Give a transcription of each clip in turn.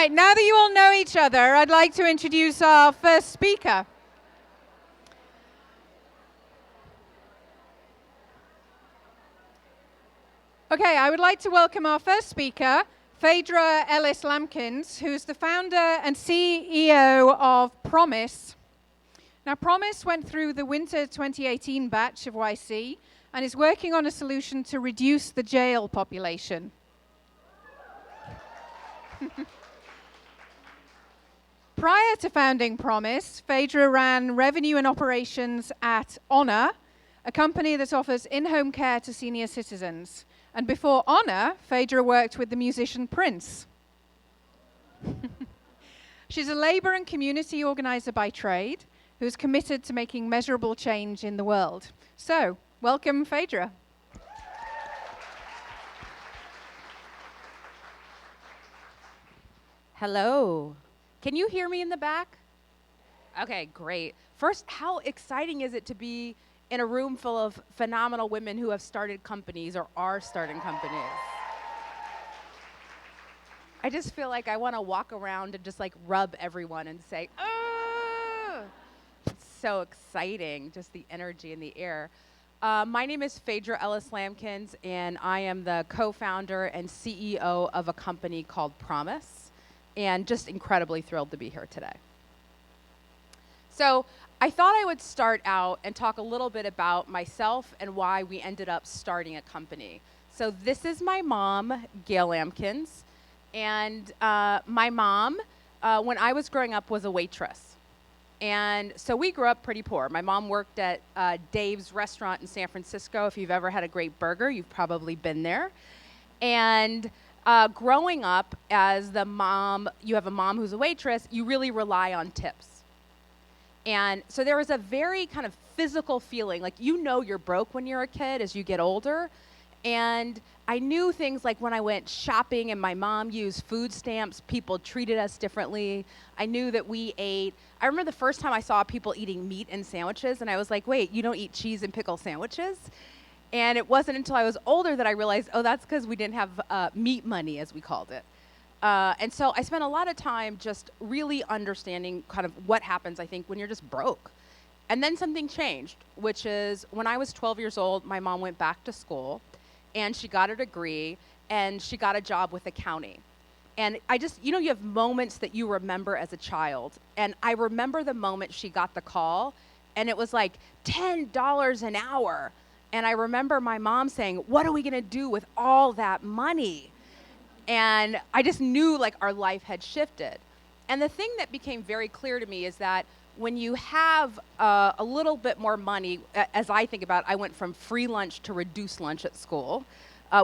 right, now that you all know each other, I'd like to introduce our first speaker. Okay, I would like to welcome our first speaker, Phaedra Ellis-Lampkins, who's the founder and CEO of Promise. Now, Promise went through the winter 2018 batch of YC and is working on a solution to reduce the jail population. Prior to founding Promise, Phaedra ran revenue and operations at Honor, a company that offers in-home care to senior citizens. And before Honor, Phaedra worked with the musician Prince. She's a labor and community organizer by trade who's committed to making measurable change in the world. So, welcome, Phaedra. Hello. Can you hear me in the back? Okay, great. First, how exciting is it to be in a room full of phenomenal women who have started companies or are starting companies? I just feel like I want to walk around and just like rub everyone and say, oh! It's so exciting, just the energy in the air. My name is Phaedra Ellis-Lampkins, and I am the co-founder and CEO of a company called Promise. And just incredibly thrilled to be here today. So I thought I would start out and talk a little bit about myself and why we ended up starting a company. So this is my mom, Gail Lampkins. And my mom, when I was growing up, was a waitress. And so we grew up pretty poor. My mom worked at Dave's restaurant in San Francisco. If you've ever had a great burger, you've probably been there. And growing up as the mom, you have a mom who's a waitress, you really rely on tips. And so there was a very kind of physical feeling, like you know you're broke when you're a kid as you get older. And I knew things like when I went shopping and my mom used food stamps, people treated us differently. I knew that we ate. I remember the first time I saw people eating meat in sandwiches, and I was like, wait, you don't eat cheese and pickle sandwiches? And it wasn't until I was older that I realized, oh, that's because we didn't have meat money, as we called it. And so I spent a lot of time just really understanding kind of what happens, I think, when you're just broke. And then something changed, which is when I was 12 years old, my mom went back to school, and she got a degree, and she got a job with the county. And I just, you have moments that you remember as a child. And I remember the moment she got the call, and it was like $10 an hour. And I remember my mom saying, what are we going to do with all that money? And I just knew like our life had shifted. And the thing that became very clear to me is that when you have a little bit more money, as I think about it, I went from free lunch to reduced lunch at school,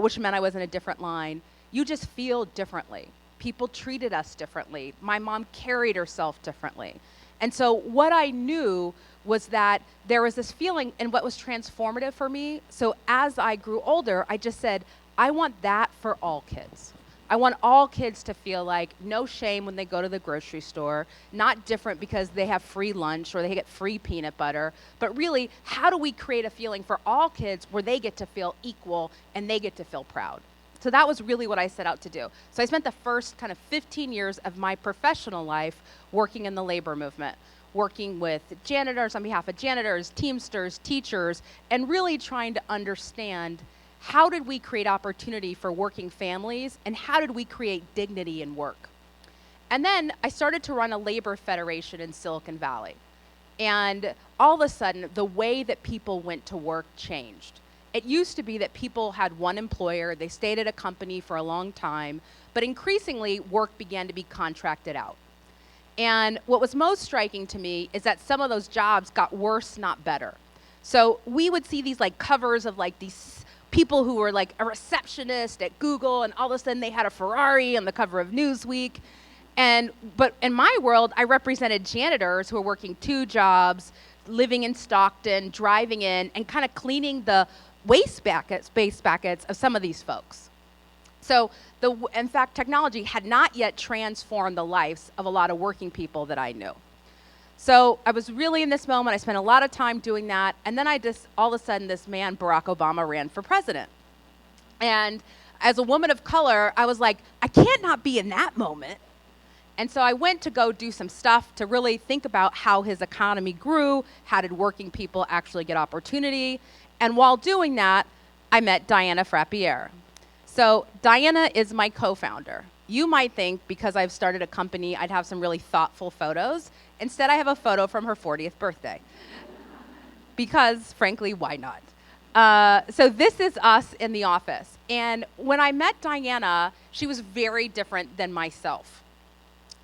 which meant I was in a different line. You just feel differently. People treated us differently. My mom carried herself differently. And so what I knew was that there was this feeling, and what was transformative for me, so as I grew older, I just said, I want that for all kids. I want all kids to feel like no shame when they go to the grocery store, not different because they have free lunch or they get free peanut butter, but really, how do we create a feeling for all kids where they get to feel equal and they get to feel proud? So that was really what I set out to do. So I spent the first kind of 15 years of my professional life working in the labor movement, working with janitors on behalf of janitors, Teamsters, teachers, and really trying to understand how did we create opportunity for working families and how did we create dignity in work. And then I started to run a labor federation in Silicon Valley. And all of a sudden, the way that people went to work changed. It used to be that people had one employer, they stayed at a company for a long time, but increasingly work began to be contracted out. And what was most striking to me is that some of those jobs got worse, not better. So we would see these like covers of like these people who were like a receptionist at Google, and all of a sudden they had a Ferrari on the cover of Newsweek. But in my world, I represented janitors who were working 2 jobs, living in Stockton, driving in, and kind of cleaning the waste buckets of some of these folks. So in fact, technology had not yet transformed the lives of a lot of working people that I knew. So I was really in this moment. I spent a lot of time doing that. And then all of a sudden, this man, Barack Obama, ran for president. And as a woman of color, I was like, I can't not be in that moment. And so I went to go do some stuff to really think about how his economy grew, how did working people actually get opportunity. And while doing that, I met Diana Frappier. So Diana is my co-founder. You might think because I've started a company, I'd have some really thoughtful photos. Instead, I have a photo from her 40th birthday. Because, frankly, why not? So this is us in the office. And when I met Diana, she was very different than myself.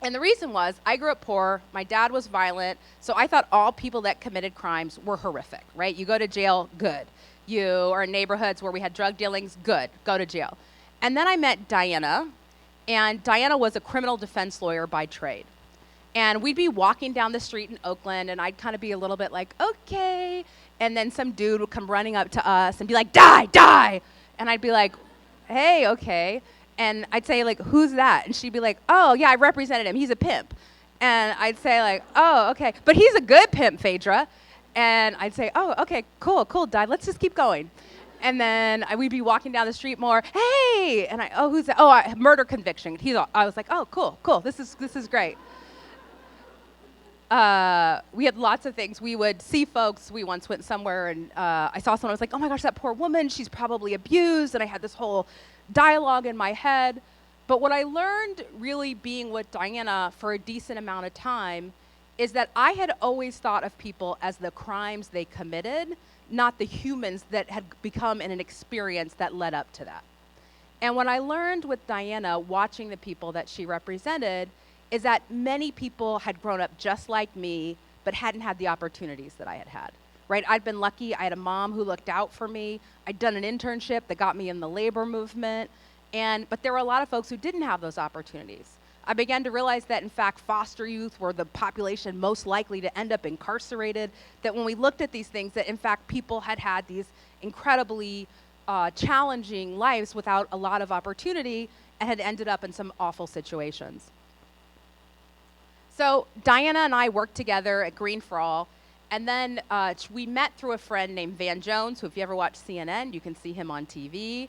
And the reason was, I grew up poor, my dad was violent, so I thought all people that committed crimes were horrific, right? You go to jail, good. You are in neighborhoods where we had drug dealings, good, go to jail. And then I met Diana, and Diana was a criminal defense lawyer by trade. And we'd be walking down the street in Oakland, and I'd kind of be a little bit like, okay. And then some dude would come running up to us and be like, die, die. And I'd be like, hey, okay. And I'd say, like, who's that? And she'd be like, oh, yeah, I represented him. He's a pimp. And I'd say, like, oh, okay. But he's a good pimp, Phaedra. And I'd say, oh, okay, cool, Di. Let's just keep going. And then we'd be walking down the street more. Hey! And who's that? Oh, murder conviction. I was like, oh, cool. This is great. We had lots of things. We would see folks. We once went somewhere, and I saw someone. I was like, oh my gosh, that poor woman. She's probably abused. And I had this whole dialogue in my head. But what I learned really being with Diana for a decent amount of time is that I had always thought of people as the crimes they committed, not the humans that had become in an experience that led up to that. And what I learned with Diana, watching the people that she represented, is that many people had grown up just like me, but hadn't had the opportunities that I had had, right? I'd been lucky. I had a mom who looked out for me. I'd done an internship that got me in the labor movement. But there were a lot of folks who didn't have those opportunities. I began to realize that, in fact, foster youth were the population most likely to end up incarcerated, that when we looked at these things, that, in fact, people had had these incredibly challenging lives without a lot of opportunity and had ended up in some awful situations. So Diana and I worked together at Green for All, and then we met through a friend named Van Jones, who, if you ever watch CNN, you can see him on TV.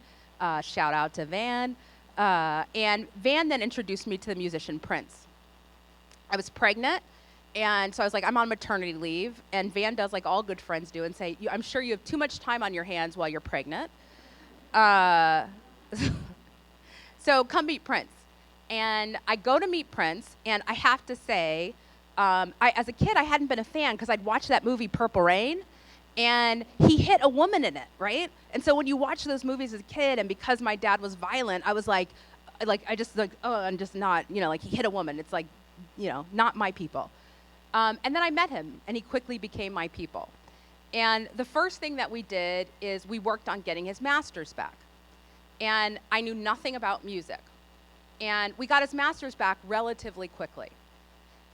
Shout out to Van. And Van then introduced me to the musician Prince. I was pregnant, and so I was like, I'm on maternity leave, and Van does like all good friends do and say, I'm sure you have too much time on your hands while you're pregnant. So come meet Prince. And I go to meet Prince, and I have to say, as a kid, I hadn't been a fan because I'd watched that movie Purple Rain, and he hit a woman in it, right? And so when you watch those movies as a kid, and because my dad was violent, I was like, oh, I'm just not, like he hit a woman. It's like, not my people. And then I met him, and he quickly became my people. And the first thing that we did is we worked on getting his master's back. And I knew nothing about music. And we got his master's back relatively quickly.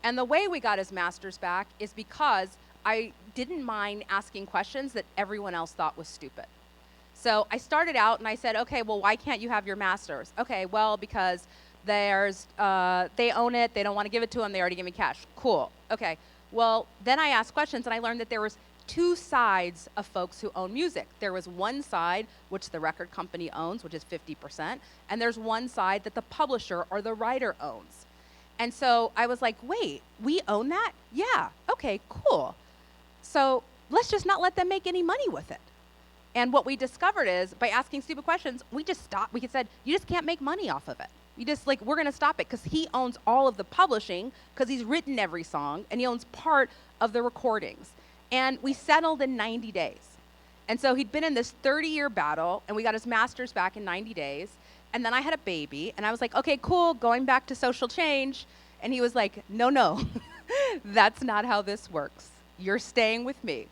And the way we got his master's back is because I didn't mind asking questions that everyone else thought was stupid. So I started out and I said, okay, well, why can't you have your master's? Okay, well, because they own it, they don't want to give it to them, they already give me cash. Cool, okay. Well, then I asked questions and I learned that there was two sides of folks who own music. There was one side, which the record company owns, which is 50%, and there's one side that the publisher or the writer owns. And so I was like, wait, we own that? Yeah, okay, cool. So let's just not let them make any money with it. And what we discovered is, by asking stupid questions, we just stopped. We said, you just can't make money off of it. You just, we're going to stop it because he owns all of the publishing because he's written every song, and he owns part of the recordings. And we settled in 90 days. And so he'd been in this 30-year battle, and we got his master's back in 90 days. And then I had a baby, and I was like, okay, cool, going back to social change. And he was like, no, that's not how this works. You're staying with me.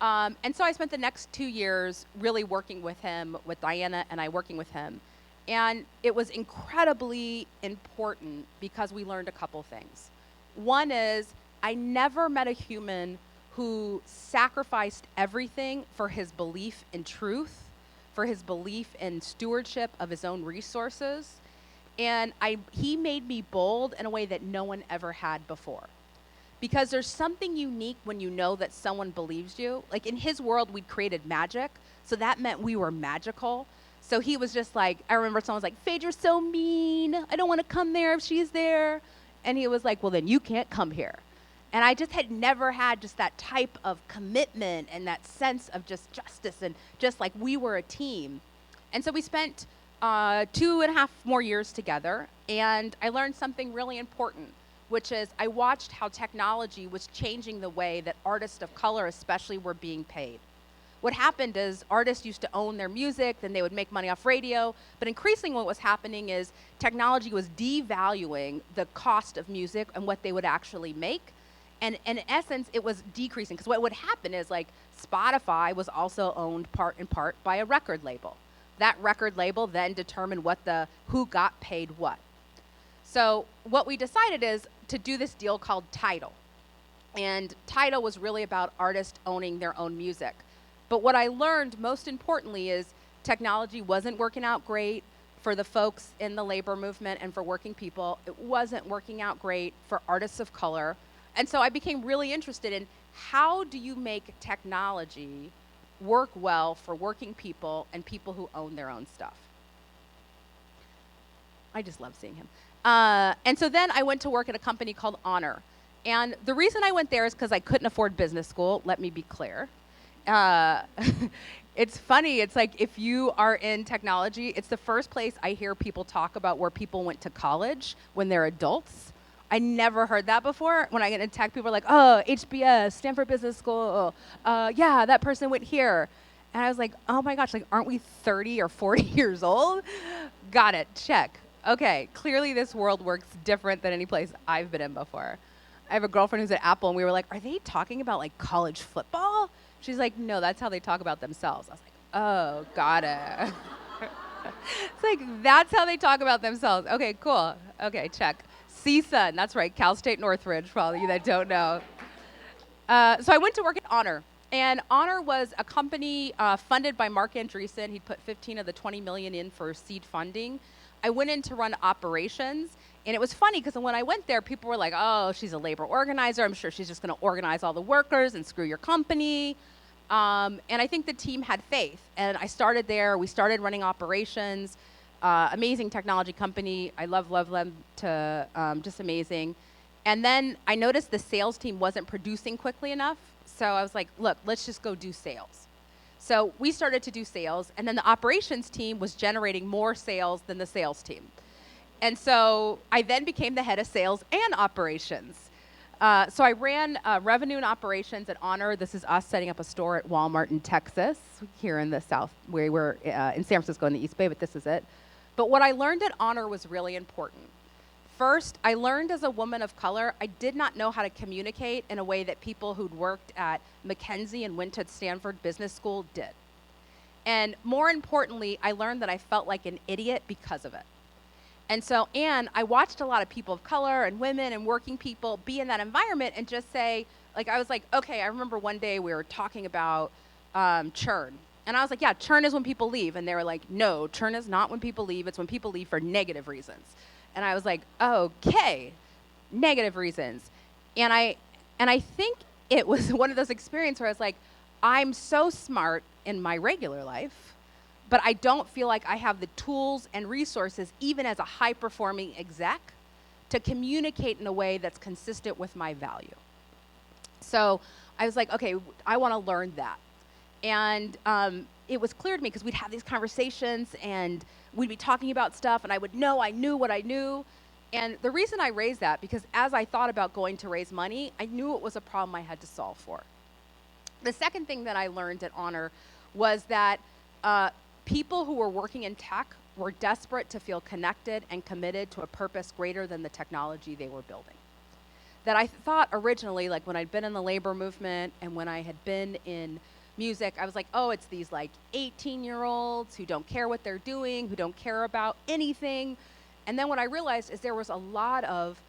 And so I spent the next 2 years really working with him, with Diana and I working with him. And it was incredibly important because we learned a couple things. One is, I never met a human who sacrificed everything for his belief in truth, for his belief in stewardship of his own resources. And he made me bold in a way that no one ever had before. Because there's something unique when you know that someone believes you. Like in his world, we'd created magic, so that meant we were magical. So he was just like, I remember someone was like, Phaedra's so mean. I don't want to come there if she's there. And he was like, well, then you can't come here. And I just had never had just that type of commitment and that sense of just justice and just like we were a team. And so we spent 2.5 more years together, and I learned something really important, which is I watched how technology was changing the way that artists of color especially were being paid. What happened is artists used to own their music, then they would make money off radio, but increasingly what was happening is technology was devaluing the cost of music and what they would actually make. And in essence, it was decreasing, because what would happen is like Spotify was also owned in part by a record label. That record label then determined who got paid what. So what we decided is to do this deal called Tidal. And Tidal was really about artists owning their own music. But what I learned most importantly is technology wasn't working out great for the folks in the labor movement and for working people. It wasn't working out great for artists of color. And so I became really interested in how do you make technology work well for working people and people who own their own stuff. I just love seeing him. And so then I went to work at a company called Honor. And the reason I went there is because I couldn't afford business school, let me be clear. It's funny, it's like if you are in technology, it's the first place I hear people talk about where people went to college when they're adults. I never heard that before. When I get in tech, people are like, oh, HBS, Stanford Business School, yeah, that person went here. And I was like, oh my gosh, like, aren't we 30 or 40 years old? Got it, check. Okay, clearly this world works different than any place I've been in before. I have a girlfriend who's at Apple, and we were like, are they talking about like college football? She's like, no, that's how they talk about themselves. I was like, oh, got it. It's like, that's how they talk about themselves. Okay, cool. Okay, check. CSUN, that's right, Cal State Northridge, for all of you that don't know. So I went to work at Honor. And Honor was a company funded by Mark Andreessen. He'd put 15 of the 20 million in for seed funding. I went in to run operations. And it was funny because when I went there, people were like, oh, she's a labor organizer. I'm sure she's just going to organize all the workers and screw your company. And I think the team had faith. And I started there. We started running operations. Amazing technology company. I love them to just amazing. And then I noticed the sales team wasn't producing quickly enough. So I was like, look, let's just go do sales. So we started to do sales. And then the operations team was generating more sales than the sales team. And so I then became the head of sales and operations. So I ran revenue and operations at Honor. This is us setting up a store at Walmart in Texas, here in the South, where we're in San Francisco in the East Bay, but this is it. But what I learned at Honor was really important. First, I learned as a woman of color, I did not know how to communicate in a way that people who'd worked at McKinsey and went to Stanford Business School did. And more importantly, I learned that I felt like an idiot because of it. And so, I watched a lot of people of color and women and working people be in that environment and just say, like, I was like, okay, I remember one day we were talking about churn. And I was like, yeah, churn is when people leave. And they were like, no, churn is not when people leave. It's when people leave for negative reasons. And I was like, okay, negative reasons. And I think it was one of those experiences where I was like, I'm so smart in my regular life, but I don't feel like I have the tools and resources, even as a high-performing exec, to communicate in a way that's consistent with my value. So I was like, okay, I want to learn that. And it was clear to me because we'd have these conversations and we'd be talking about stuff and I would know I knew what I knew. And the reason I raised that, because as I thought about going to raise money, I knew it was a problem I had to solve for. The second thing that I learned at Honor was that people who were working in tech were desperate to feel connected and committed to a purpose greater than the technology they were building. That I thought originally, like when I'd been in the labor movement and when I had been in music, I was like, oh, it's these like 18-year-olds who don't care what they're doing, who don't care about anything. And then what I realized is there was a lot of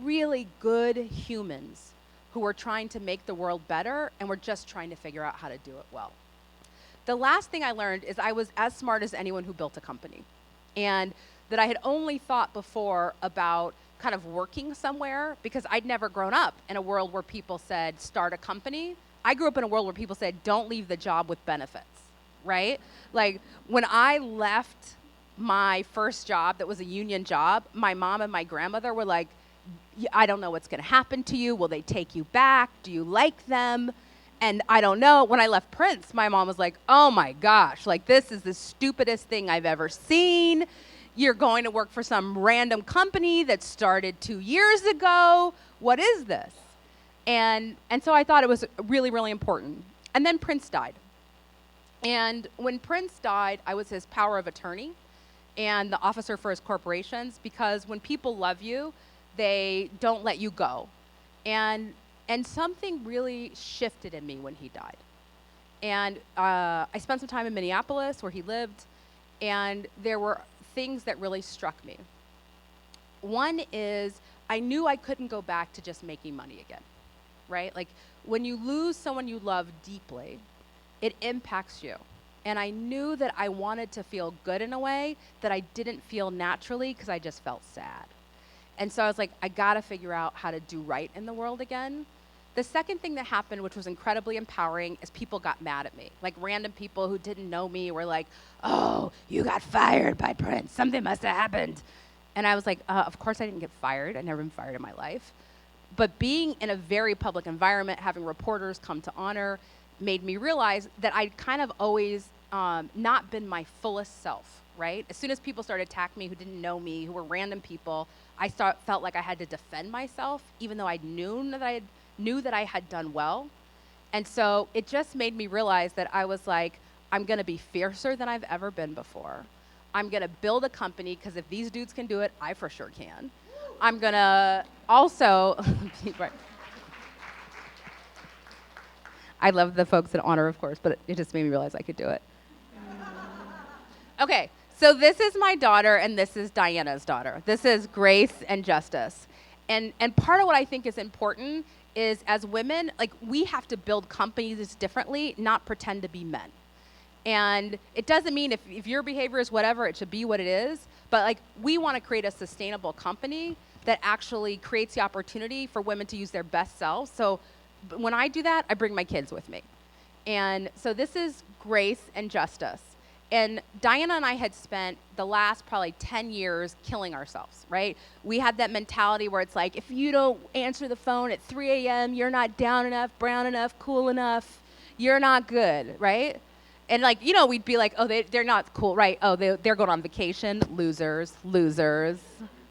really good humans who were trying to make the world better and were just trying to figure out how to do it well. The last thing I learned is I was as smart as anyone who built a company. And that I had only thought before about kind of working somewhere because I'd never grown up in a world where people said, start a company. I grew up in a world where people said, don't leave the job with benefits, right? Like when I left my first job that was a union job, my mom and my grandmother were like, I don't know what's going to happen to you. Will they take you back? Do you like them? And I don't know. When I left Prince, my mom was like, oh my gosh, like this is the stupidest thing I've ever seen. You're going to work for some random company that started 2 years ago. What is this? And so I thought it was really, really important. And then Prince died. And when Prince died, I was his power of attorney and the officer for his corporations, because when people love you, they don't let you go. And something really shifted in me when he died. And I spent some time in Minneapolis where he lived, and there were things that really struck me. One is I knew I couldn't go back to just making money again, right? Like when you lose someone you love deeply, it impacts you. And I knew that I wanted to feel good in a way that I didn't feel naturally because I just felt sad. And so I was like, I gotta figure out how to do right in the world again. The second thing that happened, which was incredibly empowering, is people got mad at me. Like random people who didn't know me were like, oh, you got fired by Prince. Something must have happened. And I was like, of course I didn't get fired. I'd never been fired in my life. But being in a very public environment, having reporters come to honor, made me realize that I'd kind of always not been my fullest self, right? As soon as people started attacking me who didn't know me, who were random people, I felt like I had to defend myself, even though I knew that I had done well. And so it just made me realize that I was like, I'm gonna be fiercer than I've ever been before. I'm gonna build a company, because if these dudes can do it, I for sure can. I'm gonna also, right. I love the folks at Honor, of course, but it just made me realize I could do it. Okay, so this is my daughter, and this is Diana's daughter. This is Grace and Justice. And part of what I think is important is, as women, like, we have to build companies differently, not pretend to be men. And it doesn't mean if your behavior is whatever, it should be what it is. But like, we want to create a sustainable company that actually creates the opportunity for women to use their best selves. So when I do that, I bring my kids with me. And so this is Grace and Justice. And Diana and I had spent the last probably 10 years killing ourselves, right? We had that mentality where it's like, if you don't answer the phone at 3 a.m., you're not down enough, brown enough, cool enough, you're not good, right? And like, you know, we'd be like, oh, they're not cool, right? Oh, they're going on vacation, losers.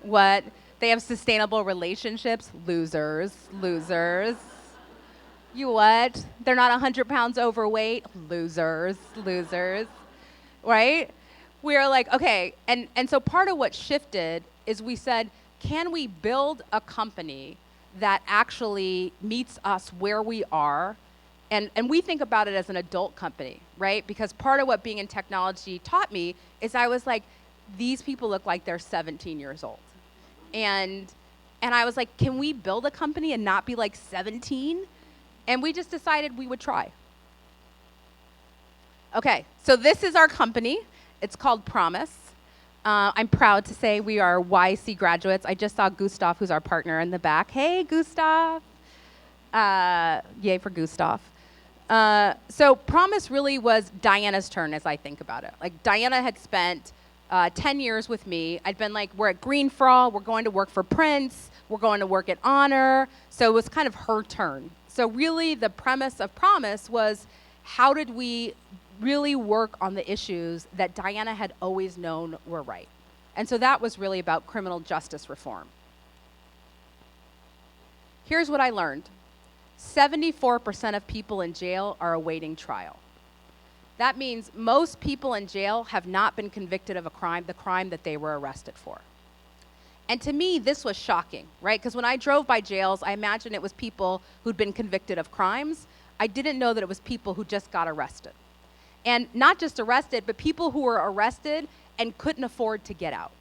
What? They have sustainable relationships, losers. You what? They're not 100 pounds overweight, losers. Right? We're like, okay, and so part of what shifted is we said, can we build a company that actually meets us where we are? And we think about it as an adult company, right? Because part of what being in technology taught me is I was like, these people look like they're 17 years old. And I was like, can we build a company and not be like 17? And we just decided we would try. Okay, so this is our company. It's called Promise. I'm proud to say we are YC graduates. I just saw Gustav, who's our partner, in the back. Hey, Gustav. Yay for Gustav. So Promise really was Diana's turn, as I think about it. Like, Diana had spent 10 years with me. I'd been like, we're at Green for All. We're going to work for Prince. We're going to work at Honor. So it was kind of her turn. So really the premise of Promise was, how did we really work on the issues that Diana had always known were right? And so that was really about criminal justice reform. Here's what I learned. 74% of people in jail are awaiting trial. That means most people in jail have not been convicted of a crime, the crime that they were arrested for. And to me, this was shocking, right? Because when I drove by jails, I imagined it was people who'd been convicted of crimes. I didn't know that it was people who just got arrested. And not just arrested, but people who were arrested and couldn't afford to get out.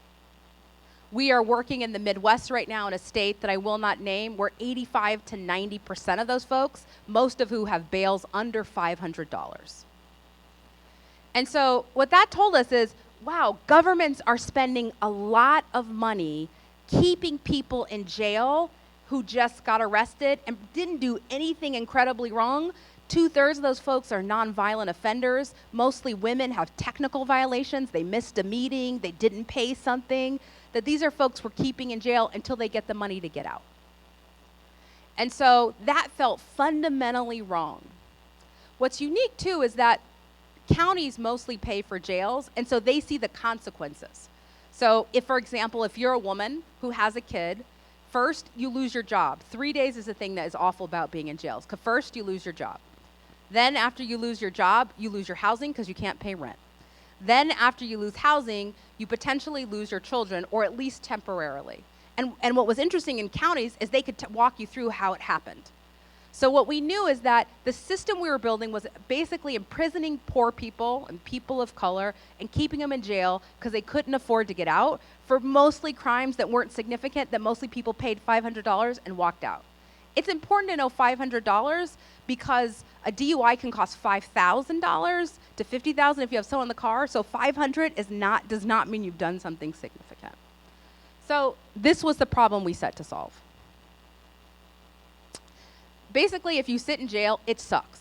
We are working in the Midwest right now in a state that I will not name, where 85 to 90% of those folks, most of who have bails under $500. And so what that told us is, wow, governments are spending a lot of money keeping people in jail who just got arrested and didn't do anything incredibly wrong. 2/3 of those folks are nonviolent offenders. Mostly women have technical violations. They missed a meeting. They didn't pay something. that these are folks we're keeping in jail until they get the money to get out. And so that felt fundamentally wrong. What's unique too is that counties mostly pay for jails, and so they see the consequences. So if, for example, if you're a woman who has a kid, first you lose your job. 3 days is the thing that is awful about being in jails. First you lose your job. Then after you lose your job, you lose your housing because you can't pay rent. Then after you lose housing, you potentially lose your children, or at least temporarily. And what was interesting in counties is they could walk you through how it happened. So what we knew is that the system we were building was basically imprisoning poor people and people of color and keeping them in jail because they couldn't afford to get out for mostly crimes that weren't significant, that mostly people paid $500 and walked out. It's important to know $500 because a DUI can cost $5,000 to $50,000 if you have someone in the car. So $500 does not mean you've done something significant. So this was the problem we set to solve. Basically, if you sit in jail, it sucks.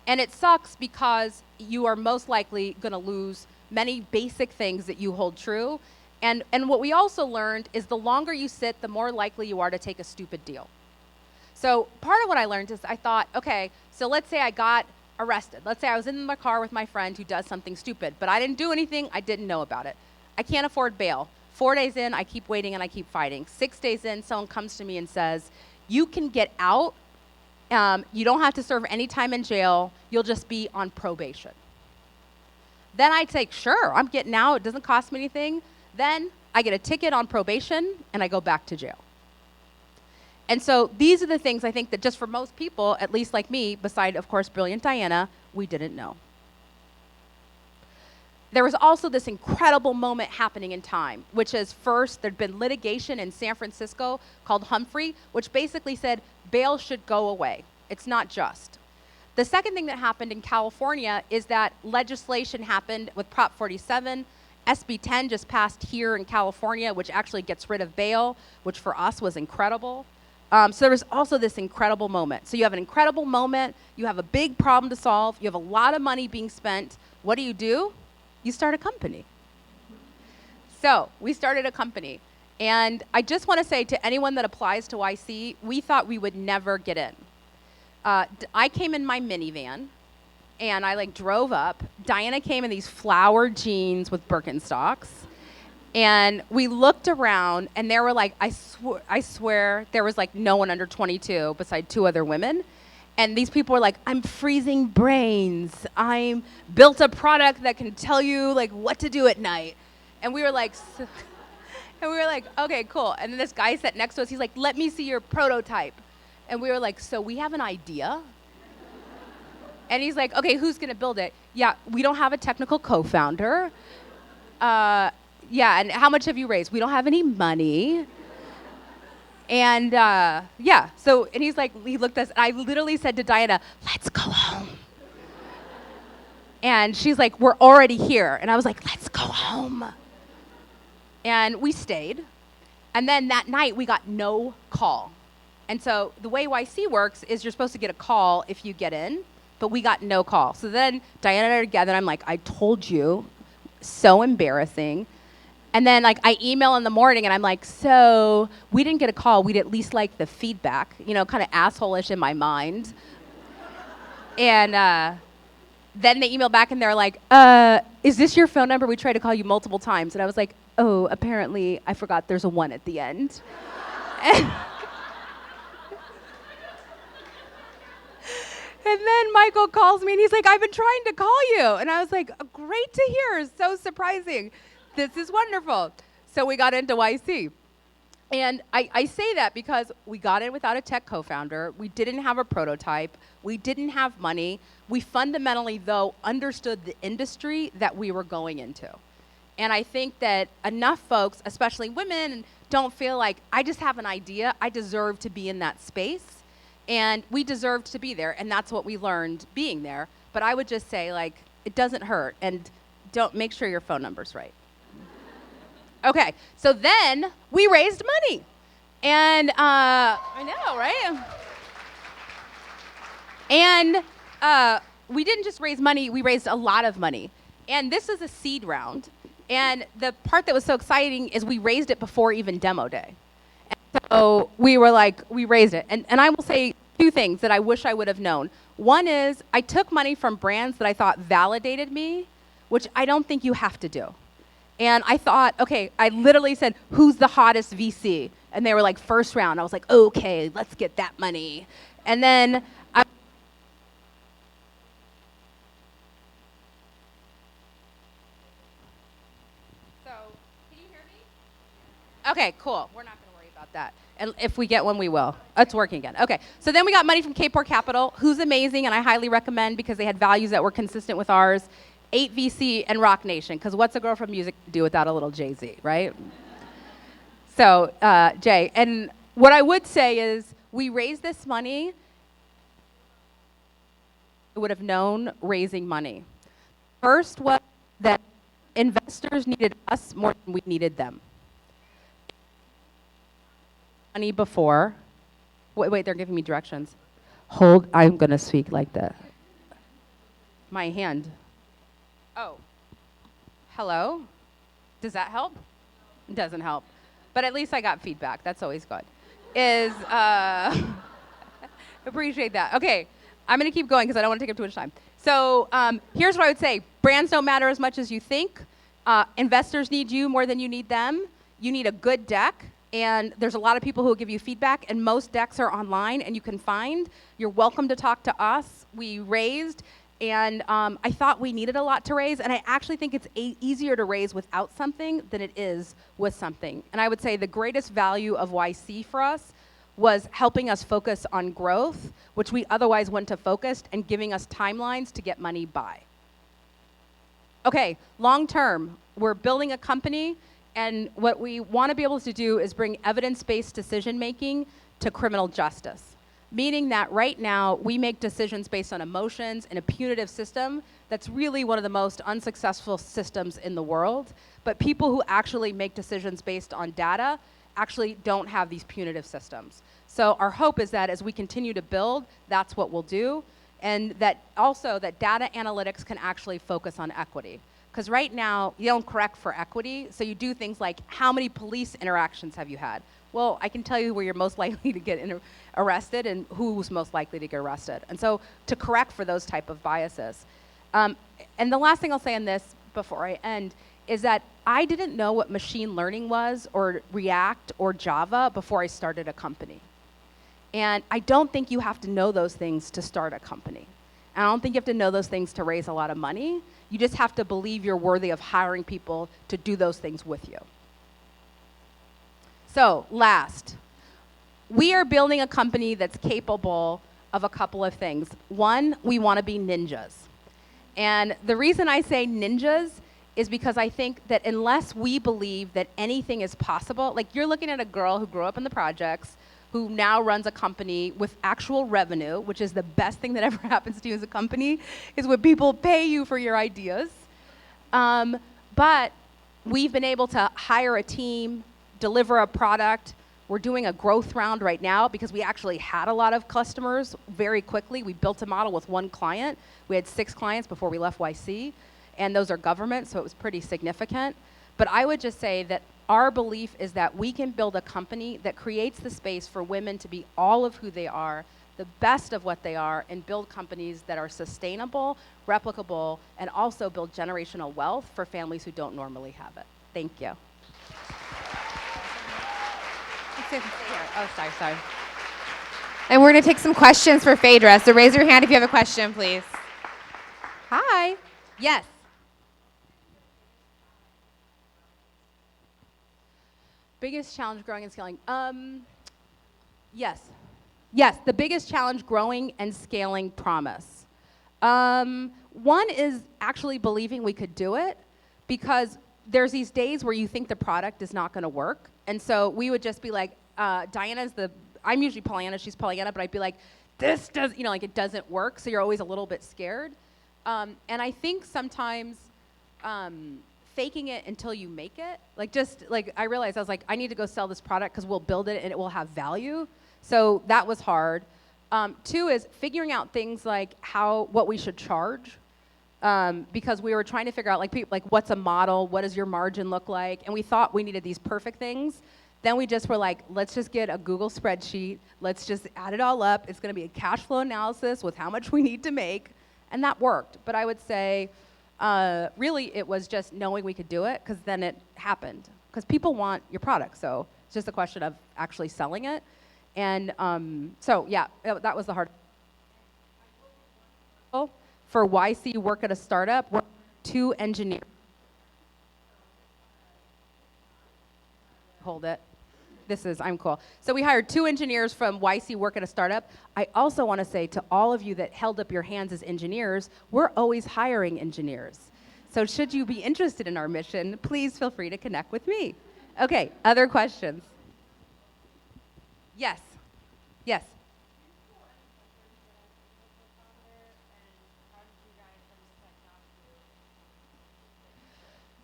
And it sucks because you are most likely going to lose many basic things that you hold true. And what we also learned is the longer you sit, the more likely you are to take a stupid deal. So part of what I learned is I thought, okay, so let's say I got arrested. Let's say I was in my car with my friend who does something stupid, but I didn't do anything, I didn't know about it. I can't afford bail. 4 days in, I keep waiting and I keep fighting. 6 days in, someone comes to me and says, you can get out. You don't have to serve any time in jail. You'll just be on probation. Then I take, sure, I'm getting out. It doesn't cost me anything. Then I get a ticket on probation and I go back to jail. And so these are the things I think that just for most people, at least like me, beside, of course, brilliant Diana, we didn't know. There was also this incredible moment happening in time, which is first, there'd been litigation in San Francisco called Humphrey, which basically said bail should go away. It's not just. The second thing that happened in California is that legislation happened with Prop 47. SB 10 just passed here in California, which actually gets rid of bail, which for us was incredible. So there was also this incredible moment. So you have an incredible moment, you have a big problem to solve, you have a lot of money being spent. What do? You start a company. So we started a company. And I just want to say to anyone that applies to YC, we thought we would never get in. I came in my minivan, and I drove up. Diana came in these flowered jeans with Birkenstocks. And we looked around, and there were I swear, there was no one under 22 beside 2 other women. And these people were like, I'm freezing brains. I'm built a product that can tell you what to do at night. And we were like, okay, cool. And then this guy sat next to us. He's like, let me see your prototype. And we were like, so we have an idea. And he's like, okay, who's going to build it? Yeah, we don't have a technical co-founder. Yeah, and how much have you raised? We don't have any money. And yeah, so, and he's like, he looked at us, and I literally said to Diana, let's go home. And she's like, we're already here. And I was like, let's go home. And we stayed. And then that night, we got no call. And so the way YC works is you're supposed to get a call if you get in, but we got no call. So then Diana and I are together, and I'm like, I told you, so embarrassing. And then I email in the morning, and I'm like, so we didn't get a call. We'd at least like the feedback, kind of asshole-ish in my mind. And then they email back, and they're like, is this your phone number? We tried to call you multiple times. And I was like, oh, apparently I forgot there's a 1 at the end. And then Michael calls me, and he's like, I've been trying to call you. And I was like, great to hear. So surprising. This is wonderful. So we got into YC. And I say that because we got in without a tech co-founder. We didn't have a prototype. We didn't have money. We fundamentally, though, understood the industry that we were going into. And I think that enough folks, especially women, don't feel like, I just have an idea. I deserve to be in that space. And we deserved to be there. And that's what we learned being there. But I would just say, it doesn't hurt. And don't make sure your phone number's right. Okay, so then we raised money. And I know, right? And we didn't just raise money, we raised a lot of money. And this is a seed round. And the part that was so exciting is we raised it before even demo day. And so we were like, we raised it. And I will say two things that I wish I would have known. One is I took money from brands that I thought validated me, which I don't think you have to do. And I thought, okay, I literally said, who's the hottest VC? And they were like, first round. I was like, okay, let's get that money. And then okay, cool. We're not going to worry about that. And if we get one, we will. It's working again. Okay. So then we got money from K4 Capital, who's amazing, and I highly recommend because they had values that were consistent with ours. 8VC and Rock Nation, because what's a girl from music do without a little Jay-Z, right? So, Jay, and what I would say is we raised this money, would have known raising money. First was that investors needed us more than we needed them. Money before. Wait, they're giving me directions. Hold, I'm going to speak like that. My hand. Oh. Hello? Does that help? It doesn't help. But at least I got feedback. That's always good. Appreciate that. Okay, I'm going to keep going because I don't want to take up too much time. So here's what I would say. Brands don't matter as much as you think. Investors need you more than you need them. You need a good deck. And there's a lot of people who will give you feedback, and most decks are online and you can find. You're welcome to talk to us. We raised, and I thought we needed a lot to raise, and I actually think it's easier to raise without something than it is with something. And I would say the greatest value of YC for us was helping us focus on growth, which we otherwise wouldn't have focused, and giving us timelines to get money by. Okay, long term, we're building a company. And what we want to be able to do is bring evidence-based decision-making to criminal justice, meaning that right now we make decisions based on emotions in a punitive system that's really one of the most unsuccessful systems in the world. But people who actually make decisions based on data actually don't have these punitive systems. So our hope is that as we continue to build, that's what we'll do, and that also that data analytics can actually focus on equity. Because right now, you don't correct for equity, so you do things like, how many police interactions have you had? Well, I can tell you where you're most likely to get arrested and who's most likely to get arrested. And so to correct for those type of biases. And the last thing I'll say on this before I end is that I didn't know what machine learning was or React or Java before I started a company. And I don't think you have to know those things to start a company. And I don't think you have to know those things to raise a lot of money. You just have to believe you're worthy of hiring people to do those things with you. So, last, we are building a company that's capable of a couple of things. One, we want to be ninjas. And the reason I say ninjas is because I think that unless we believe that anything is possible, like you're looking at a girl who grew up in the projects, who now runs a company with actual revenue, which is the best thing that ever happens to you as a company, is when people pay you for your ideas. But we've been able to hire a team, deliver a product. We're doing a growth round right now because we actually had a lot of customers very quickly. We built a model with one client. We had 6 clients before we left YC, and those are government, so it was pretty significant. But I would just say that our belief is that we can build a company that creates the space for women to be all of who they are, the best of what they are, and build companies that are sustainable, replicable, and also build generational wealth for families who don't normally have it. Thank you. Oh, sorry. And we're going to take some questions for Phaedra. So raise your hand if you have a question, please. Hi. Yes. Biggest challenge growing and scaling. Yes, the biggest challenge growing and scaling promise. One is actually believing we could do it, because there's these days where you think the product is not going to work. And so we would just be like, I'm usually Pollyanna, she's Pollyanna, but I'd be like, this does, like it doesn't work. So you're always a little bit scared. And I think sometimes, faking it until you make it. I realized, I was like, I need to go sell this product because we'll build it and it will have value. So that was hard. 2 is figuring out things like what we should charge. because we were trying to figure out like what's a model, what does your margin look like, and we thought we needed these perfect things. Then we just were like, let's just get a Google spreadsheet, let's just add it all up. It's going to be a cash flow analysis with how much we need to make, and that worked. But I would say, really, it was just knowing we could do it, because then it happened. Because people want your product, so it's just a question of actually selling it. And so yeah, that was the hard. For YC work at a startup, we're 2 engineers. Hold it. I'm cool. So we hired 2 engineers from YC work at a startup. I also want to say to all of you that held up your hands as engineers, we're always hiring engineers. So should you be interested in our mission, please feel free to connect with me. Okay, other questions? Yes. Yes.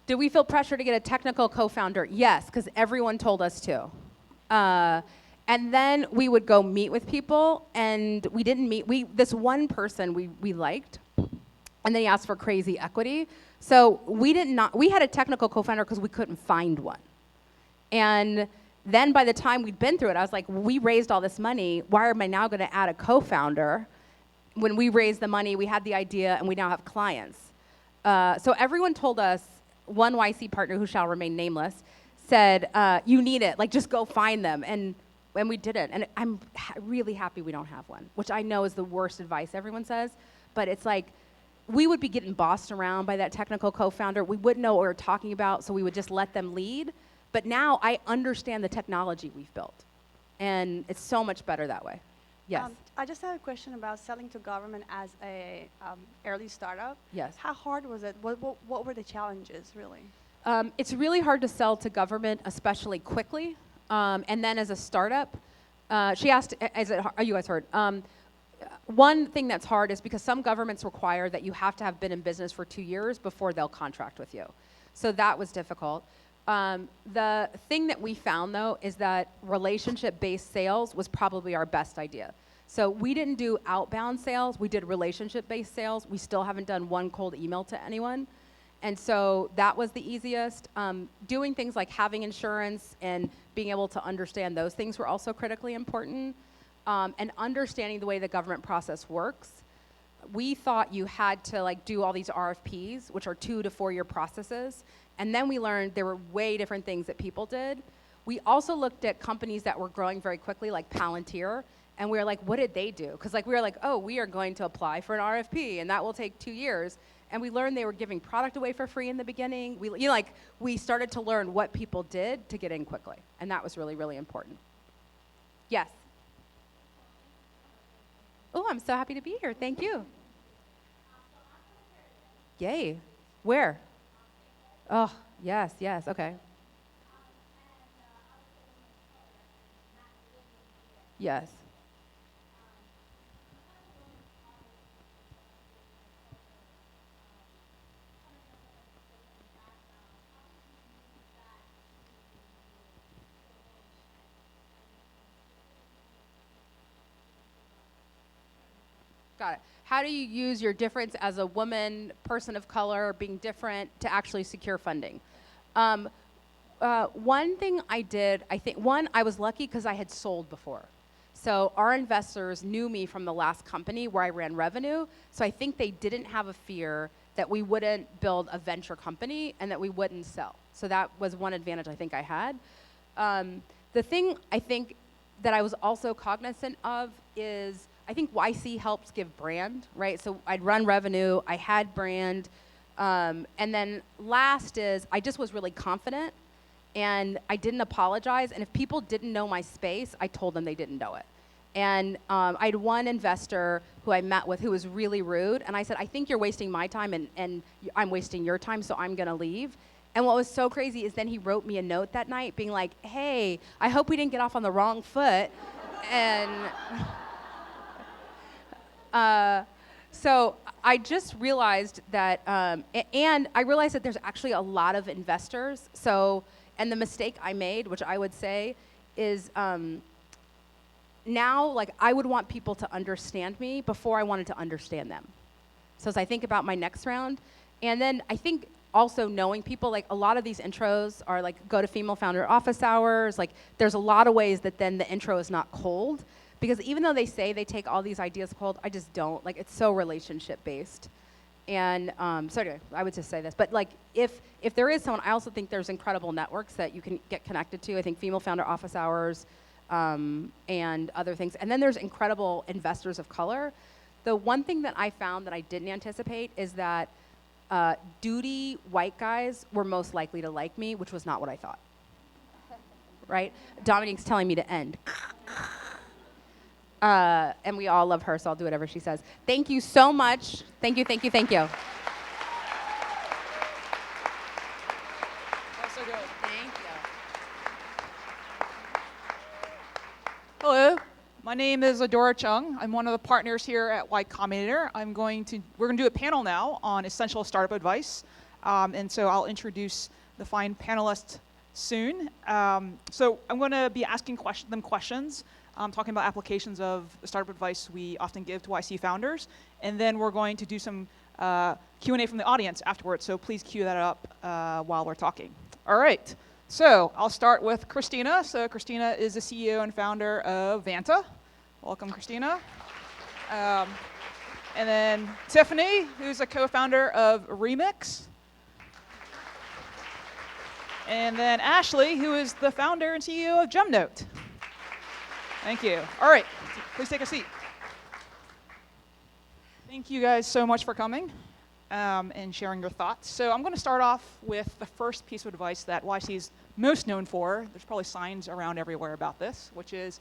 Did we feel pressure to get a technical co-founder? Yes, because everyone told us to. And then we would go meet with people, and we didn't meet. This one person we liked, and then he asked for crazy equity. So we had a technical co-founder because we couldn't find one. And then by the time we'd been through it, I was like, we raised all this money. Why am I now going to add a co-founder? When we raised the money, we had the idea, and we now have clients. So everyone told us, one YC partner who shall remain nameless said, you need it, like just go find them. And we didn't. And I'm really happy we don't have one, which I know is the worst advice everyone says. But it's like, we would be getting bossed around by that technical co-founder. We wouldn't know what we were talking about, so we would just let them lead. But now I understand the technology we've built. And it's so much better that way. Yes. I just have a question about selling to government as a early startup. Yes. How hard was it? What were the challenges, really? It's really hard to sell to government, especially quickly. And then as a startup, she asked, you guys heard. One thing that's hard is because some governments require that you have to have been in business for 2 years before they'll contract with you. So that was difficult. The thing that we found, though, is that relationship-based sales was probably our best idea. So we didn't do outbound sales. We did relationship-based sales. We still haven't done one cold email to anyone. And so that was the easiest. Doing things like having insurance and being able to understand those things were also critically important. And understanding the way the government process works. We thought you had to do all these RFPs, which are 2 to 4 year processes. And then we learned there were way different things that people did. We also looked at companies that were growing very quickly, like Palantir, and we were like, what did they do? Because we were like, oh, we are going to apply for an RFP, and that will take 2 years. And we learned they were giving product away for free in the beginning. We started to learn what people did to get in quickly, and that was really, really important. Yes. Oh, I'm so happy to be here. Thank you. Yay. Where? Oh, yes, okay. Yes. Got it. How do you use your difference as a woman, person of color, being different to actually secure funding? One thing I did, I was lucky because I had sold before. So our investors knew me from the last company where I ran revenue. So I think they didn't have a fear that we wouldn't build a venture company and that we wouldn't sell. So that was one advantage I think I had. The thing I think that I was also cognizant of is I think YC helps give brand, right? So I'd run revenue, I had brand, and then last is I just was really confident and I didn't apologize. And if people didn't know my space, I told them they didn't know it. And I had one investor who I met with who was really rude. And I said, I think you're wasting my time and I'm wasting your time, so I'm going to leave. And what was so crazy is then he wrote me a note that night being like, hey, I hope we didn't get off on the wrong foot. And so I just realized that, and I realized that there's actually a lot of investors. So, and the mistake I made, which I would say, is now, I would want people to understand me before I wanted to understand them. So as I think about my next round, and then I think also knowing people, like a lot of these intros are like go to female founder office hours. Like there's a lot of ways that then the intro is not cold, because even though they say they take all these ideas cold, I just don't. Like it's so relationship based. And so anyway, I would just say this. But like if there is someone, I also think there's incredible networks that you can get connected to. I think female founder office hours and other things. And then there's incredible investors of color. The one thing that I found that I didn't anticipate is that duty white guys were most likely to like me, which was not what I thought. Right? Dominique's telling me to end. And we all love her, so I'll do whatever she says. Thank you so much. Thank you, thank you, thank you. That's so good. Thank you. Hello, my name is Adora Chung. I'm one of the partners here at Combinator. We're going to do a panel now on essential startup advice. And so I'll introduce the fine panelists soon. So I'm going to be asking them questions, talking about applications of the startup advice we often give to YC founders. And then we're going to do some Q&A from the audience afterwards. So please queue that up while we're talking. All right. So I'll start with Christina. So Christina is the CEO and founder of Vanta. Welcome, Christina. And then Tiffany, who's a co-founder of Remix. And then Ashley, who is the founder and CEO of GemNote. Thank you. All right, please take a seat. Thank you guys so much for coming and sharing your thoughts. So I'm going to start off with the first piece of advice that YC is most known for. There's probably signs around everywhere about this, which is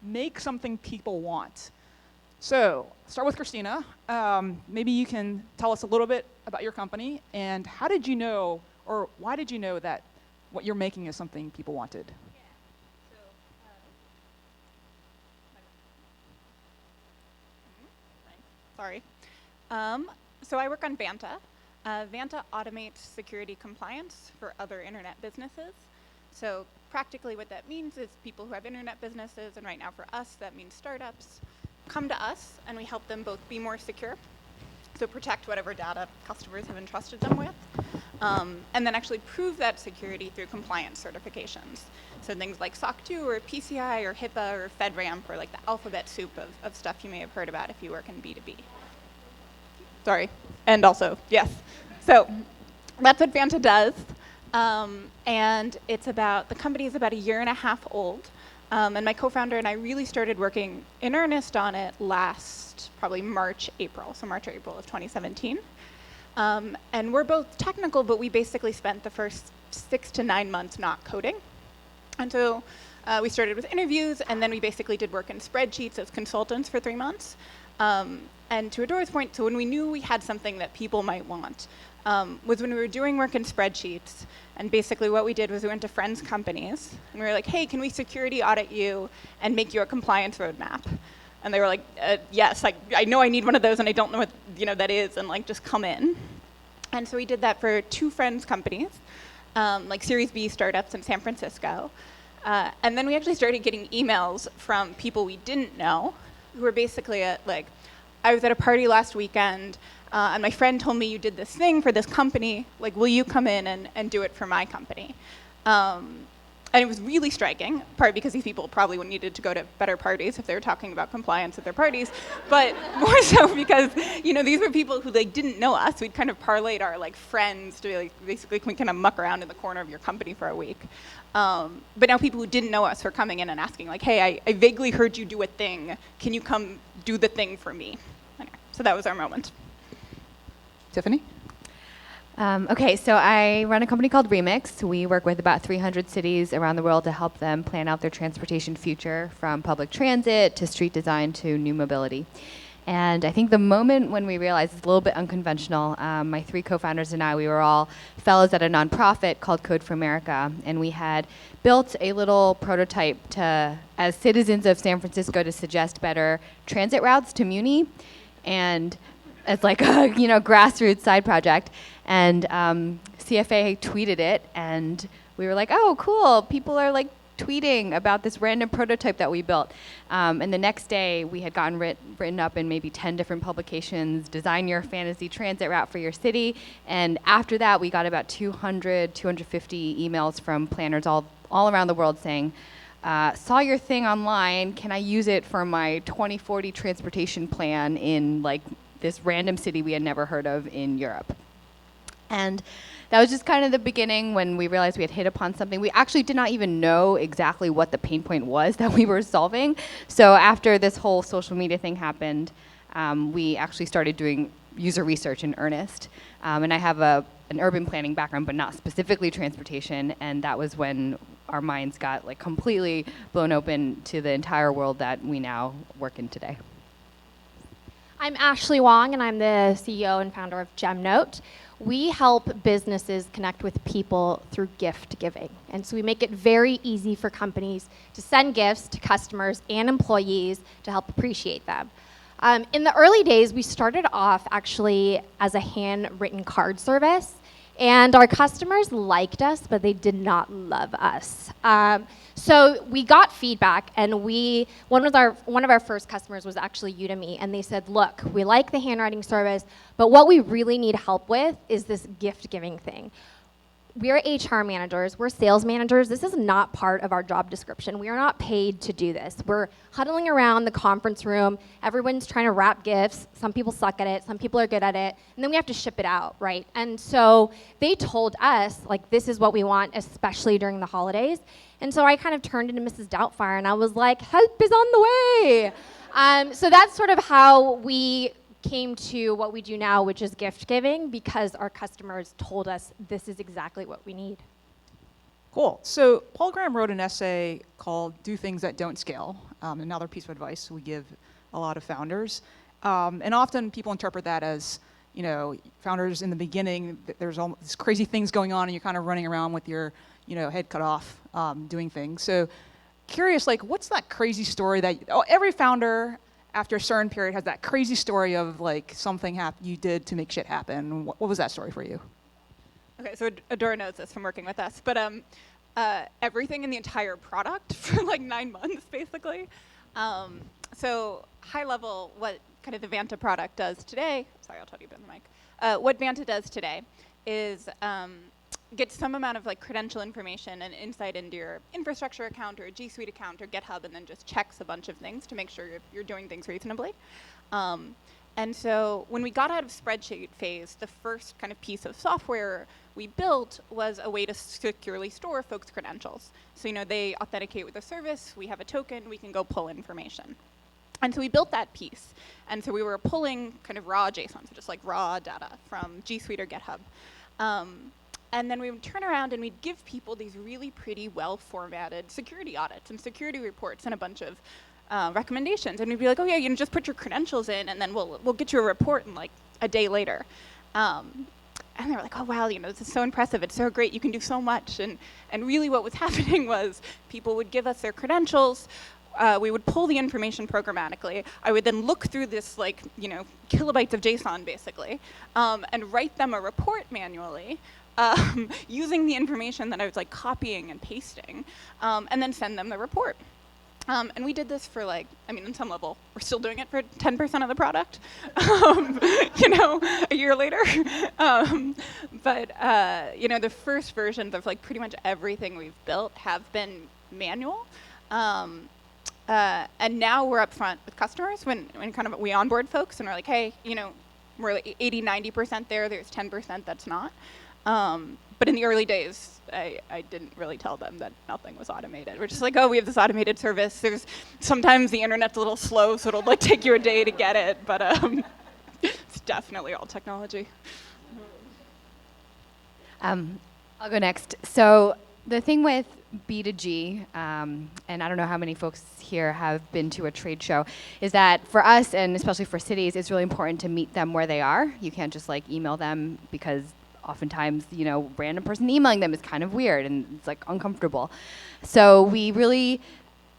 make something people want. So start with Christina. Maybe you can tell us a little bit about your company and how did you know, or why did you know that what you're making is something people wanted? Sorry. So I work on Vanta. Vanta automates security compliance for other internet businesses. So practically what that means is people who have internet businesses, and right now for us that means startups, come to us and we help them both be more secure, so protect whatever data customers have entrusted them with, and then actually prove that security through compliance certifications. So things like SOC 2 or PCI or HIPAA or FedRAMP, or like the alphabet soup of stuff you may have heard about if you work in B2B. Sorry, and also, yes. So that's what Vanta does. And it's the company is about 1.5 years old. And my co-founder and I really started working in earnest on it last probably March, April of 2017. And we're both technical, but we basically spent the first 6 to 9 months not coding. And so we started with interviews, and then we basically did work in spreadsheets as consultants for 3 months. And to Adora's point, so when we knew we had something that people might want, was when we were doing work in spreadsheets. And basically what we did was we went to friends' companies, and we were like, hey, can we security audit you and make you a compliance roadmap? And they were like, yes, I know I need one of those, and I don't know what that is, and like just come in. And so we did that for 2 friends' companies, like Series B startups in San Francisco. And then we actually started getting emails from people we didn't know, who were basically like, I was at a party last weekend, and my friend told me you did this thing for this company, like, will you come in and do it for my company? And it was really striking, part because these people probably needed to go to better parties if they were talking about compliance at their parties, but more so because, these were people who didn't know us. We'd kind of parlayed our friends to be like, basically, can we kind of muck around in the corner of your company for a week? But now people who didn't know us were coming in and asking like, hey, I vaguely heard you do a thing. Can you come do the thing for me? Anyway, so that was our moment. Tiffany? Okay, so I run a company called Remix. We work with about 300 cities around the world to help them plan out their transportation future, from public transit to street design to new mobility. And I think the moment when we realized it's a little bit unconventional, my 3 co-founders and I, we were all fellows at a nonprofit called Code for America, and we had built a little prototype as citizens of San Francisco, to suggest better transit routes to Muni, and as like a grassroots side project. And CFA tweeted it, and we were like, oh, cool, people are tweeting about this random prototype that we built. And the next day, we had gotten written up in maybe 10 different publications, design your fantasy transit route for your city. And after that, we got about 250 emails from planners all around the world saying, saw your thing online, can I use it for my 2040 transportation plan in like this random city we had never heard of in Europe? And that was just kind of the beginning when we realized we had hit upon something. We actually did not even know exactly what the pain point was that we were solving. So after this whole social media thing happened, we actually started doing user research in earnest. And I have an urban planning background, but not specifically transportation. And that was when our minds got like completely blown open to the entire world that we now work in today. I'm Ashley Wong, and I'm the CEO and founder of GemNote. We help businesses connect with people through gift giving. And so we make it very easy for companies to send gifts to customers and employees to help appreciate them. In the early days, we started off actually as a handwritten card service. And our customers liked us, but they did not love us. So we got feedback, and one of our first customers was actually Udemy, and they said, look, we like the handwriting service, but what we really need help with is this gift giving thing. We're HR managers, we're sales managers. This is not part of our job description. We are not paid to do this. We're huddling around the conference room. Everyone's trying to wrap gifts. Some people suck at it, some people are good at it, and then we have to ship it out, right? And so they told us, like, this is what we want, especially during the holidays. And so I kind of turned into Mrs. Doubtfire, and I was like, help is on the way. So that's sort of how we came to what we do now, which is gift giving, because our customers told us this is exactly what we need. Cool. So Paul Graham wrote an essay called Do Things That Don't Scale, another piece of advice we give a lot of founders. And often people interpret that as, you know, founders in the beginning, there's all these crazy things going on and you're kind of running around with your, you know, head cut off doing things. So curious, like, what's that crazy story that, every founder after a certain period has that crazy story of like something you did to make shit happen. What was that story for you? Okay, so Adora knows this from working with us, but everything in the entire product for like 9 months, basically. So high level, what kind of the Vanta product does today, sorry, I'll tell you about the mic. What Vanta does today is get some amount of like credential information and insight into your infrastructure account or a G Suite account or GitHub, and then just checks a bunch of things to make sure you're doing things reasonably. And so when we got out of spreadsheet phase, the first kind of piece of software we built was a way to securely store folks' credentials. So, you know, they authenticate with a service, we have a token, we can go pull information. And so we built that piece. And so we were pulling kind of raw JSON, so just like raw data from G Suite or GitHub. And then we would turn around and we'd give people these really pretty well-formatted security audits and security reports and a bunch of recommendations. And we'd be like, oh yeah, you know, just put your credentials in and then we'll get you a report in like a day later. And they were like, oh wow, you know, this is so impressive, it's so great, you can do so much. And really what was happening was people would give us their credentials, we would pull the information programmatically. I would then look through this, like, you know, kilobytes of JSON basically, and write them a report manually. Using the information that I was like copying and pasting, and then send them the report. And we did this for like, I mean, on some level, we're still doing it for 10% of the product, you know, a year later. But you know, the first versions of like pretty much everything we've built have been manual. And now we're upfront with customers when kind of we onboard folks and we're like, hey, you know, we're like 80, 90% there, there's 10% that's not. But in the early days, I didn't really tell them that nothing was automated. We're just like, oh, we have this automated service. Sometimes the internet's a little slow, so it'll like take you a day to get it. But it's definitely all technology. I'll go next. So the thing with B2G, and I don't know how many folks here have been to a trade show, is that for us, and especially for cities, it's really important to meet them where they are. You can't just like email them, because oftentimes, you know, random person emailing them is kind of weird and it's like uncomfortable. So we really,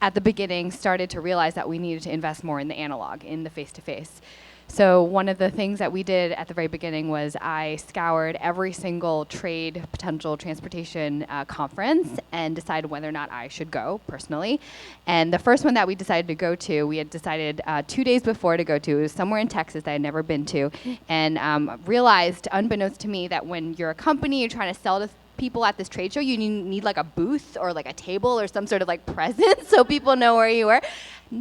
at the beginning, started to realize that we needed to invest more in the analog, in the face-to-face. So one of the things that we did at the very beginning was I scoured every single trade potential transportation conference and decided whether or not I should go personally. And the first one that we decided to go to, we had decided 2 days before to go to. It was somewhere in Texas that I had never been to, and realized, unbeknownst to me, that when you're a company, you're trying to sell to people at this trade show, you need like a booth or like a table or some sort of like presence so people know where you were.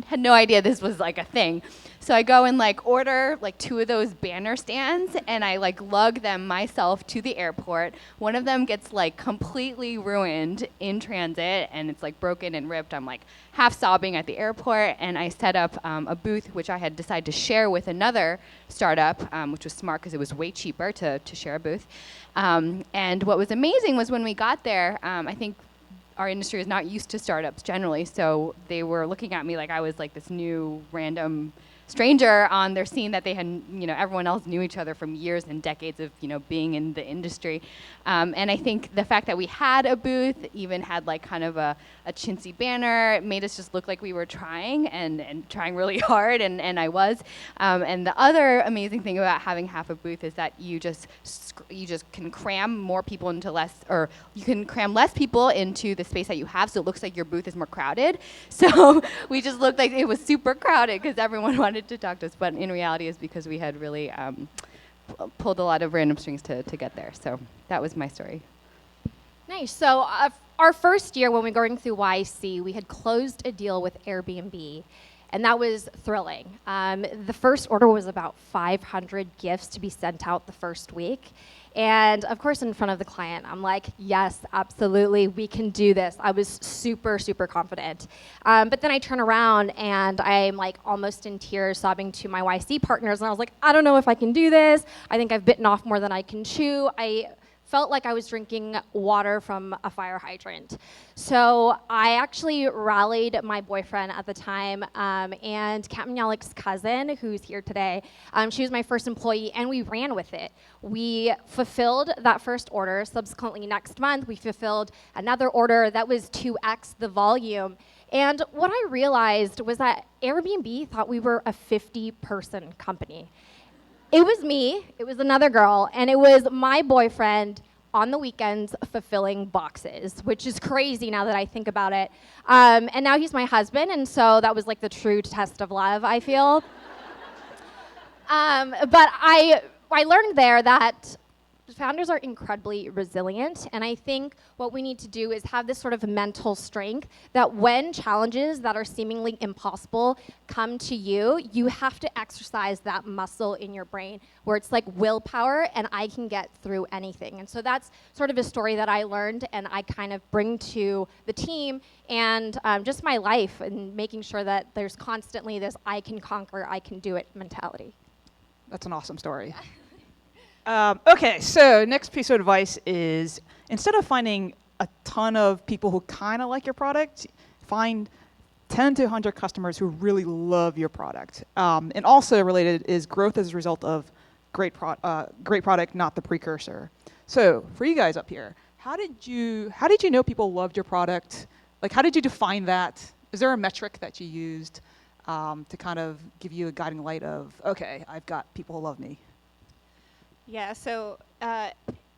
Had no idea this was like a thing. So I go and like order like 2 of those banner stands, and I like lug them myself to the airport. One of them gets like completely ruined in transit, and it's like broken and ripped. I'm like half sobbing at the airport, and I set up a booth which I had decided to share with another startup, which was smart because it was way cheaper to share a booth. And what was amazing was when we got there, I think our industry is not used to startups generally, so they were looking at me like I was like this new random stranger on their scene that they had, everyone else knew each other from years and decades of, being in the industry. And I think the fact that we had a booth, even had like kind of a chintzy banner, it made us just look like we were trying and trying really hard, and I was. And the other amazing thing about having half a booth is that you just can cram more people into less, or you can cram less people into the space that you have, so it looks like your booth is more crowded. So we just looked like it was super crowded because everyone wanted to talk to us, but in reality is because we had really pulled a lot of random strings to get there. So that was my story. Nice. So our first year when we were going through YC, we had closed a deal with Airbnb, and that was thrilling. The first order was about 500 gifts to be sent out the first week. And of course, in front of the client, I'm like, yes, absolutely, we can do this. I was super, super confident. But then I turn around and I'm like almost in tears, sobbing to my YC partners. And I was like, I don't know if I can do this. I think I've bitten off more than I can chew. I felt like I was drinking water from a fire hydrant. So I actually rallied my boyfriend at the time and Captain Yalik's cousin, who's here today. She was my first employee, and we ran with it. We fulfilled that first order. Subsequently, next month, we fulfilled another order that was 2x the volume. And what I realized was that Airbnb thought we were a 50-person company. It was me, it was another girl, and it was my boyfriend on the weekends fulfilling boxes, which is crazy now that I think about it. And now he's my husband, and so that was like the true test of love, I feel. But I learned there that founders are incredibly resilient, and I think what we need to do is have this sort of mental strength that when challenges that are seemingly impossible come to you, you have to exercise that muscle in your brain where it's like willpower and I can get through anything. And so that's sort of a story that I learned and I kind of bring to the team and just my life, and making sure that there's constantly this I can conquer, I can do it mentality. That's an awesome story. Okay, so next piece of advice is, instead of finding a ton of people who kind of like your product, find 10 to 100 customers who really love your product. And also related is growth as a result of great product, not the precursor. So for you guys up here, how did you know people loved your product? Like, how did you define that? Is there a metric that you used to kind of give you a guiding light of, okay, I've got people who love me? Yeah, so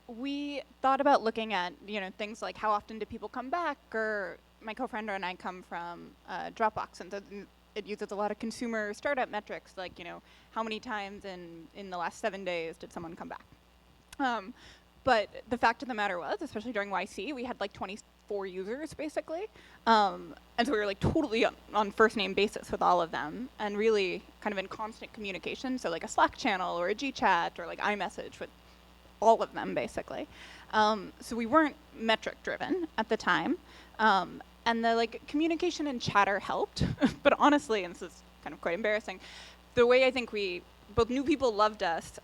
we thought about looking at things like how often do people come back, or my co-founder and I come from Dropbox, and so it uses a lot of consumer startup metrics, like how many times in the last 7 days did someone come back. But the fact of the matter was, especially during YC, we had like 24 users basically, and so we were like totally on first name basis with all of them, and really kind of in constant communication. So like a Slack channel or a GChat or like iMessage with all of them basically. So we weren't metric driven at the time, and the like communication and chatter helped. But honestly, and this is kind of quite embarrassing, the way I think we both knew people loved us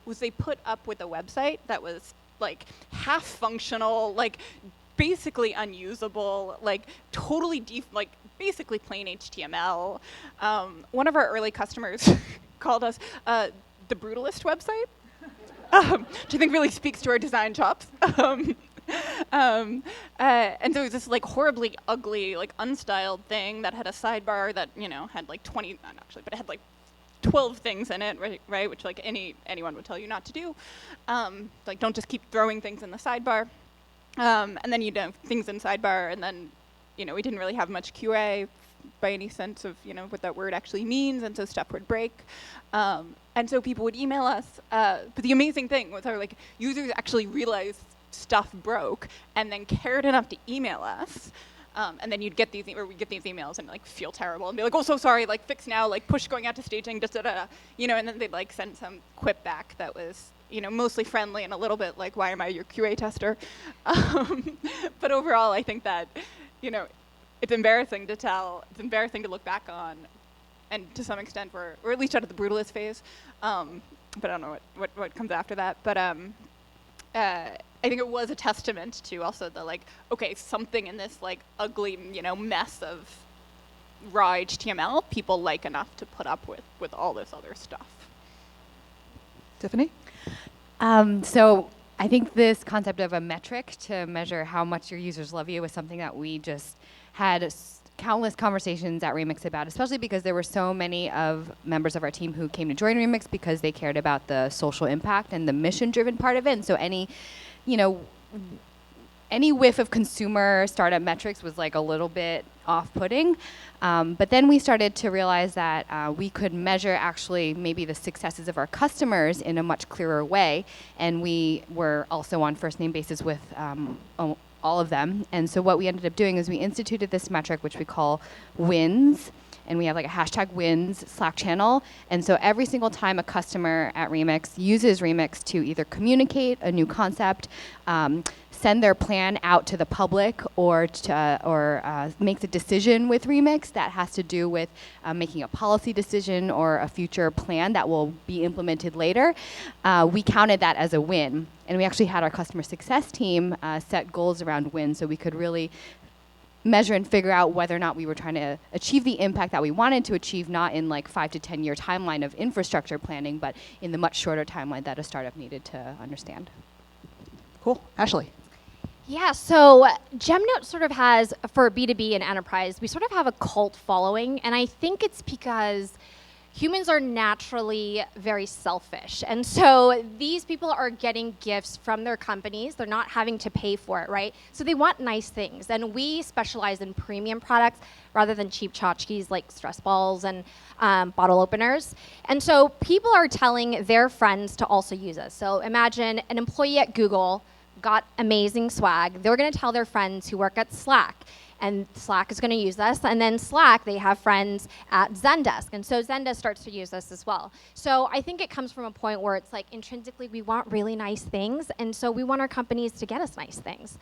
was they put up with a website that was like half functional, like basically unusable, like totally basically plain HTML. One of our early customers called us the brutalist website, which I think really speaks to our design chops. And so it was this like horribly ugly, like unstyled thing that had a sidebar that had like 20, not actually, but it had like 12 things in it, right? Which like anyone would tell you not to do. Like don't just keep throwing things in the sidebar. And then things in sidebar, and then we didn't really have much QA by any sense of what that word actually means, and so stuff would break. And so people would email us. But the amazing thing was our users actually realized stuff broke and then cared enough to email us. And then we'd get these emails and feel terrible and be like, oh, so sorry, fix now, push going out to staging, just and then they'd send some quip back that was mostly friendly and a little bit like, why am I your QA tester? But overall, I think that it's embarrassing to tell, it's embarrassing to look back on, and to some extent we're at least out of the brutalist phase, but I don't know what comes after that. But I think it was a testament to also the okay, something in this ugly mess of raw HTML people like enough to put up with all this other stuff. Tiffany? So I think this concept of a metric to measure how much your users love you was something that we just had countless conversations at Remix about, especially because there were so many of members of our team who came to join Remix because they cared about the social impact and the mission-driven part of it. And so any whiff of consumer startup metrics was a little bit off-putting. But then we started to realize that we could measure actually maybe the successes of our customers in a much clearer way. And we were also on first name basis with all of them. And so what we ended up doing is we instituted this metric, which we call wins. And we have a hashtag wins Slack channel. And so every single time a customer at Remix uses Remix to either communicate a new concept, send their plan out to the public, or makes a decision with Remix that has to do with making a policy decision or a future plan that will be implemented later, we counted that as a win. And we actually had our customer success team set goals around wins so we could really measure and figure out whether or not we were trying to achieve the impact that we wanted to achieve, not in 5 to 10 year timeline of infrastructure planning, but in the much shorter timeline that a startup needed to understand. Cool. Ashley? Yeah, so GemNote sort of has, for B2B and enterprise, we sort of have a cult following, and I think it's because humans are naturally very selfish. And so these people are getting gifts from their companies. They're not having to pay for it, right? So they want nice things. And we specialize in premium products rather than cheap tchotchkes like stress balls and bottle openers. And so people are telling their friends to also use us. So imagine an employee at Google got amazing swag. They're going to tell their friends who work at Slack, and Slack is going to use us. And then Slack, they have friends at Zendesk. And so Zendesk starts to use us as well. So I think it comes from a point where it's intrinsically we want really nice things. And so we want our companies to get us nice things.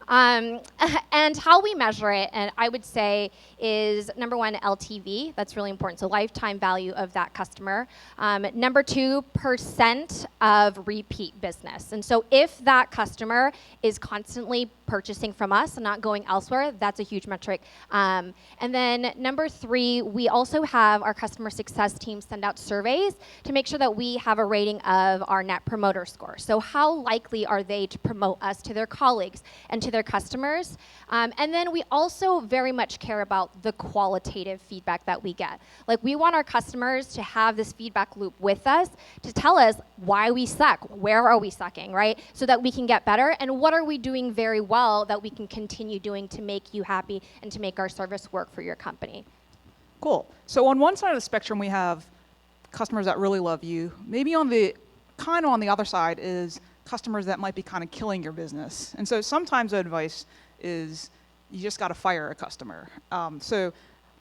And how we measure it, and I would say, is number one, LTV. That's really important. So lifetime value of that customer. Number 2, % of repeat business. And so if that customer is constantly purchasing from us and not going elsewhere, that's a huge metric. And then number 3, we also have our customer success team send out surveys to make sure that we have a rating of our net promoter score. So how likely are they to promote us to their colleagues and to their customers? And then we also very much care about the qualitative feedback that we get. We want our customers to have this feedback loop with us to tell us why we suck, where are we sucking, right? So that we can get better, and what are we doing very well that we can continue doing to make you happy and to make our service work for your company. Cool. So on one side of the spectrum, we have customers that really love you. Maybe on the other side is customers that might be kind of killing your business. And so sometimes the advice is you just got to fire a customer. So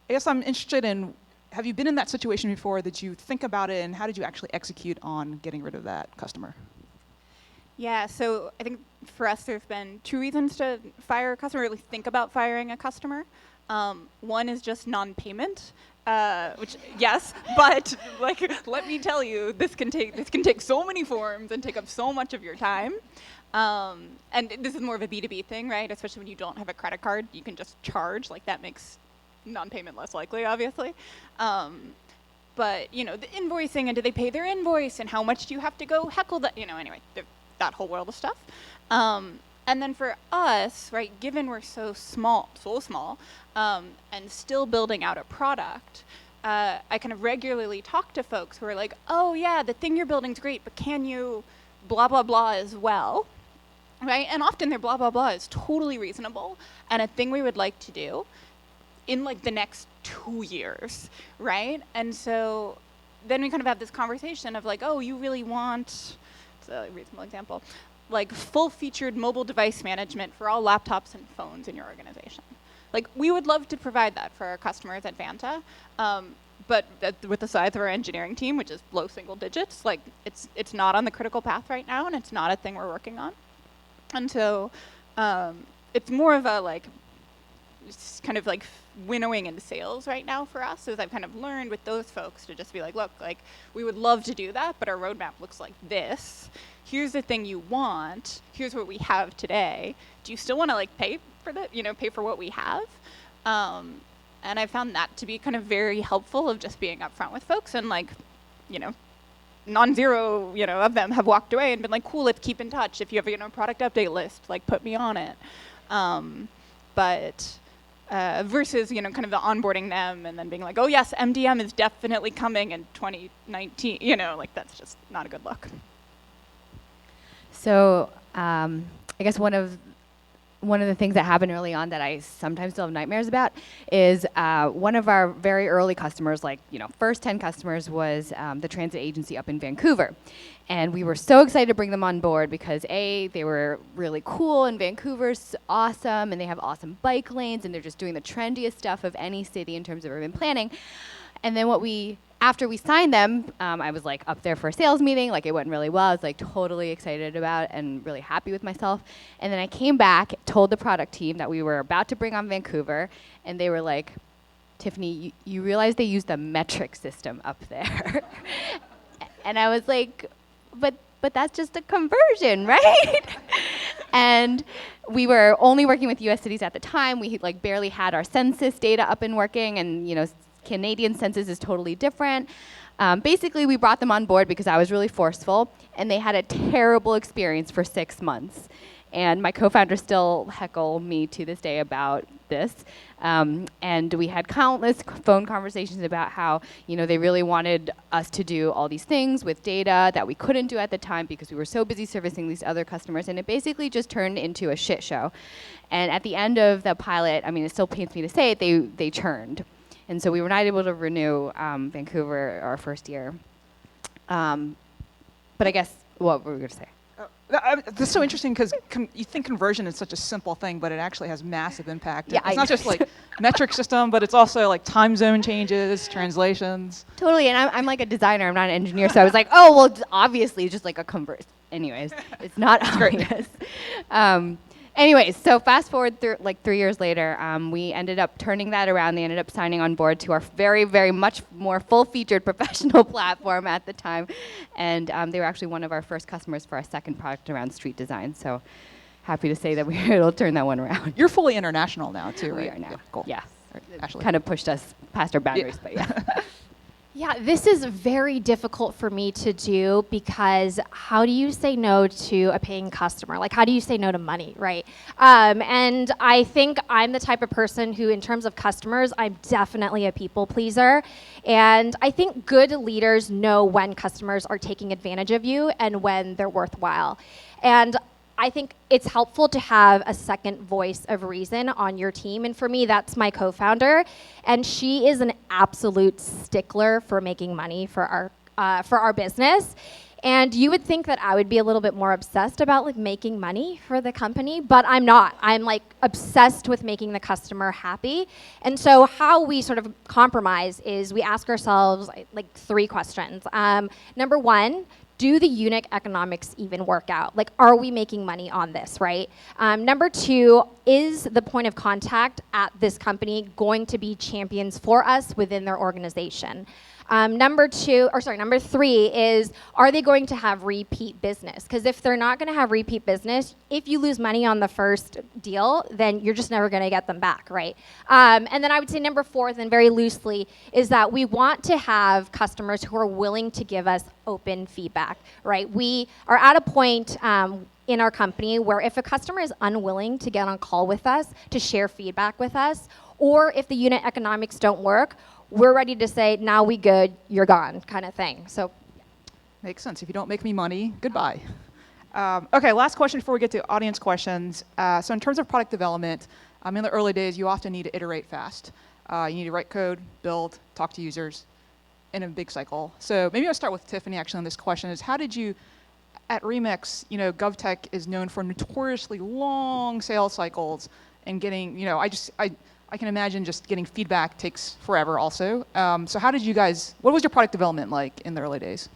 I guess I'm interested in, have you been in that situation before? Did you think about it, and how did you actually execute on getting rid of that customer? Yeah, so I think for us there's been 2 reasons to fire a customer, or at least think about firing a customer. One is just non-payment, which yes, but let me tell you, this can take so many forms and take up so much of your time. And this is more of a B2B thing, right? Especially when you don't have a credit card, you can just charge. That makes non-payment less likely, obviously. But the invoicing, and do they pay their invoice, and how much do you have to go heckle that? Anyway, that whole world of stuff. And then for us, right, given we're so small, and still building out a product, I kind of regularly talk to folks who are like, oh yeah, the thing you're building's great, but can you blah, blah, blah as well, right? And often their blah, blah, blah is totally reasonable and a thing we would like to do in like the next 2 years, right? And so then we kind of have this conversation of like, oh, you really want, it's a reasonable example, like full-featured mobile device management for all laptops and phones in your organization. Like, we would love to provide that for our customers at Vanta, but with the size of our engineering team, which is low single digits, like, it's not on the critical path right now, and it's not a thing we're working on. And so it's more of a, like, just kind of like winnowing into sales right now for us, as I've kind of learned with those folks to just be like, look, like, we would love to do that, but our roadmap looks like this. Here's the thing you want. Here's what we have today. Do you still want to like pay for that? You know, pay for what we have. And I found that to be kind of very helpful of just being upfront with folks, and like, you know, non-zero, you know, of them have walked away and been like, cool, let's keep in touch. If you have, you know, a product update list, like put me on it. But versus, you know, kind of the onboarding them and then being like, oh yes, MDM is definitely coming in 2019. You know, like that's just not a good look. So I guess one of the things that happened early on that I sometimes still have nightmares about is one of our very early customers, like, you know, first 10 customers was the transit agency up in Vancouver. And we were so excited to bring them on board because A, they were really cool and Vancouver's awesome and they have awesome bike lanes and they're just doing the trendiest stuff of any city in terms of urban planning. And then after we signed them, I was like up there for a sales meeting, like it went really well. I was like totally excited about it and really happy with myself. And then I came back, told the product team that we were about to bring on Vancouver, and they were like, Tiffany, you realize they use the metric system up there. And I was like, but that's just a conversion, right? And we were only working with US cities at the time. We like barely had our census data up and working, and you know, Canadian census is totally different. Basically, we brought them on board because I was really forceful, and they had a terrible experience for 6 months. And my co-founders still heckle me to this day about this. And we had countless phone conversations about how, you know, they really wanted us to do all these things with data that we couldn't do at the time because we were so busy servicing these other customers. And it basically just turned into a shit show. And at the end of the pilot, I mean, it still pains me to say it, they churned. And so we were not able to renew Vancouver our first year. But I guess, what were we going to say? This is so interesting because you think conversion is such a simple thing, but it actually has massive impact. Yeah, it's not just like metric system, but it's also like time zone changes, translations. Totally, and I'm like a designer, I'm not an engineer, so I was like, oh, well, obviously, just like a convert. Anyways, it's not obvious. Anyways, so fast forward like 3 years later, we ended up turning that around. They ended up signing on board to our very, very much more full-featured professional platform at the time. And they were actually one of our first customers for our second product around street design. So happy to say that we were able to turn that one around. You're fully international now, too, right? We are now. Yeah, cool. Yeah. Ashley. Kind of pushed us past our boundaries, but yeah. Yeah, this is very difficult for me to do because how do you say no to a paying customer? Like, how do you say no to money, right? And I think I'm the type of person who, in terms of customers, I'm definitely a people pleaser. And I think good leaders know when customers are taking advantage of you and when they're worthwhile. And I think it's helpful to have a second voice of reason on your team. And for me, that's my co-founder. And she is an absolute stickler for making money for our business. And you would think that I would be a little bit more obsessed about like making money for the company, but I'm not. I'm like obsessed with making the customer happy. And so how we sort of compromise is we ask ourselves like 3 questions. Number 1, do the unit economics even work out? Like, are we making money on this, right? Number 2, is the point of contact at this company going to be champions for us within their organization? Number 3 is, are they going to have repeat business? Because if they're not going to have repeat business, if you lose money on the first deal, then you're just never going to get them back, right? And then I would say number 4, then very loosely, is that we want to have customers who are willing to give us open feedback, right? We are at a point in our company where if a customer is unwilling to get on call with us, to share feedback with us, or if the unit economics don't work, we're ready to say, now we good, you're gone, kind of thing. So Makes sense. If you don't make me money, goodbye. Okay, last question before we get to audience questions. So in terms of product development, in the early days, you often need to iterate fast. You need to write code, build, talk to users in a big cycle. So maybe I'll start with Tiffany actually on this question is how did you, at Remix, GovTech is known for notoriously long sales cycles and getting, I can imagine just getting feedback takes forever also. So how did you guys, what was your product development like in the early days?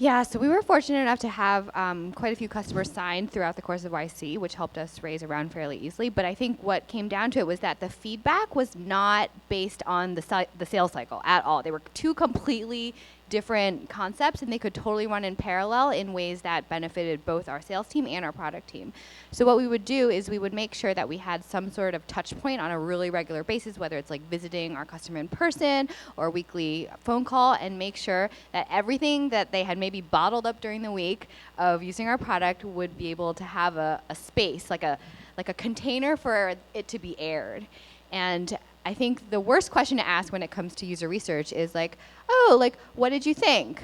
Yeah, so we were fortunate enough to have quite a few customers signed throughout the course of YC, which helped us raise a round fairly easily. But I think what came down to it was that the feedback was not based on the sales cycle at all. They were two completely different concepts, and they could totally run in parallel in ways that benefited both our sales team and our product team. So what we would do is we would make sure that we had some sort of touch point on a really regular basis, whether it's like visiting our customer in person or a weekly phone call, and make sure that everything that they had maybe bottled up during the week of using our product would be able to have a space, like a container for it to be aired. And I think the worst question to ask when it comes to user research is like, oh, like, what did you think?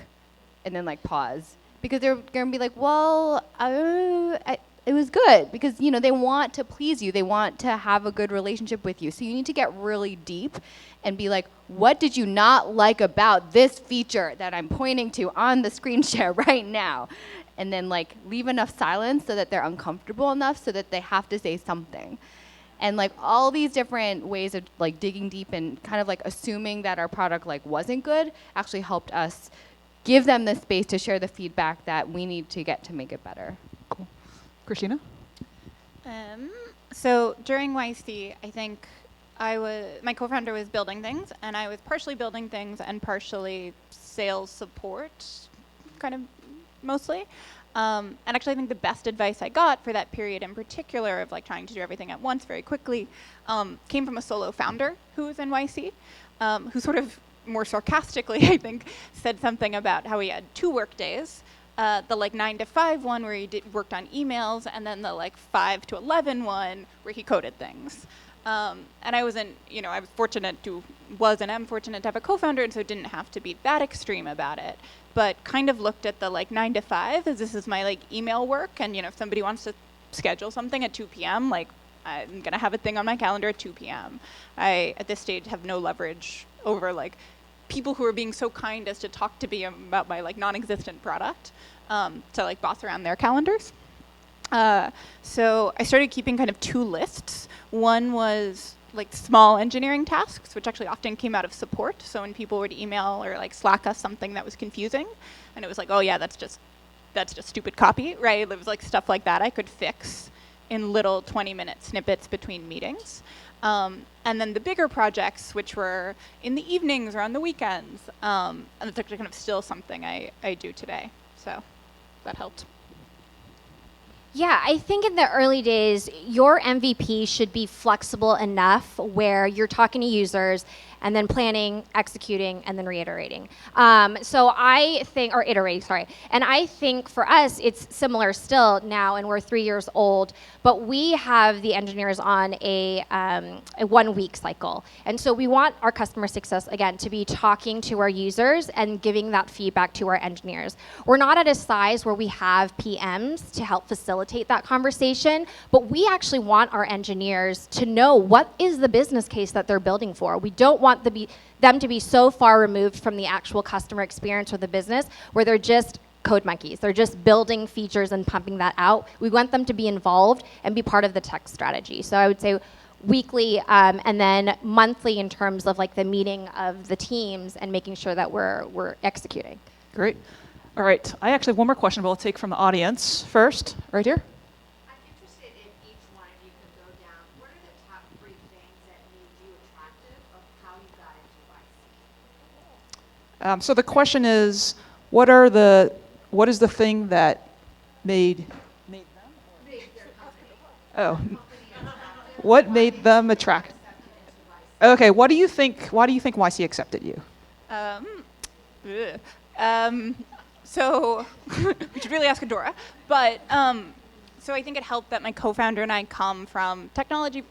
And then like pause. Because they're going to be like, well, it was good. Because, they want to please you. They want to have a good relationship with you. So you need to get really deep and be like, what did you not like about this feature that I'm pointing to on the screen share right now? And then like leave enough silence so that they're uncomfortable enough so that they have to say something. And like all these different ways of like digging deep and kind of like assuming that our product like wasn't good actually helped us give them the space to share the feedback that we need to get to make it better. Cool. Christina? So during YC, I think my co-founder was building things, and I was partially building things and partially sales support, kind of mostly. And actually, I think the best advice I got for that period in particular of like trying to do everything at once very quickly came from a solo founder who was in YC, who sort of more sarcastically, I think, said something about how he had 2 work days. The like 9 to 5 one where he worked on emails, and then the like 5 to 11 one where he coded things. And I wasn't, I was fortunate and am fortunate to have a co-founder, and so didn't have to be that extreme about it. But kind of looked at the like 9 to 5 as this is my like email work, and if somebody wants to schedule something at 2 p.m., like I'm gonna have a thing on my calendar at 2 p.m. I at this stage have no leverage over like people who are being so kind as to talk to me about my like non-existent product to like boss around their calendars. So I started keeping kind of 2 lists. One was like small engineering tasks, which actually often came out of support. So when people would email or like Slack us something that was confusing, and it was like, oh yeah, that's just stupid copy, right? It was like stuff like that I could fix in little 20-minute snippets between meetings. And then the bigger projects, which were in the evenings or on the weekends, and it's actually kind of still something I do today. So that helped. Yeah, I think in the early days, your MVP should be flexible enough where you're talking to users and then planning, executing, and then reiterating. So I think, or iterating, sorry. And I think for us, it's similar still now, and we're 3 years old, but we have the engineers on a 1 week cycle. And so we want our customer success, again, to be talking to our users and giving that feedback to our engineers. We're not at a size where we have PMs to help facilitate that conversation, but we actually want our engineers to know what is the business case that they're building for. We don't want them to be so far removed from the actual customer experience or the business where they're just code monkeys. They're just building features and pumping that out. We want them to be involved and be part of the tech strategy. So I would say weekly and then monthly in terms of like the meeting of the teams and making sure that we're executing. Great. All right. I actually have one more question, but I'll take from the audience first. Right here. I'm interested if each one of you could go down. What are the top 3 things that made you attractive of how you got into YC? So the question is, what is the thing that made them? Oh, what made them attractive? Okay, why do you think YC accepted you? So we should really ask Adora. But so I think it helped that my co-founder and I come from technology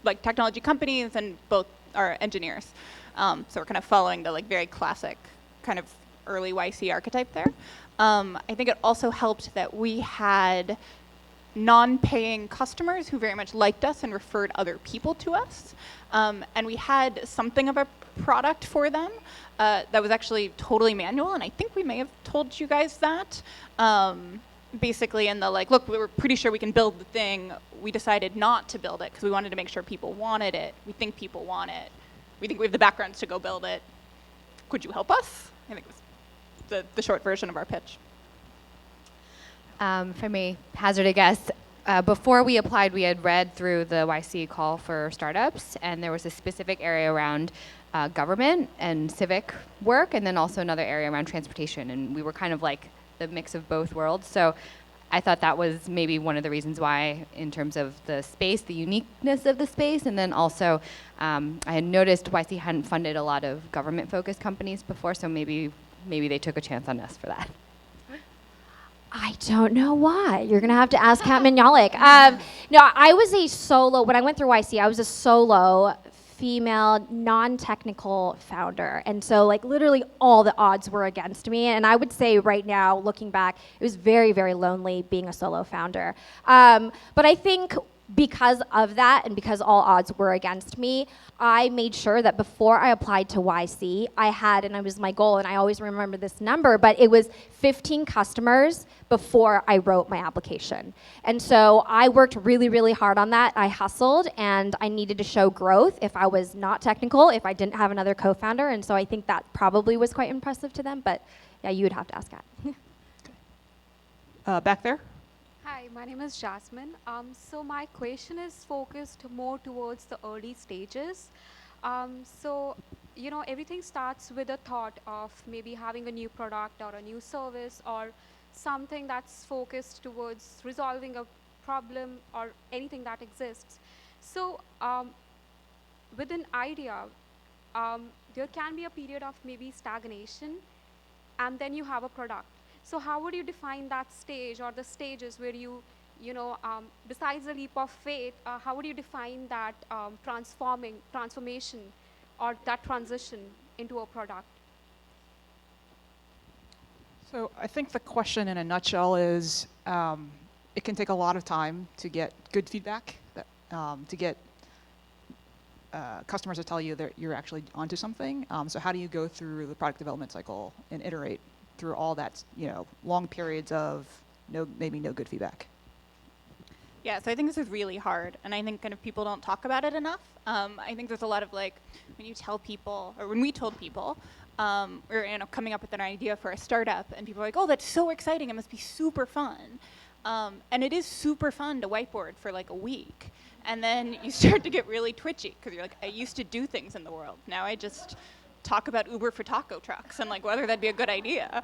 companies, and both are engineers. So we're kind of following the like very classic kind of early YC archetype there. I think it also helped that we had non-paying customers who very much liked us and referred other people to us. And we had something of a product for them that was actually totally manual, and I think we may have told you guys that. Basically in the like, look, we were pretty sure we can build the thing. We decided not to build it because we wanted to make sure people wanted it. We think people want it. We think we have the backgrounds to go build it. Could you help us? I think it was the short version of our pitch. If I may hazard a guess, before we applied, we had read through the YC call for startups, and there was a specific area around government and civic work, and then also another area around transportation, and we were kind of like the mix of both worlds. So I thought that was maybe one of the reasons why, in terms of the space, the uniqueness of the space, and then also I had noticed YC hadn't funded a lot of government-focused companies before, so maybe they took a chance on us for that. I don't know why. You're going to have to ask Kat Mignolic. No, I was a solo, when I went through YC, I was a solo female, non-technical founder. And so like literally all the odds were against me. And I would say right now, looking back, it was very, very lonely being a solo founder. But I think because of that and because all odds were against me, I made sure that before I applied to YC, I had, and it was my goal, and I always remember this number, but it was 15 customers before I wrote my application. And so I worked really, really hard on that. I hustled, and I needed to show growth if I was not technical, if I didn't have another co-founder, and so I think that probably was quite impressive to them, but yeah, you would have to ask that. Back there. Hi, my name is Jasmine. So my question is focused more towards the early stages. So, you know, everything starts with a thought of maybe having a new product or a new service or something that's focused towards resolving a problem or anything that exists. So, with an idea, there can be a period of maybe stagnation, and then you have a product. So how would you define that stage or the stages where you know, besides the leap of faith, how would you define that transformation or that transition into a product? So I think the question in a nutshell is it can take a lot of time to get good feedback, to get customers to tell you that you're actually onto something. So how do you go through the product development cycle and iterate through all that, you know, long periods of maybe no good feedback? Yeah, so I think this is really hard, and I think kind of people don't talk about it enough. I think there's a lot of like, when you tell people, or when we told people, we're coming up with an idea for a startup, and people are like, oh, that's so exciting, it must be super fun. And it is super fun to whiteboard for like a week. And then you start to get really twitchy, because you're like, I used to do things in the world. Now I just talk about Uber for taco trucks and like whether that'd be a good idea,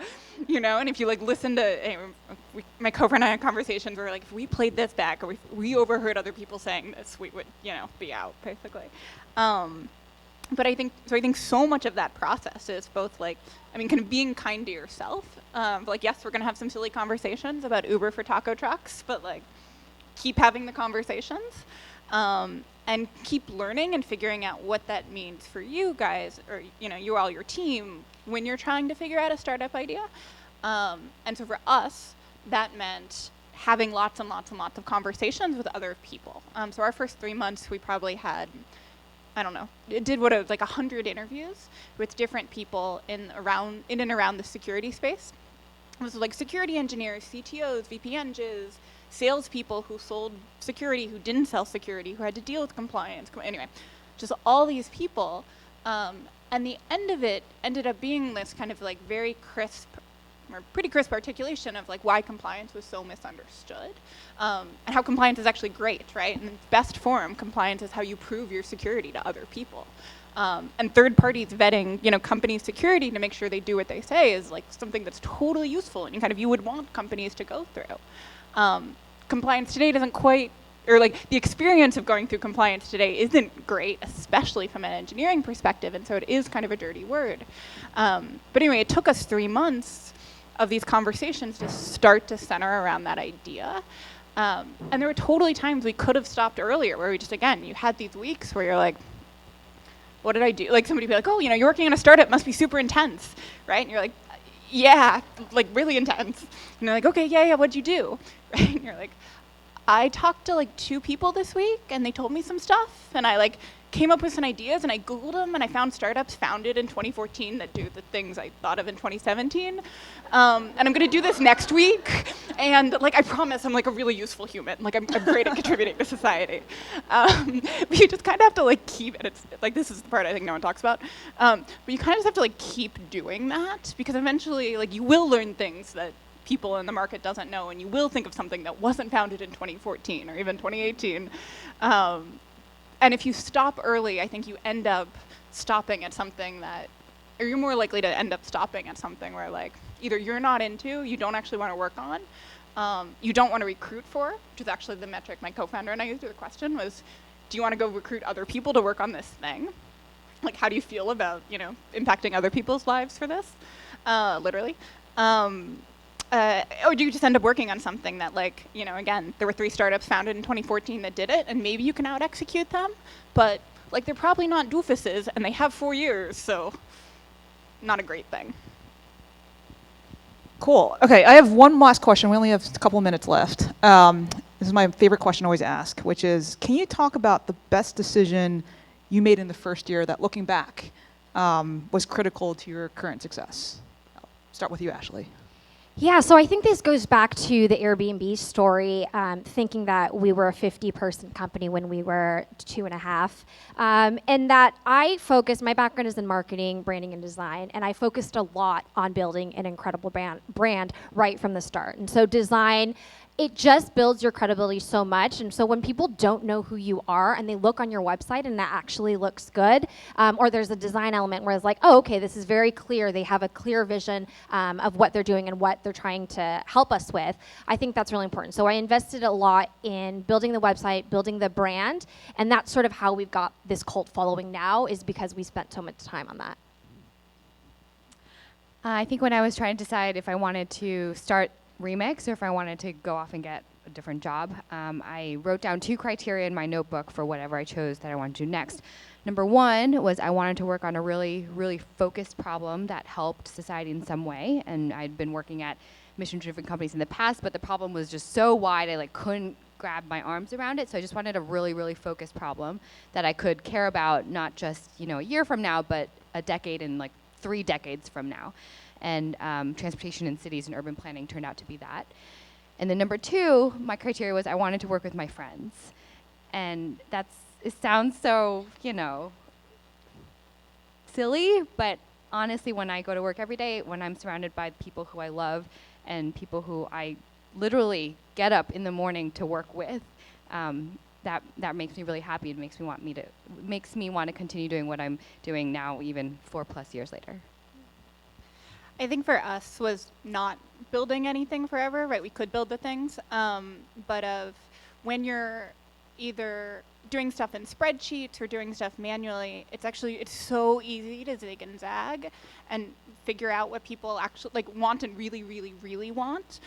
you know. And if you like listen to my co-friend and I had conversations where like if we played this back or we overheard other people saying this, we would, you know, be out basically. But I think so much of that process is both like, I mean, kind of being kind to yourself. Like, yes, we're gonna have some silly conversations about Uber for taco trucks, but like keep having the conversations. And keep learning and figuring out what that means for you guys, or you know, your team, when you're trying to figure out a startup idea. And so for us, that meant having lots and lots and lots of conversations with other people. So our first 3 months, we probably had, I don't know, it did what it was like 100 interviews with different people in and around the security space. It was like security engineers, CTOs, VPNs, salespeople who sold security, who didn't sell security, who had to deal with compliance. Anyway, just all these people. And the end of it ended up being this kind of like very crisp, or pretty crisp articulation of like why compliance was so misunderstood. And how compliance is actually great, right? In its best form, compliance is how you prove your security to other people. And third parties vetting, you know, company security to make sure they do what they say is like something that's totally useful and you would want companies to go through. Compliance today doesn't quite, or like the experience of going through compliance today isn't great, especially from an engineering perspective, and so it is kind of a dirty word. But anyway, it took us 3 months of these conversations to start to center around that idea. And there were totally times we could have stopped earlier where we just, again, you had these weeks where you're like, what did I do? Like somebody would be like, oh, you're working on a startup, must be super intense, right? And you're like, yeah, like really intense. And they're like, okay, yeah, what'd you do? Right? And you're like, I talked to like 2 people this week and they told me some stuff and I like came up with some ideas and I Googled them and I found startups founded in 2014 that do the things I thought of in 2017. And I'm gonna do this next week. And like, I promise I'm like a really useful human. Like I'm great at contributing to society. But you just kind of have to like keep, and it's like, this is the part I think no one talks about. But you kind of just have to like keep doing that because eventually like you will learn things that people in the market doesn't know, and you will think of something that wasn't founded in 2014 or even 2018. And if you stop early, I think you end up stopping at something that, or you're more likely to end up stopping at something where like either you're not into, you don't actually want to work on, you don't want to recruit for, which is actually the metric my co-founder and I used to the question was, do you want to go recruit other people to work on this thing? Like, how do you feel about, impacting other people's lives for this? Literally. Or do you just end up working on something that like, again, there were 3 startups founded in 2014 that did it, and maybe you can out-execute them, but like they're probably not doofuses, and they have 4 years, so not a great thing. Cool. Okay, I have one last question. We only have a couple minutes left. This is my favorite question to always ask, which is, can you talk about the best decision you made in the first year that, looking back, was critical to your current success? I'll start with you, Ashley. Yeah, so I think this goes back to the Airbnb story, thinking that we were a 50-person company when we were 2.5. And that my background is in marketing, branding, and design, and I focused a lot on building an incredible brand right from the start. And so design, it just builds your credibility so much. And so when people don't know who you are and they look on your website and that actually looks good, or there's a design element where it's like, oh, okay, this is very clear. They have a clear vision of what they're doing and what they're trying to help us with. I think that's really important. So I invested a lot in building the website, building the brand, and that's sort of how we've got this cult following now, is because we spent so much time on that. I think when I was trying to decide if I wanted to start Remix or if I wanted to go off and get a different job, I wrote down 2 criteria in my notebook for whatever I chose that I wanted to do next. Number 1 was I wanted to work on a really, really focused problem that helped society in some way. And I'd been working at mission-driven companies in the past, but the problem was just so wide I couldn't grab my arms around it. So I just wanted a really, really focused problem that I could care about, not just a year from now, but a decade and 3 decades from now. And transportation in cities and urban planning turned out to be that. And then number 2, my criteria was I wanted to work with my friends. And it sounds so, silly, but honestly, when I go to work every day, when I'm surrounded by people who I love and people who I literally get up in the morning to work with, that makes me really happy and makes me want to continue doing what I'm doing now, even 4+ years later. I think for us was not building anything forever, right? We could build the things, but when you're either doing stuff in spreadsheets or doing stuff manually, it's so easy to zig and zag and figure out what people actually want and really, really, really want,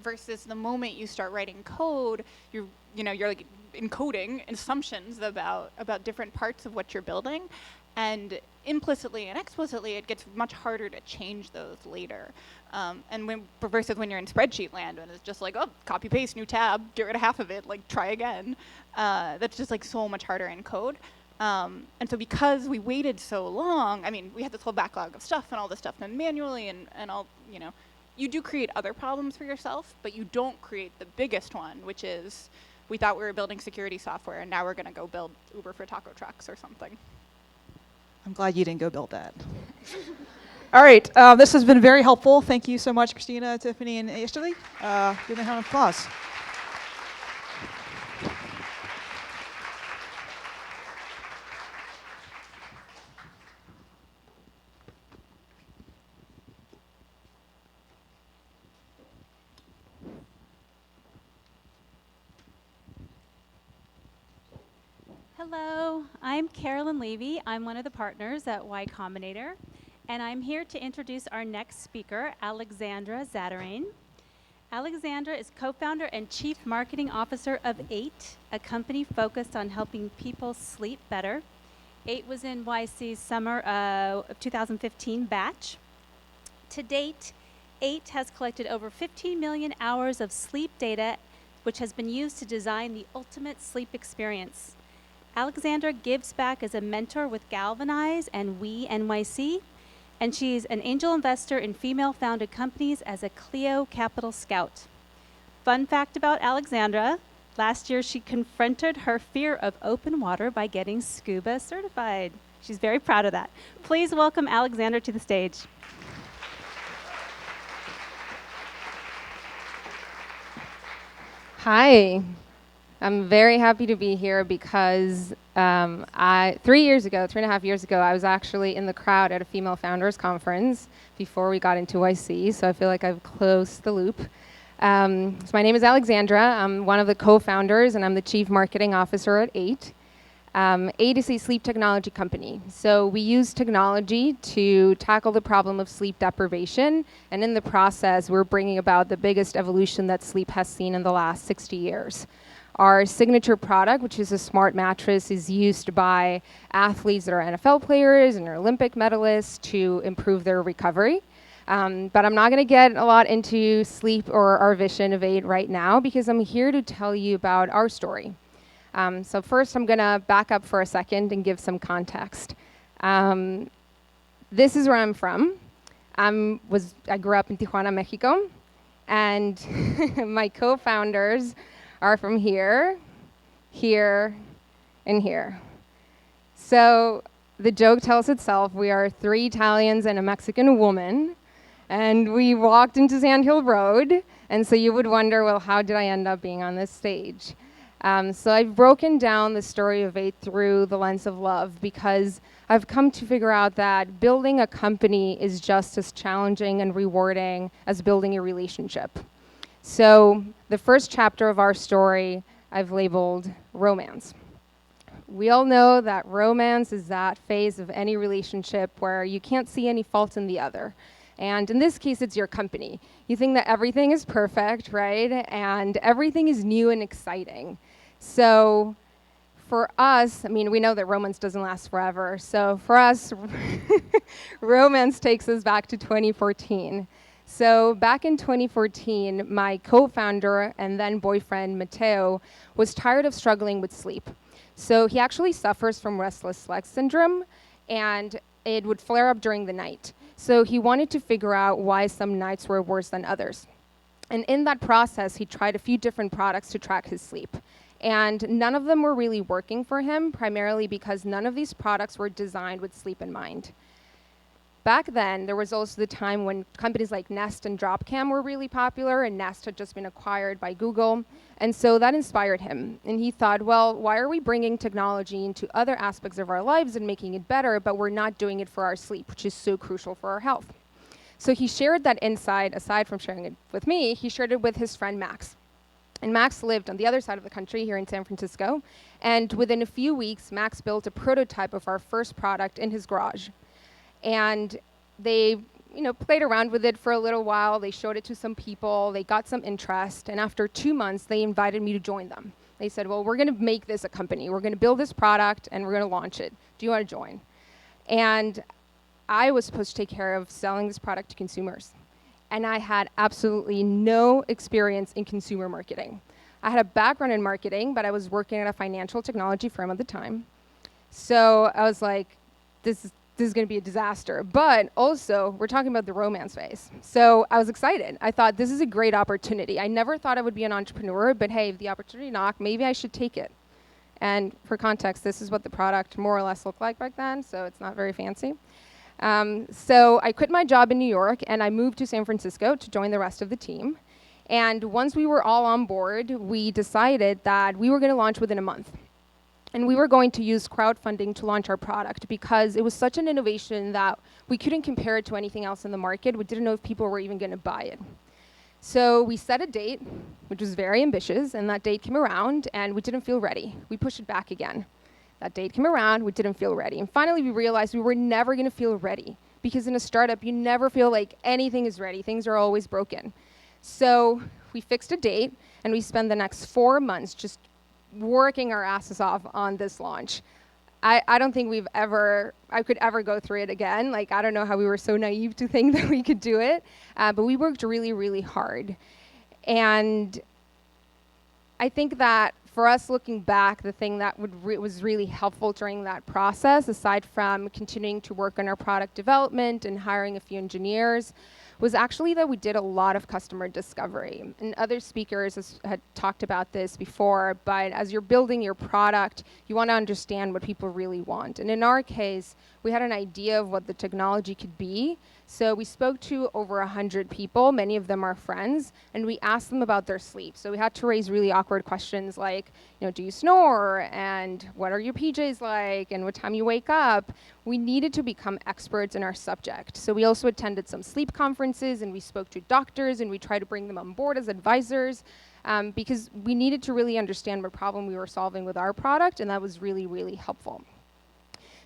versus the moment you start writing code, you're encoding assumptions about different parts of what you're building. And implicitly and explicitly, it gets much harder to change those later. Versus when you're in spreadsheet land and it's just copy paste, new tab, get rid of half of it, try again. That's just so much harder in code. And so because we waited so long, we had this whole backlog of stuff and all this stuff done manually and all, you do create other problems for yourself, but you don't create the biggest one, which is we thought we were building security software and now we're gonna go build Uber for taco trucks or something. I'm glad you didn't go build that. All right, this has been very helpful. Thank you so much, Christina, Tiffany, and Ashley. Give them an applause. Hello, I'm Carolyn Levy. I'm one of the partners at Y Combinator, and I'm here to introduce our next speaker, Alexandra Zatarain. Alexandra is co-founder and chief marketing officer of 8, a company focused on helping people sleep better. 8 was in YC's summer of 2015 batch. To date, 8 has collected over 15 million hours of sleep data, which has been used to design the ultimate sleep experience. Alexandra gives back as a mentor with Galvanize and We NYC, and she's an angel investor in female-founded companies as a Clio Capital Scout. Fun fact about Alexandra, last year she confronted her fear of open water by getting scuba certified. She's very proud of that. Please welcome Alexandra to the stage. Hi, I'm very happy to be here because 3.5 years ago, I was actually in the crowd at a female founders conference before we got into YC, so I feel like I've closed the loop. So my name is Alexandra. I'm one of the co-founders, and I'm the chief marketing officer at 8. 8 is a sleep technology company. So we use technology to tackle the problem of sleep deprivation, and in the process, we're bringing about the biggest evolution that sleep has seen in the last 60 years. Our signature product, which is a smart mattress, is used by athletes that are NFL players and Olympic medalists to improve their recovery. But I'm not going to get a lot into sleep or our vision of 8 right now because I'm here to tell you about our story. So first, I'm going to back up for a second and give some context. This is where I'm from. I grew up in Tijuana, Mexico, and my co-founders are from here, here, and here. So the joke tells itself. We are 3 Italians and a Mexican woman, and we walked into Sand Hill Road, and so you would wonder, well, how did I end up being on this stage? So I've broken down the story of 8 through the lens of love because I've come to figure out that building a company is just as challenging and rewarding as building a relationship. So the first chapter of our story I've labeled romance. We all know that romance is that phase of any relationship where you can't see any fault in the other. And in this case, it's your company. You think that everything is perfect, right? And everything is new and exciting. So for us, I mean, we know that romance doesn't last forever. So for us, romance takes us back to 2014. So back in 2014, my co-founder and then boyfriend, Matteo, was tired of struggling with sleep. So he actually suffers from restless leg syndrome, and it would flare up during the night. So he wanted to figure out why some nights were worse than others. And in that process, he tried a few different products to track his sleep. And none of them were really working for him, primarily because none of these products were designed with sleep in mind. Back then, there was also the time when companies like Nest and Dropcam were really popular, and Nest had just been acquired by Google. And so that inspired him. And he thought, well, why are we bringing technology into other aspects of our lives and making it better, but we're not doing it for our sleep, which is so crucial for our health? So he shared that insight, aside from sharing it with me, he shared it with his friend Max. And Max lived on the other side of the country here in San Francisco. And within a few weeks, Max built a prototype of our first product in his garage. And they played around with it for a little while. They showed it to some people. They got some interest. And after 2 months, they invited me to join them. They said, well, we're going to make this a company. We're going to build this product, and we're going to launch it. Do you want to join? And I was supposed to take care of selling this product to consumers. And I had absolutely no experience in consumer marketing. I had a background in marketing, but I was working at a financial technology firm at the time. So I was like, this is going to be a disaster. But also, we're talking about the romance phase. So I was excited. I thought, this is a great opportunity. I never thought I would be an entrepreneur, but hey, if the opportunity knocked, maybe I should take it. And for context, this is what the product more or less looked like back then, so it's not very fancy. So I quit my job in New York, and I moved to San Francisco to join the rest of the team. And once we were all on board, we decided that we were going to launch within a month. And we were going to use crowdfunding to launch our product because it was such an innovation that we couldn't compare it to anything else in the market. We didn't know if people were even going to buy it. So we set a date, which was very ambitious, and that date came around, and we didn't feel ready. We pushed it back again. That date came around, we didn't feel ready. And finally, we realized we were never going to feel ready because in a startup, you never feel like anything is ready. Things are always broken. So we fixed a date, and we spent the next 4 months just working our asses off on this launch. I don't think I could ever go through it again. Like, I don't know how we were so naive to think that we could do it, but we worked really, really hard. And I think that for us looking back, the thing that was really helpful during that process, aside from continuing to work on our product development and hiring a few engineers, was actually that we did a lot of customer discovery. And other speakers had talked about this before, but as you're building your product, you want to understand what people really want. And in our case, we had an idea of what the technology could be. So we spoke to over 100 people, many of them are friends, and we asked them about their sleep. So we had to raise really awkward questions like, do you snore? And what are your PJs like? And what time you wake up? We needed to become experts in our subject. So we also attended some sleep conferences, and we spoke to doctors, and we tried to bring them on board as advisors, because we needed to really understand what problem we were solving with our product, and that was really, really helpful.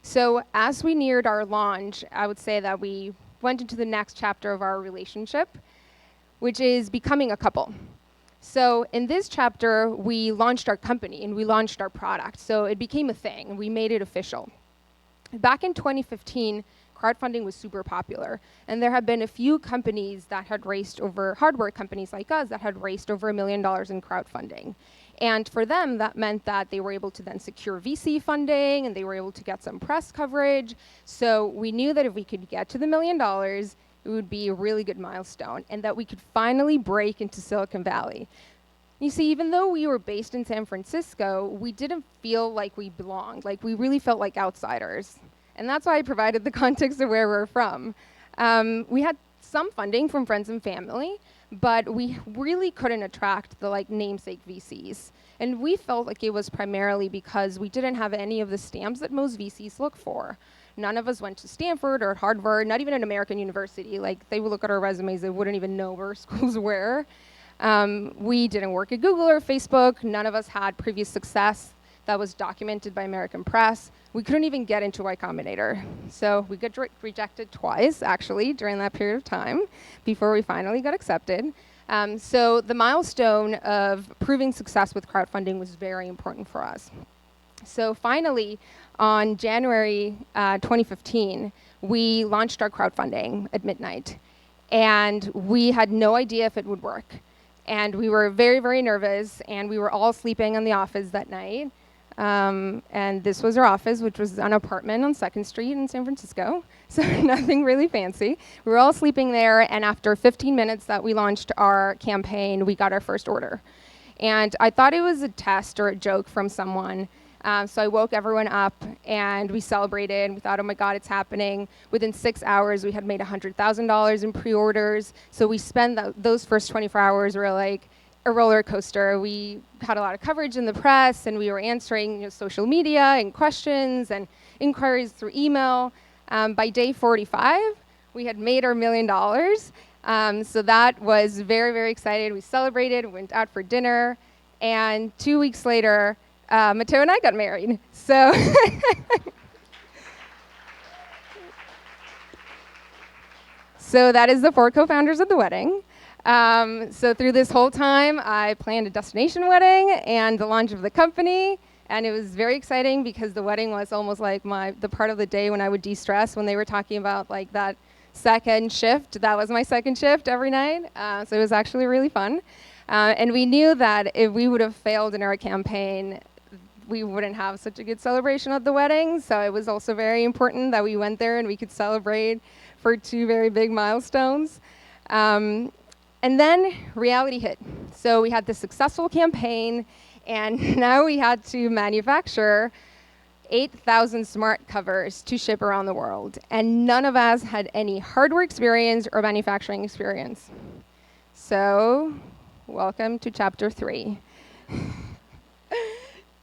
So as we neared our launch, I would say that we went into the next chapter of our relationship, which is becoming a couple. So in this chapter, we launched our company and we launched our product. So it became a thing and we made it official. Back in 2015, crowdfunding was super popular. And there have been a few companies that had raised over, hardware companies like us, that had raised over $1 million in crowdfunding. And for them, that meant that they were able to then secure VC funding and they were able to get some press coverage. So we knew that if we could get to the $1 million, it would be a really good milestone and that we could finally break into Silicon Valley. You see, even though we were based in San Francisco, we didn't feel like we belonged. Like, we really felt like outsiders. And that's why I provided the context of where we're from. We had some funding from friends and family, but we really couldn't attract the namesake VCs. And we felt like it was primarily because we didn't have any of the stamps that most VCs look for. None of us went to Stanford or Harvard, not even an American university. Like, they would look at our resumes, they wouldn't even know where schools were. We didn't work at Google or Facebook. None of us had previous success that was documented by American press. We couldn't even get into Y Combinator. So we got rejected twice, actually, during that period of time, before we finally got accepted. So the milestone of proving success with crowdfunding was very important for us. So finally, on January 2015, we launched our crowdfunding at midnight. And we had no idea if it would work. And we were very, very nervous, and we were all sleeping in the office that night. And this was our office, which was an apartment on 2nd Street in San Francisco. So nothing really fancy. We were all sleeping there, and after 15 minutes that we launched our campaign, we got our first order. And I thought it was a test or a joke from someone. So I woke everyone up, and we celebrated, and we thought, oh my God, it's happening. Within 6 hours, we had made $100,000 in pre-orders. So we spent those first 24 hours were like a roller coaster. We had a lot of coverage in the press, and we were answering social media and questions and inquiries through email. By day 45, we had made our $1 million. So that was very, very exciting. We celebrated, went out for dinner, and 2 weeks later, Matteo and I got married. So so that is the 4 co-founders of the wedding. So through this whole time, I planned a destination wedding and the launch of the company. And it was very exciting because the wedding was almost like the part of the day when I would de-stress when they were talking about that second shift. That was my second shift every night. So it was actually really fun. And we knew that if we would have failed in our campaign, we wouldn't have such a good celebration at the wedding. So it was also very important that we went there and we could celebrate for 2 very big milestones. And then reality hit. So we had this successful campaign, and now we had to manufacture 8,000 smart covers to ship around the world. And none of us had any hardware experience or manufacturing experience. So welcome to chapter 3.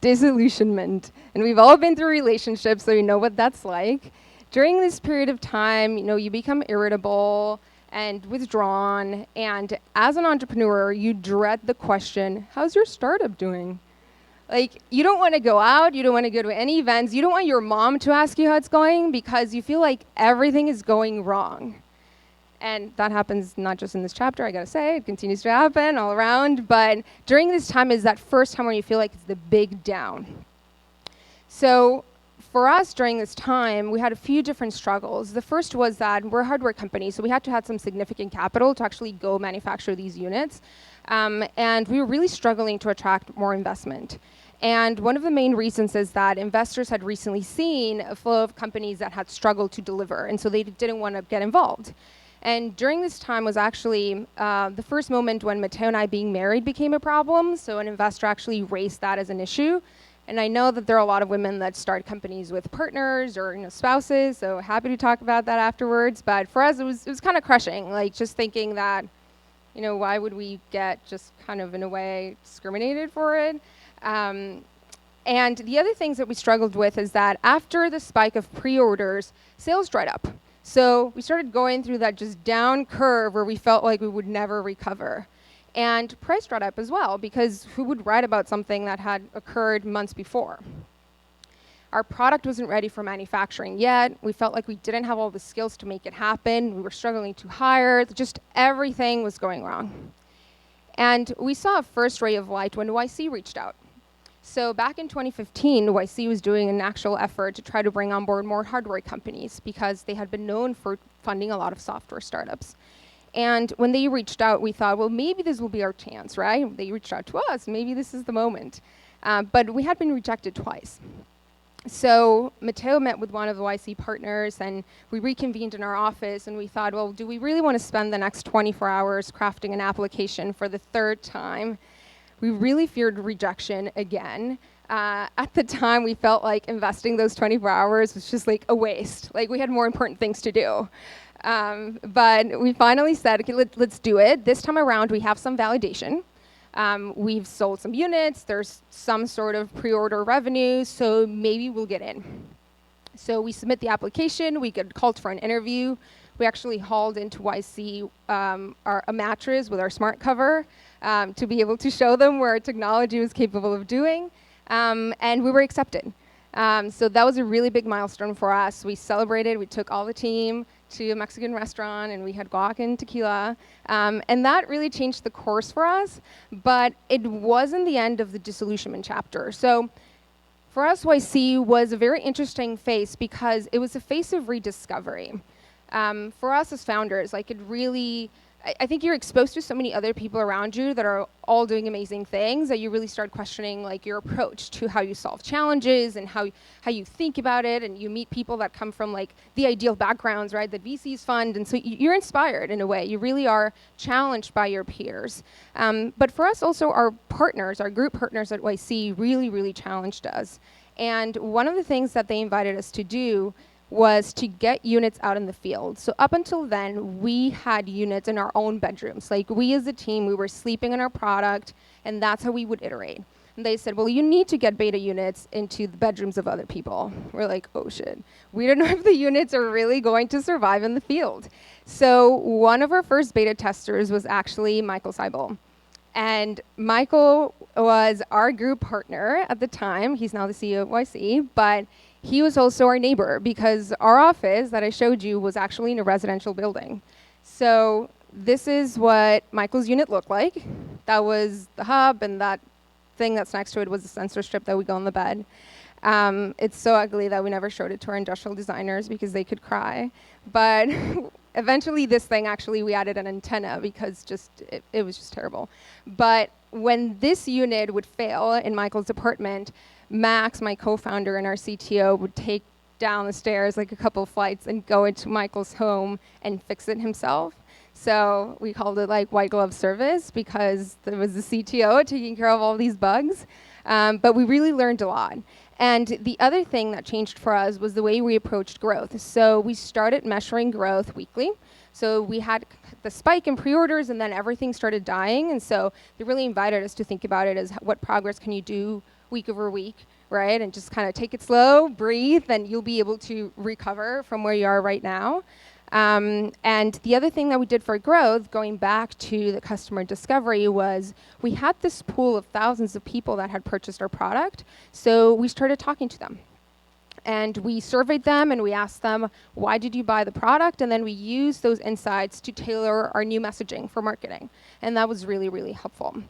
Disillusionment. And we've all been through relationships, so we know what that's like. During this period of time, you become irritable and withdrawn, and as an entrepreneur, you dread the question, how's your startup doing? You don't want to go out, you don't want to go to any events, you don't want your mom to ask you how it's going because you feel like everything is going wrong. And that happens not just in this chapter, I gotta say, it continues to happen all around, but during this time is that first time when you feel like it's the big down. So for us during this time, we had a few different struggles. The first was that we're a hardware company, so we had to have some significant capital to actually go manufacture these units. And we were really struggling to attract more investment. And one of the main reasons is that investors had recently seen a flow of companies that had struggled to deliver, and so they didn't want to get involved. And during this time was actually the first moment when Matteo and I being married became a problem, so an investor actually raised that as an issue. And I know that there are a lot of women that start companies with partners or spouses, so happy to talk about that afterwards. But for us, it was kind of crushing, like just thinking that, why would we get just kind of in a way discriminated for it? And the other things that we struggled with is that after the spike of pre-orders, sales dried up. So we started going through that just down curve where we felt like we would never recover. And price dried up as well, because who would write about something that had occurred months before? Our product wasn't ready for manufacturing yet. We felt like we didn't have all the skills to make it happen. We were struggling to hire. Just everything was going wrong. And we saw a first ray of light when YC reached out. So back in 2015, YC was doing an actual effort to try to bring on board more hardware companies because they had been known for funding a lot of software startups. And when they reached out, we thought, well, maybe this will be our chance, right? They reached out to us. Maybe this is the moment. But we had been rejected twice. So Matteo met with one of the YC partners, and we reconvened in our office, and we thought, well, do we really want to spend the next 24 hours crafting an application for the third time? We really feared rejection again. At the time, we felt like investing those 24 hours was just like a waste. Like we had more important things to do. But we finally said, okay, let's do it. This time around, we have some validation. We've sold some units. There's some sort of pre-order revenue, so maybe we'll get in. So we submit the application. We get called for an interview. We actually hauled into YC a mattress with our smart cover to be able to show them where our technology was capable of doing. And we were accepted. So that was a really big milestone for us. We celebrated. We took all the team to a Mexican restaurant, and we had guac and tequila. And that really changed the course for us. But it wasn't the end of the disillusionment chapter. So for us, YC was a very interesting phase because it was a phase of rediscovery. For us as founders, like it really, I think you're exposed to so many other people around you that are all doing amazing things that you really start questioning like your approach to how you solve challenges and how you think about it, and you meet people that come from like the ideal backgrounds, right, that VCs fund, and so you're inspired in a way. You really are challenged by your peers. But for us also, our partners, our group partners at YC really, really challenged us. And one of the things that they invited us to do was to get units out in the field. So up until then, we had units in our own bedrooms. Like we as a team, we were sleeping on our product, and that's how we would iterate. And they said, well, you need to get beta units into the bedrooms of other people. We're like, oh shit. We don't know if the units are really going to survive in the field. So one of our first beta testers was actually Michael Seibel. And Michael was our group partner at the time. He's now the CEO of YC, but he was also our neighbor because our office that I showed you was actually in a residential building. So this is what Michael's unit looked like. That was the hub, and that thing that's next to it was the sensor strip that would go on the bed. It's so ugly that we never showed it to our industrial designers because they could cry. But eventually this thing, actually, we added an antenna because it was just terrible. But when this unit would fail in Michael's apartment, Max, my co-founder and our CTO, would take down the stairs like a couple flights and go into Michael's home and fix it himself. So we called it like white glove service because there was the CTO taking care of all these bugs. But we really learned a lot. And the other thing that changed for us was the way we approached growth. So we started measuring growth weekly. So we had the spike in pre-orders, and then everything started dying. And so they really invited us to think about it as what progress can you do week over week, right? And just kind of take it slow, breathe, and you'll be able to recover from where you are right now. And the other thing that we did for growth, going back to the customer discovery, was we had this pool of thousands of people that had purchased our product. So we started talking to them. And we surveyed them, and we asked them, why did you buy the product? And then we used those insights to tailor our new messaging for marketing. And that was really, really helpful.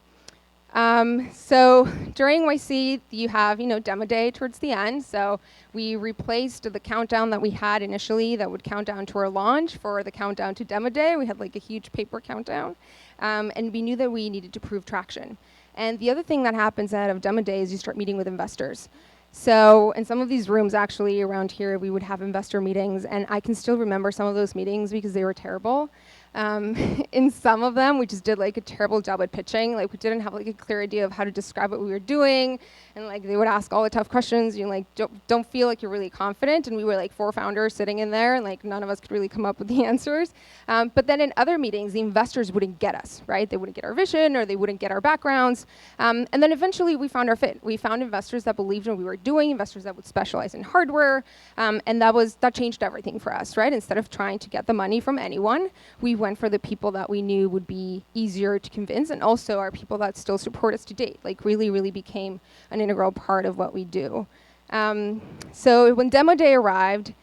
So during YC, you have, demo day towards the end. So we replaced the countdown that we had initially that would count down to our launch for the countdown to demo day. We had like a huge paper countdown. And we knew that we needed to prove traction. And the other thing that happens out of demo day is you start meeting with investors. So in some of these rooms actually around here, we would have investor meetings. And I can still remember some of those meetings because they were terrible. In some of them, we just did like a terrible job at pitching. Like we didn't have like a clear idea of how to describe what we were doing, and like they would ask all the tough questions. You like don't feel like you're really confident. And we were like 4 founders sitting in there, and like none of us could really come up with the answers. But then in other meetings, the investors wouldn't get us, right? They wouldn't get our vision, or they wouldn't get our backgrounds. And then eventually we found our fit. We found investors that believed in what we were doing, investors that would specialize in hardware, and that changed everything for us, right? Instead of trying to get the money from anyone, we went for the people that we knew would be easier to convince, and also are people that still support us to date, like really, really became an integral part of what we do. So when demo day arrived,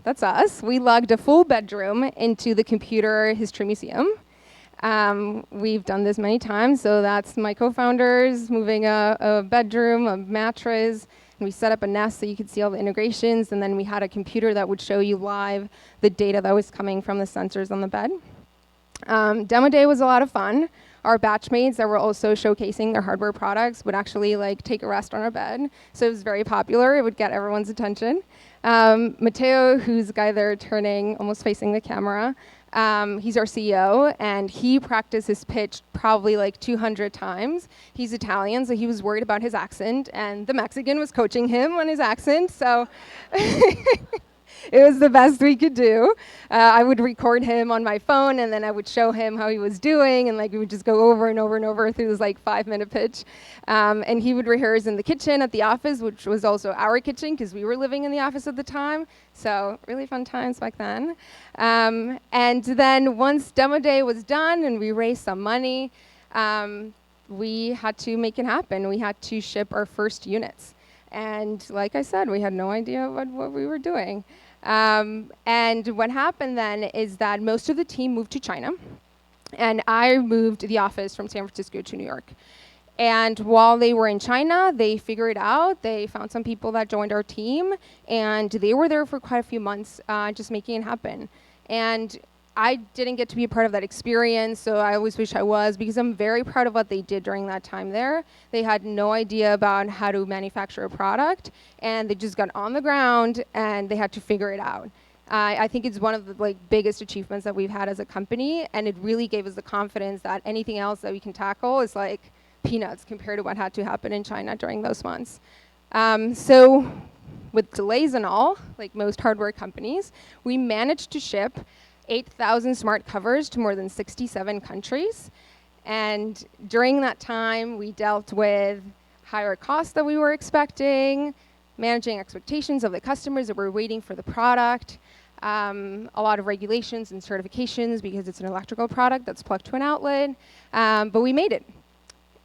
that's us, we lugged a full bedroom into the Computer History Museum. We've done this many times, so that's my co-founders moving a bedroom, a mattress, and we set up a nest so you could see all the integrations, and then we had a computer that would show you live the data that was coming from the sensors on the bed. Demo day was a lot of fun. Our batchmates that were also showcasing their hardware products would actually like take a rest on our bed. So it was very popular. It would get everyone's attention. Matteo, who's the guy there turning, almost facing the camera, he's our CEO, and he practiced his pitch probably like 200 times. He's Italian, so he was worried about his accent, and the Mexican was coaching him on his accent, so it was the best we could do. I would record him on my phone, and then I would show him how he was doing, and like we would just go over and over and over through this like 5-minute pitch. And he would rehearse in the kitchen at the office, which was also our kitchen because we were living in the office at the time. So really fun times back then. And then once demo day was done and we raised some money, we had to make it happen. We had to ship our first units. And like I said, we had no idea what we were doing. And what happened then is that most of the team moved to China, and I moved the office from San Francisco to New York. And while they were in China, they figured it out. They found some people that joined our team, and they were there for quite a few months, just making it happen. And I didn't get to be a part of that experience, so I always wish I was, because I'm very proud of what they did during that time there. They had no idea about how to manufacture a product, and they just got on the ground, and they had to figure it out. I think it's one of the biggest achievements that we've had as a company, and it really gave us the confidence that anything else that we can tackle is like peanuts compared to what had to happen in China during those months. So with delays and all, like most hardware companies, we managed to ship 8,000 smart covers to more than 67 countries. And during that time, we dealt with higher costs than we were expecting, managing expectations of the customers that were waiting for the product, a lot of regulations and certifications because it's an electrical product that's plugged to an outlet, but we made it.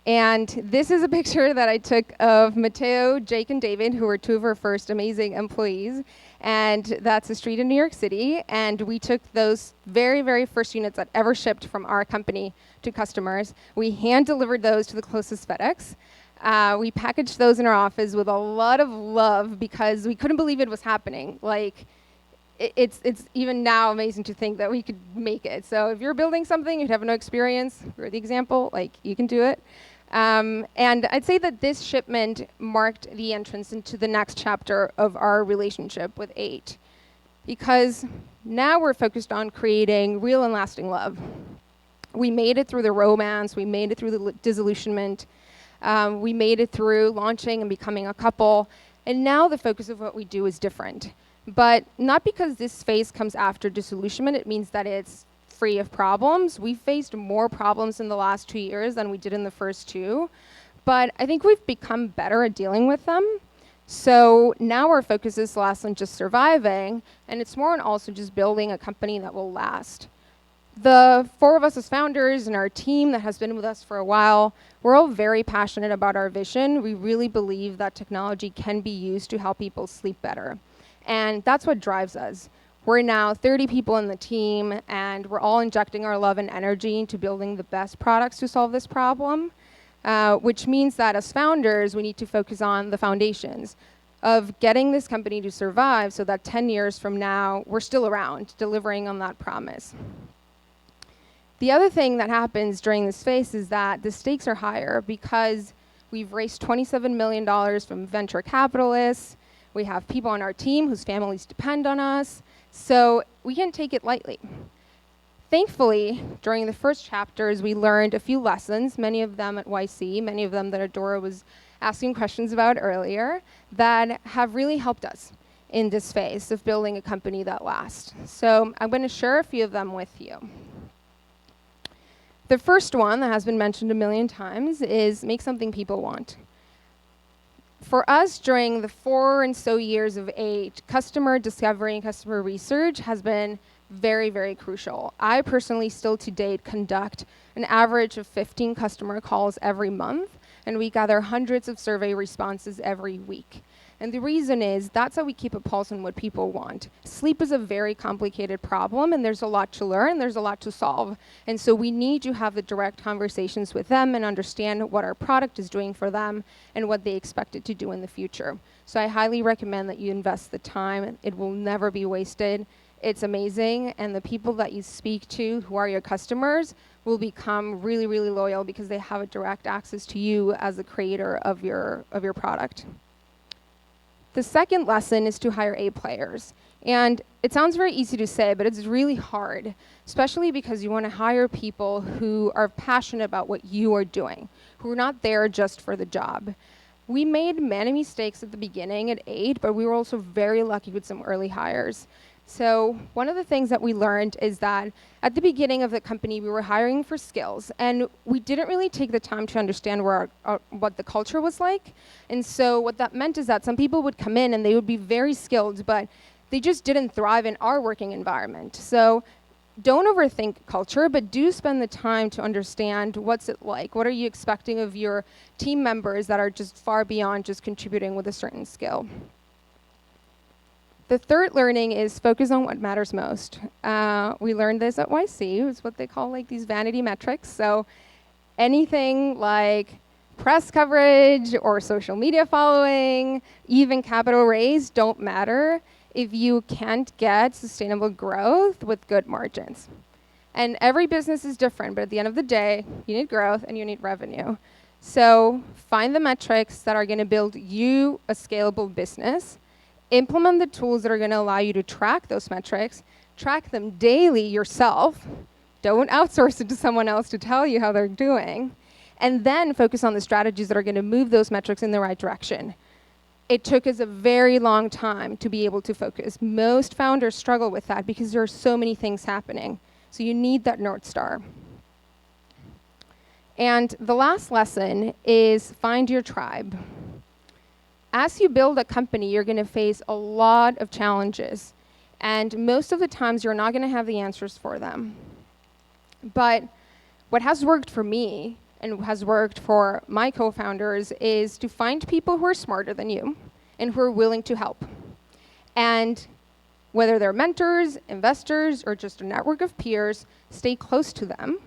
And this is a picture that I took of Matteo, Jake, and David, who were 2 of our first amazing employees. And that's a street in New York City. And we took those very, very first units that ever shipped from our company to customers. We hand delivered those to the closest FedEx. We packaged those in our office with a lot of love because we couldn't believe it was happening. Like, it's even now amazing to think that we could make it. So if you're building something, you'd have no experience, we're the example, like you can do it. And I'd say that this shipment marked the entrance into the next chapter of our relationship with 8, because now we're focused on creating real and lasting love. We made it through the romance, we made it through the disillusionment, we made it through launching and becoming a couple, and now the focus of what we do is different. But not because this phase comes after disillusionment, it means that it's free of problems. We faced more problems in the last 2 years than we did in the first 2, but I think we've become better at dealing with them. So now our focus is less on just surviving, and it's more on also just building a company that will last. The 4 of us as founders and our team that has been with us for a while, we're all very passionate about our vision. We really believe that technology can be used to help people sleep better. And that's what drives us. We're now 30 people in the team, and we're all injecting our love and energy into building the best products to solve this problem. which means that as founders, we need to focus on the foundations of getting this company to survive so that 10 years from now, we're still around, delivering on that promise. The other thing that happens during this phase is that the stakes are higher because we've raised $27 million from venture capitalists. We have people on our team whose families depend on us. So we can't take it lightly. Thankfully, during the first chapters, we learned a few lessons, many of them at YC, many of them that Adora was asking questions about earlier, that have really helped us in this phase of building a company that lasts. So I'm going to share a few of them with you. The first one that has been mentioned a million times is make something people want. For us, during the 4 and so years of age, customer discovery and customer research has been very, very crucial. I personally still to date conduct an average of 15 customer calls every month, and we gather hundreds of survey responses every week. And the reason is that's how we keep a pulse on what people want. Sleep is a very complicated problem, and there's a lot to learn, there's a lot to solve. And so we need to have the direct conversations with them and understand what our product is doing for them and what they expect it to do in the future. So I highly recommend that you invest the time. It will never be wasted. It's amazing, and the people that you speak to who are your customers will become really, really loyal because they have a direct access to you as the creator of your product. The second lesson is to hire A players. And it sounds very easy to say, but it's really hard, especially because you want to hire people who are passionate about what you are doing, who are not there just for the job. We made many mistakes at the beginning at 8, but we were also very lucky with some early hires. So one of the things that we learned is that at the beginning of the company, we were hiring for skills, and we didn't really take the time to understand what the culture was like. And so what that meant is that some people would come in and they would be very skilled, but they just didn't thrive in our working environment. So don't overthink culture, but do spend the time to understand what's it like. What are you expecting of your team members that are just far beyond just contributing with a certain skill? The third learning is focus on what matters most. We learned this at YC. It's what they call like these vanity metrics. So anything like press coverage or social media following, even capital raise don't matter if you can't get sustainable growth with good margins. And every business is different, but at the end of the day, you need growth and you need revenue. So find the metrics that are going to build you a scalable business. Implement the tools that are going to allow you to track those metrics. Track them daily yourself. Don't outsource it to someone else to tell you how they're doing. And then focus on the strategies that are going to move those metrics in the right direction. It took us a very long time to be able to focus. Most founders struggle with that because there are so many things happening. So you need that North Star. And the last lesson is find your tribe. As you build a company, you're going to face a lot of challenges. And most of the times, you're not going to have the answers for them. But what has worked for me and has worked for my co-founders is to find people who are smarter than you and who are willing to help. And whether they're mentors, investors, or just a network of peers, stay close to them,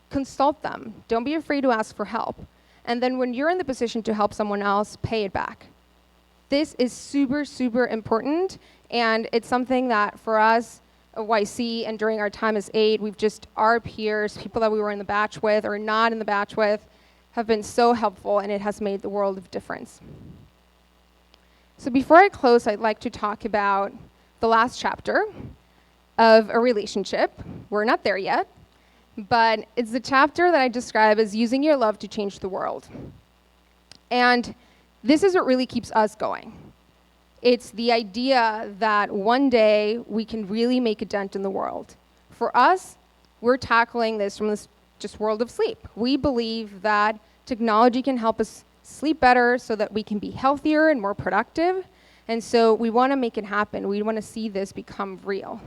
consult them. Don't be afraid to ask for help. And then when you're in the position to help someone else, pay it back. This is super, super important, and it's something that for us at YC and during our time as 8, our peers, people that we were in the batch with or not in the batch with, have been so helpful, and it has made the world of difference. So before I close, I'd like to talk about the last chapter of a relationship. We're not there yet, but it's the chapter that I describe as using your love to change the world. And this is what really keeps us going. It's the idea that one day we can really make a dent in the world. For us, we're tackling this from this just world of sleep. We believe that technology can help us sleep better so that we can be healthier and more productive. And so we want to make it happen. We want to see this become real.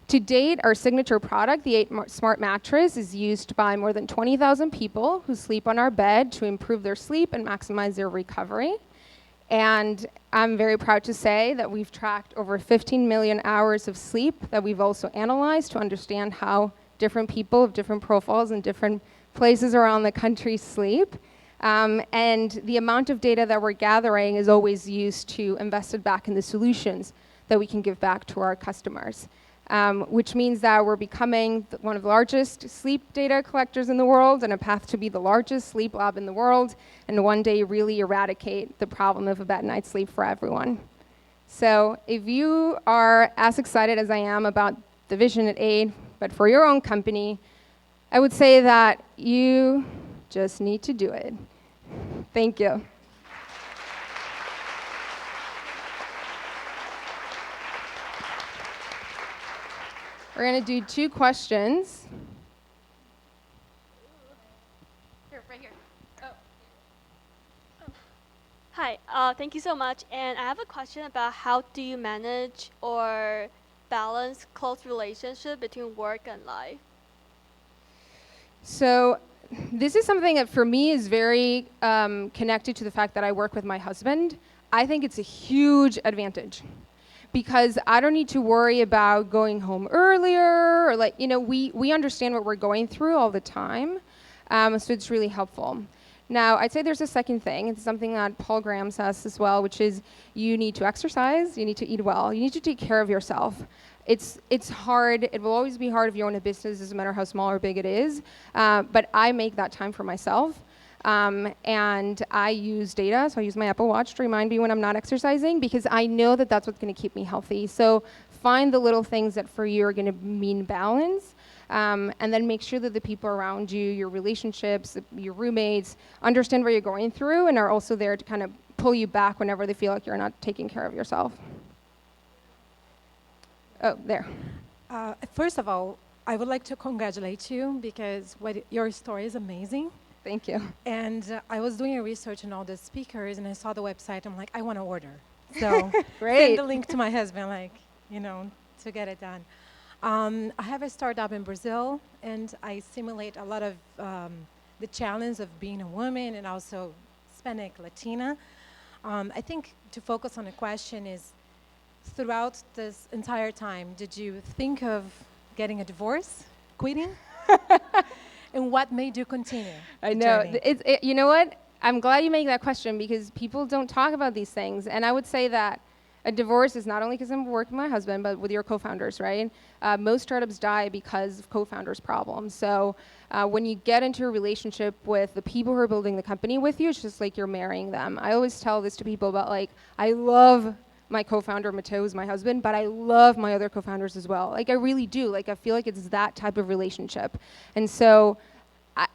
To date, our signature product, the 8 Smart Mattress, is used by more than 20,000 people who sleep on our bed to improve their sleep and maximize their recovery. And I'm very proud to say that we've tracked over 15 million hours of sleep that we've also analyzed to understand how different people of different profiles and different places around the country sleep. And the amount of data that we're gathering is always used to invest it back in the solutions that we can give back to our customers. Which means that we're becoming one of the largest sleep data collectors in the world, and a path to be the largest sleep lab in the world, and one day really eradicate the problem of a bad night's sleep for everyone. So if you are as excited as I am about the vision at AID, but for your own company, I would say that you just need to do it. Thank you. We're going to do 2 questions. Here, right here. Hi, thank you so much. And I have a question about how do you manage or balance close relationship between work and life? So this is something that for me is very connected to the fact that I work with my husband. I think it's a huge advantage because I don't need to worry about going home earlier or we understand what we're going through all the time. So it's really helpful. Now, I'd say there's a second thing. It's something that Paul Graham says as well, which is you need to exercise, you need to eat well, you need to take care of yourself. It's hard. It will always be hard if you own a business, doesn't matter how small or big it is. But I make that time for myself. And I use data, so I use my Apple Watch to remind me when I'm not exercising because I know that that's what's going to keep me healthy. So find the little things that for you are going to mean balance. And then make sure that the people around you, your relationships, your roommates, understand what you're going through and are also there to kind of pull you back whenever they feel like you're not taking care of yourself. Oh, there. First of all, I would like to congratulate you because your story is amazing. Thank you. And I was doing a research on all the speakers and I saw the website. I'm like, I want to order. So Great. send the link to my husband, to get it done. I have a startup in Brazil, and I simulate a lot of the challenge of being a woman and also Hispanic, Latina. I think to focus on the question is, throughout this entire time, did you think of getting a divorce, quitting? And what made you continue? I know. You know what? I'm glad you make that question because people don't talk about these things. And I would say that a divorce is not only because I'm working with my husband, but with your co-founders, right? Most startups die because of co-founders' problems. So when you get into a relationship with the people who are building the company with you, it's just like you're marrying them. I always tell this to people about I love my co-founder, Matteo, who's my husband, but I love my other co-founders as well. I really do. I feel like it's that type of relationship. And so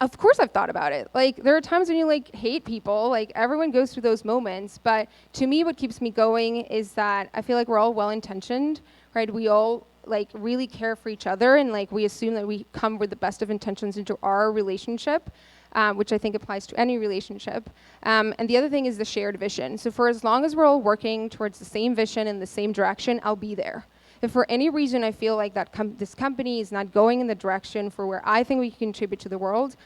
of course I've thought about it. There are times when you hate people, everyone goes through those moments, but to me what keeps me going is that I feel like we're all well-intentioned, right? We all really care for each other and we assume that we come with the best of intentions into our relationship, which I think applies to any relationship. And the other thing is the shared vision. So for as long as we're all working towards the same vision in the same direction, I'll be there. If for any reason I feel like that this company is not going in the direction for where I think we can contribute to the world,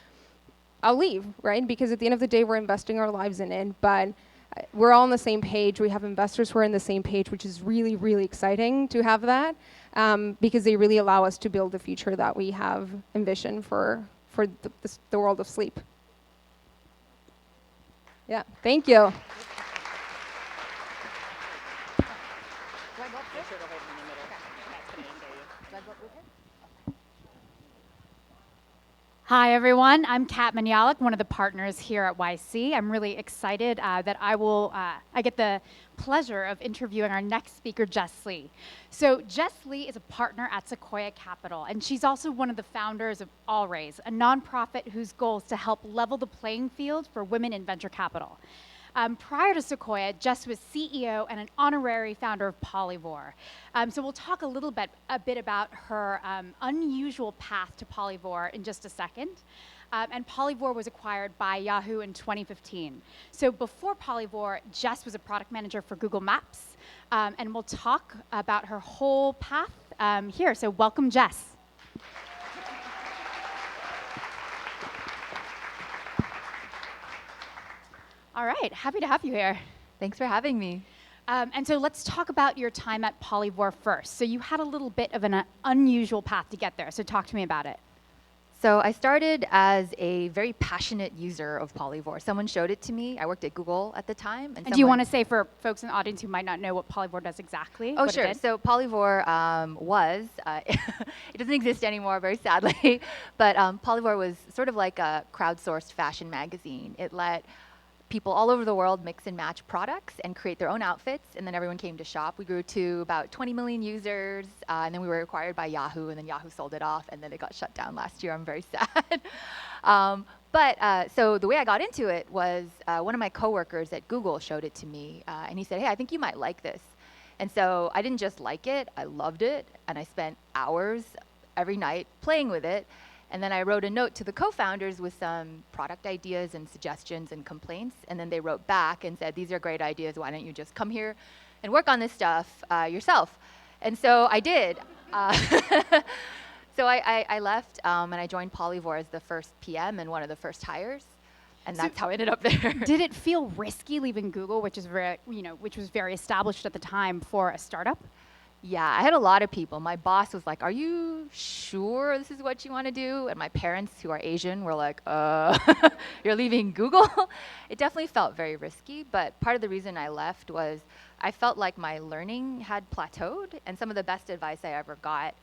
I'll leave, right? Because at the end of the day, we're investing our lives in it. But we're all on the same page. We have investors who are on the same page, which is really, really exciting to have that because they really allow us to build the future that we have envisioned for the world of sleep. Yeah, thank you. Hi, everyone. I'm Kat Manyalik, one of the partners here at YC. I'm really excited that I get the pleasure of interviewing our next speaker, Jess Lee. So Jess Lee is a partner at Sequoia Capital, and she's also one of the founders of All Raise, a nonprofit whose goal is to help level the playing field for women in venture capital. Prior to Sequoia, Jess was CEO and an honorary founder of Polyvore. So we'll talk a bit about her unusual path to Polyvore in just a second. And Polyvore was acquired by Yahoo in 2015. So before Polyvore, Jess was a product manager for Google Maps. And we'll talk about her whole path here. So welcome, Jess. All right, happy to have you here. Thanks for having me. And so let's talk about your time at Polyvore first. So you had a little bit of an unusual path to get there, so talk to me about it. So I started as a very passionate user of Polyvore. Someone showed it to me. I worked at Google at the time. And do you want to say for folks in the audience who might not know what Polyvore does exactly? Oh, what sure. So Polyvore it doesn't exist anymore, very sadly, but Polyvore was sort of like a crowdsourced fashion magazine. It let people all over the world mix and match products and create their own outfits, and then everyone came to shop. We grew to about 20 million users, and then we were acquired by Yahoo, and then Yahoo sold it off, and then it got shut down last year. I'm very sad. So the way I got into it was one of my coworkers at Google showed it to me, and he said, hey, I think you might like this. And so I didn't just like it, I loved it, and I spent hours every night playing with it. And then I wrote a note to the co-founders with some product ideas and suggestions and complaints. And then they wrote back and said, these are great ideas. Why don't you just come here and work on this stuff yourself? And so I did. So I left and I joined Polyvore as the first PM and one of the first hires. And that's how I ended up there. Did it feel risky leaving Google, which is which was very established at the time for a startup? Yeah, I had a lot of people. My boss was like, are you sure this is what you want to do? And my parents, who are Asian, were like, you're leaving Google? It definitely felt very risky, but part of the reason I left was I felt like my learning had plateaued, and some of the best advice I ever got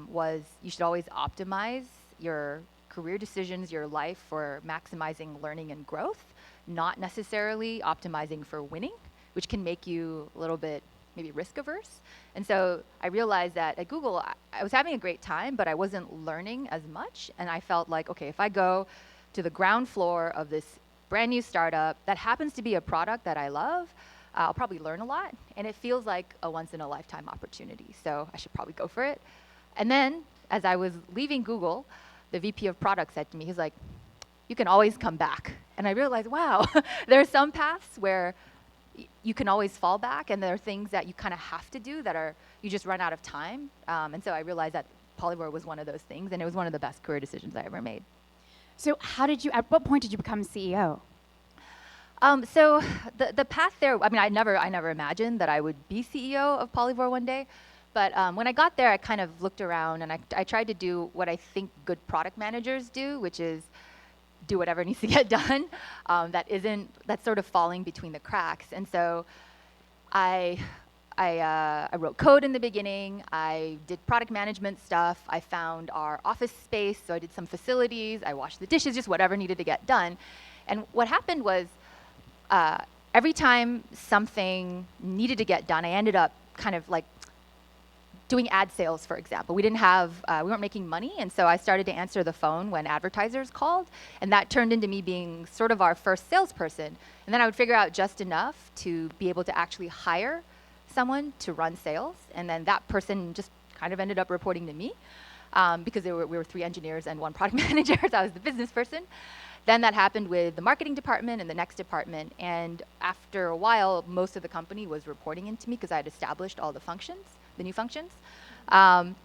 was you should always optimize your career decisions, your life for maximizing learning and growth, not necessarily optimizing for winning, which can make you a little bit maybe risk averse. And so I realized that at Google, I was having a great time, but I wasn't learning as much. And I felt like, okay, if I go to the ground floor of this brand new startup that happens to be a product that I love, I'll probably learn a lot. And it feels like a once in a lifetime opportunity. So I should probably go for it. And then as I was leaving Google, the VP of product said to me, he's like, you can always come back. And I realized, wow, there are some paths where you can always fall back, and there are things that you kind of have to do that are, you just run out of time. And so I realized that Polyvore was one of those things, and it was one of the best career decisions I ever made. So at what point did you become CEO? So the path there, I mean, I never imagined that I would be CEO of Polyvore one day. But when I got there, I kind of looked around, and I tried to do what I think good product managers do, which is do whatever needs to get done that's sort of falling between the cracks. And so I wrote code in the beginning. I did product management stuff. I found our office space, so I did some facilities. I washed the dishes, just whatever needed to get done. And what happened was every time something needed to get done, I ended up kind of like doing ad sales, for example. We weren't making money, and so I started to answer the phone when advertisers called, and that turned into me being sort of our first salesperson. And then I would figure out just enough to be able to actually hire someone to run sales, and then that person just kind of ended up reporting to me because we were 3 engineers and 1 product manager, so I was the business person. Then that happened with the marketing department and the next department, and after a while, most of the company was reporting into me because I had established all the functions, the new functions. After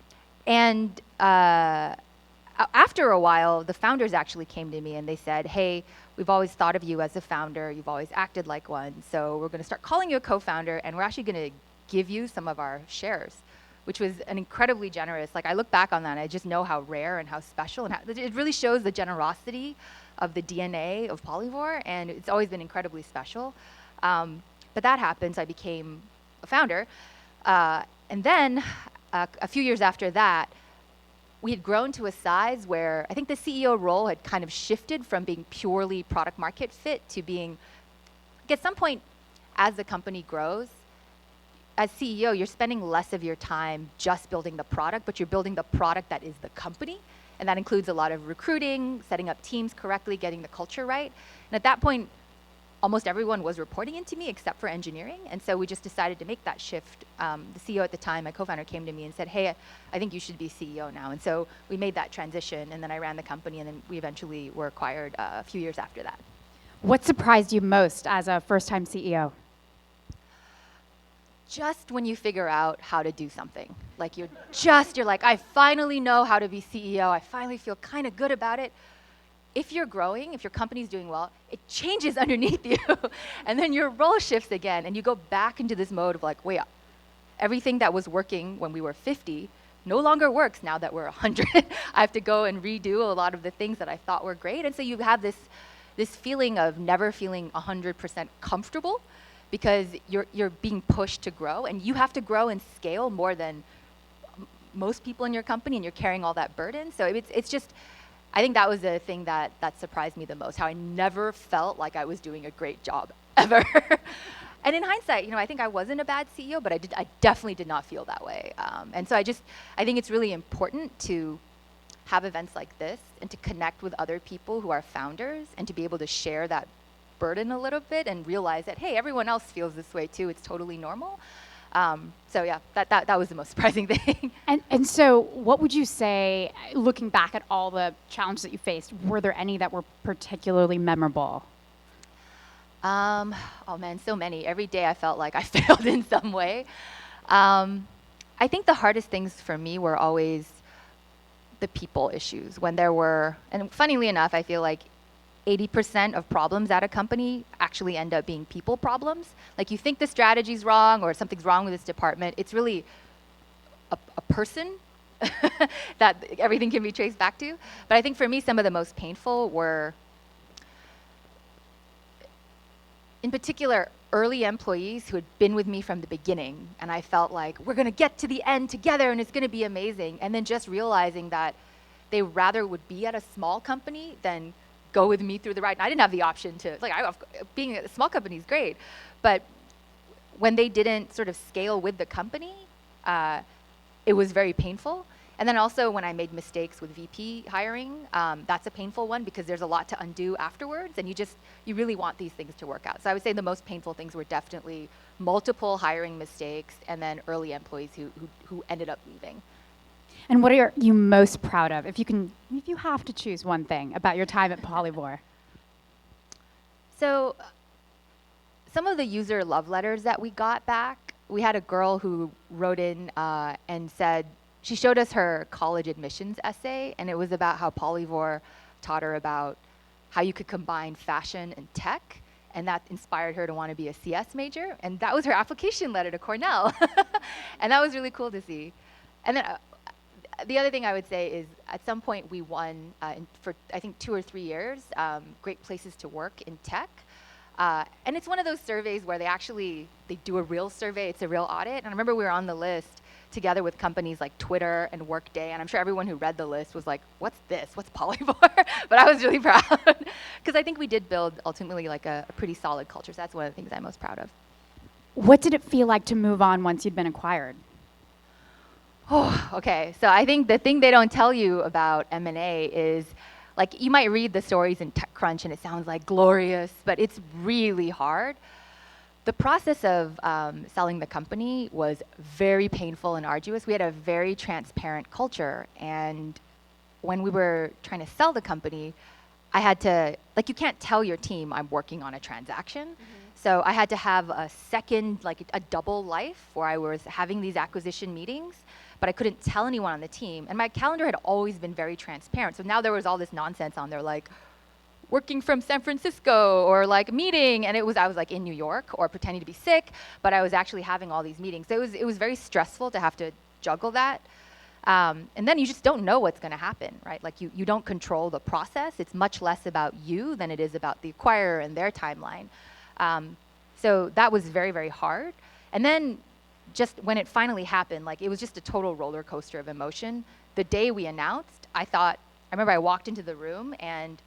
a while, the founders actually came to me and they said, hey, we've always thought of you as a founder. You've always acted like one. So we're going to start calling you a co-founder, and we're actually going to give you some of our shares, which was an incredibly generous. Like, I look back on that and I just know how rare and how special, and it really shows the generosity of the DNA of Polyvore, and it's always been incredibly special. But that happened, so I became a founder. And then a few years after that, we had grown to a size where I think the CEO role had kind of shifted from being purely product market fit to being, at some point, as the company grows, as CEO, you're spending less of your time just building the product, but you're building the product that is the company. And that includes a lot of recruiting, setting up teams correctly, getting the culture right. And at that point, almost everyone was reporting into me except for engineering. And so we just decided to make that shift. The CEO at the time, my co-founder, came to me and said, hey, I think you should be CEO now. And so we made that transition, and then I ran the company, and then we eventually were acquired a few years after that. What surprised you most as a first-time CEO? Just when you figure out how to do something. Like you're like, I finally know how to be CEO. I finally feel kind of good about it. If you're growing, if your company's doing well, it changes underneath you. And then your role shifts again, and you go back into this mode of like, wait, everything that was working when we were 50 no longer works now that we're 100. I have to go and redo a lot of the things that I thought were great. And so you have this feeling of never feeling 100% comfortable because you're being pushed to grow, and you have to grow and scale more than most people in your company, and you're carrying all that burden. So it's just, I think that was the thing that surprised me the most, how I never felt like I was doing a great job ever. And in hindsight, I think I wasn't a bad CEO, but I definitely did not feel that way. And so I think it's really important to have events like this and to connect with other people who are founders and to be able to share that burden a little bit and realize that, hey, everyone else feels this way too. It's totally normal. So yeah, that was the most surprising thing. And so what would you say, looking back at all the challenges that you faced, were there any that were particularly memorable? Oh man, so many. Every day I felt like I failed in some way. I think the hardest things for me were always the people issues. When there were, and funnily enough, I feel like 80% of problems at a company actually end up being people problems. Like you think the strategy's wrong or something's wrong with this department. It's really a person that everything can be traced back to. But I think for me, some of the most painful were, in particular, early employees who had been with me from the beginning. And I felt like, we're going to get to the end together and it's going to be amazing. And then just realizing that they rather would be at a small company than go with me through the ride. And I didn't have the option to, being a small company is great. But when they didn't sort of scale with the company, it was very painful. And then also when I made mistakes with VP hiring, that's a painful one because there's a lot to undo afterwards, and you really want these things to work out. So I would say the most painful things were definitely multiple hiring mistakes and then early employees who ended up leaving. And what are you most proud of, if you have to choose one thing about your time at Polyvore? So some of the user love letters that we got back, we had a girl who wrote in and said, she showed us her college admissions essay, and it was about how Polyvore taught her about how you could combine fashion and tech, and that inspired her to want to be a CS major, and that was her application letter to Cornell. And that was really cool to see. And then the other thing I would say is at some point we won, for I think 2 or 3 years, Great Places to Work in Tech. And it's one of those surveys where they do a real survey, it's a real audit. And I remember we were on the list together with companies like Twitter and Workday, and I'm sure everyone who read the list was like, what's this? What's Polyvore? But I was really proud because I think we did build ultimately like a pretty solid culture. So that's one of the things I'm most proud of. What did it feel like to move on once you'd been acquired? Oh, okay. So I think the thing they don't tell you about M&A is, like, you might read the stories in TechCrunch and it sounds like glorious, but it's really hard. The process of selling the company was very painful and arduous. We had a very transparent culture, and when we were trying to sell the company, I had to, you can't tell your team I'm working on a transaction. So I had to have a second, a double life where I was having these acquisition meetings, but I couldn't tell anyone on the team. And my calendar had always been very transparent. So now there was all this nonsense on there, like working from San Francisco or meeting. And I was in New York or pretending to be sick, but I was actually having all these meetings. So it was very stressful to have to juggle that. And then you just don't know what's going to happen, right? You don't control the process. It's much less about you than it is about the acquirer and their timeline. So that was very, very hard. And then just when it finally happened, it was just a total roller coaster of emotion. The day we announced, I remember I walked into the room and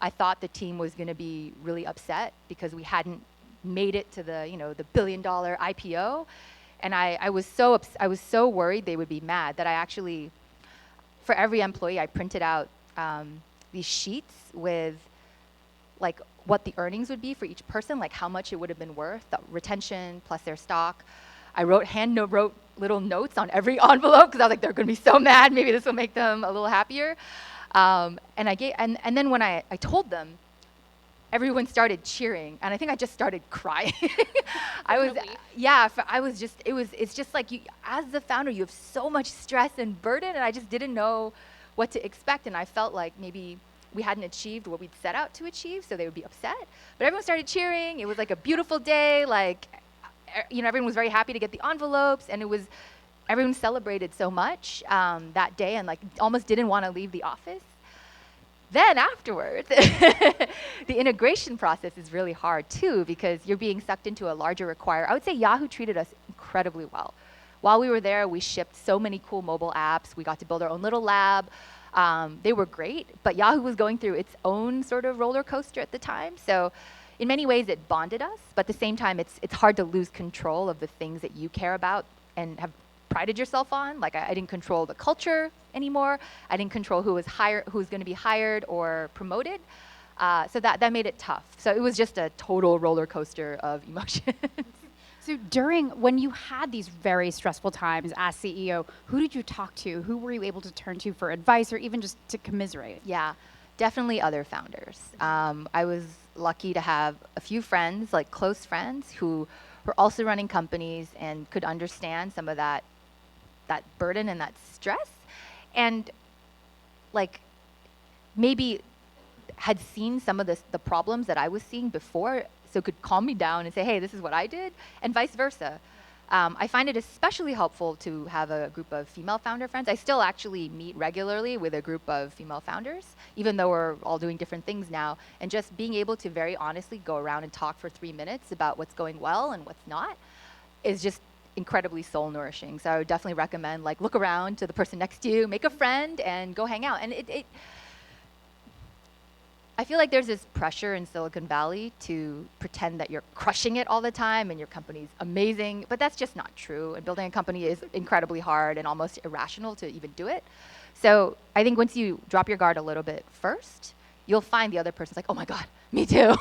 I thought the team was going to be really upset because we hadn't made it to the $1 billion IPO. And I was so worried they would be mad that I actually, for every employee, I printed out these sheets with what the earnings would be for each person, how much it would have been worth, the retention plus their stock. I hand wrote little notes on every envelope because I was like, they're going to be so mad. Maybe this will make them a little happier. And then when I told them, everyone started cheering, and I think I just started crying. It's just as the founder, you have so much stress and burden, and I just didn't know what to expect, and I felt like maybe we hadn't achieved what we'd set out to achieve, so they would be upset. But everyone started cheering. It was a beautiful day. Everyone was very happy to get the envelopes, and it was everyone celebrated so much that day and like almost didn't want to leave the office. Then afterwards, the integration process is really hard too because you're being sucked into a larger acquirer. I would say Yahoo treated us incredibly well. While we were there, we shipped so many cool mobile apps. We got to build our own little lab. They were great, but Yahoo was going through its own sort of roller coaster at the time. So in many ways, it bonded us, but at the same time, it's hard to lose control of the things that you care about and have prided yourself on. Like I didn't control the culture anymore. I didn't control who was going to be hired or promoted. So that made it tough. So it was just a total roller coaster of emotions. So when you had these very stressful times as CEO, who did you talk to? Who were you able to turn to for advice or even just to commiserate? Yeah, definitely other founders. I was lucky to have a few friends, like close friends, who were also running companies and could understand some of that burden and that stress. And like maybe had seen some of the problems that I was seeing before, so could calm me down and say, hey, this is what I did, and vice versa. I find it especially helpful to have a group of female founder friends. I still actually meet regularly with a group of female founders, even though we're all doing different things now. And just being able to very honestly go around and talk for 3 minutes about what's going well and what's not is just incredibly soul nourishing. So I would definitely recommend like look around to the person next to you, make a friend, and go hang out. And I feel like there's this pressure in Silicon Valley to pretend that you're crushing it all the time and your company's amazing, but that's just not true. And building a company is incredibly hard and almost irrational to even do it. So I think once you drop your guard a little bit first, you'll find the other person's like, oh my God, me too.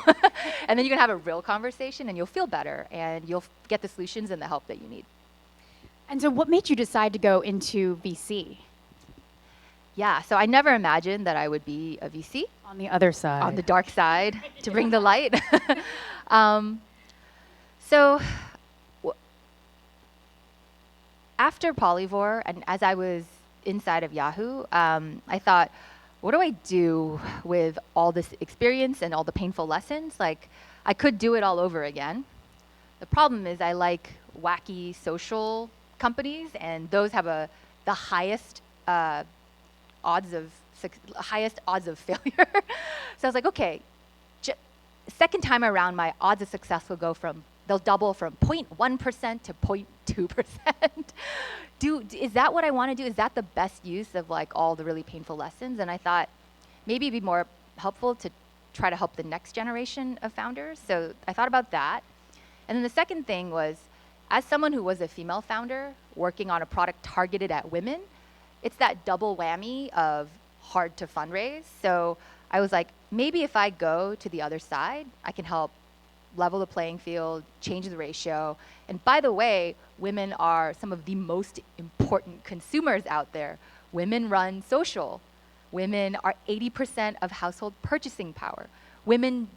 And then you can have a real conversation and you'll feel better and you'll get the solutions and the help that you need. And so what made you decide to go into VC? Yeah, so I never imagined that I would be a VC. On the other side. On the dark side, to bring the light. So after Polyvore, and as I was inside of Yahoo, I thought, what do I do with all this experience and all the painful lessons? Like, I could do it all over again. The problem is I like wacky social companies, and those have the highest odds of failure. So I was like, okay, second time around, my odds of success they'll double from 0.1% to 0.2%. Is that what I want to do? Is that the best use of like all the really painful lessons? And I thought maybe it'd be more helpful to try to help the next generation of founders. So I thought about that. And then the second thing was, as someone who was a female founder working on a product targeted at women, it's that double whammy of hard to fundraise. So I was like, maybe if I go to the other side, I can help level the playing field, change the ratio. And by the way, women are some of the most important consumers out there. Women run social. Women are 80% of household purchasing power. Women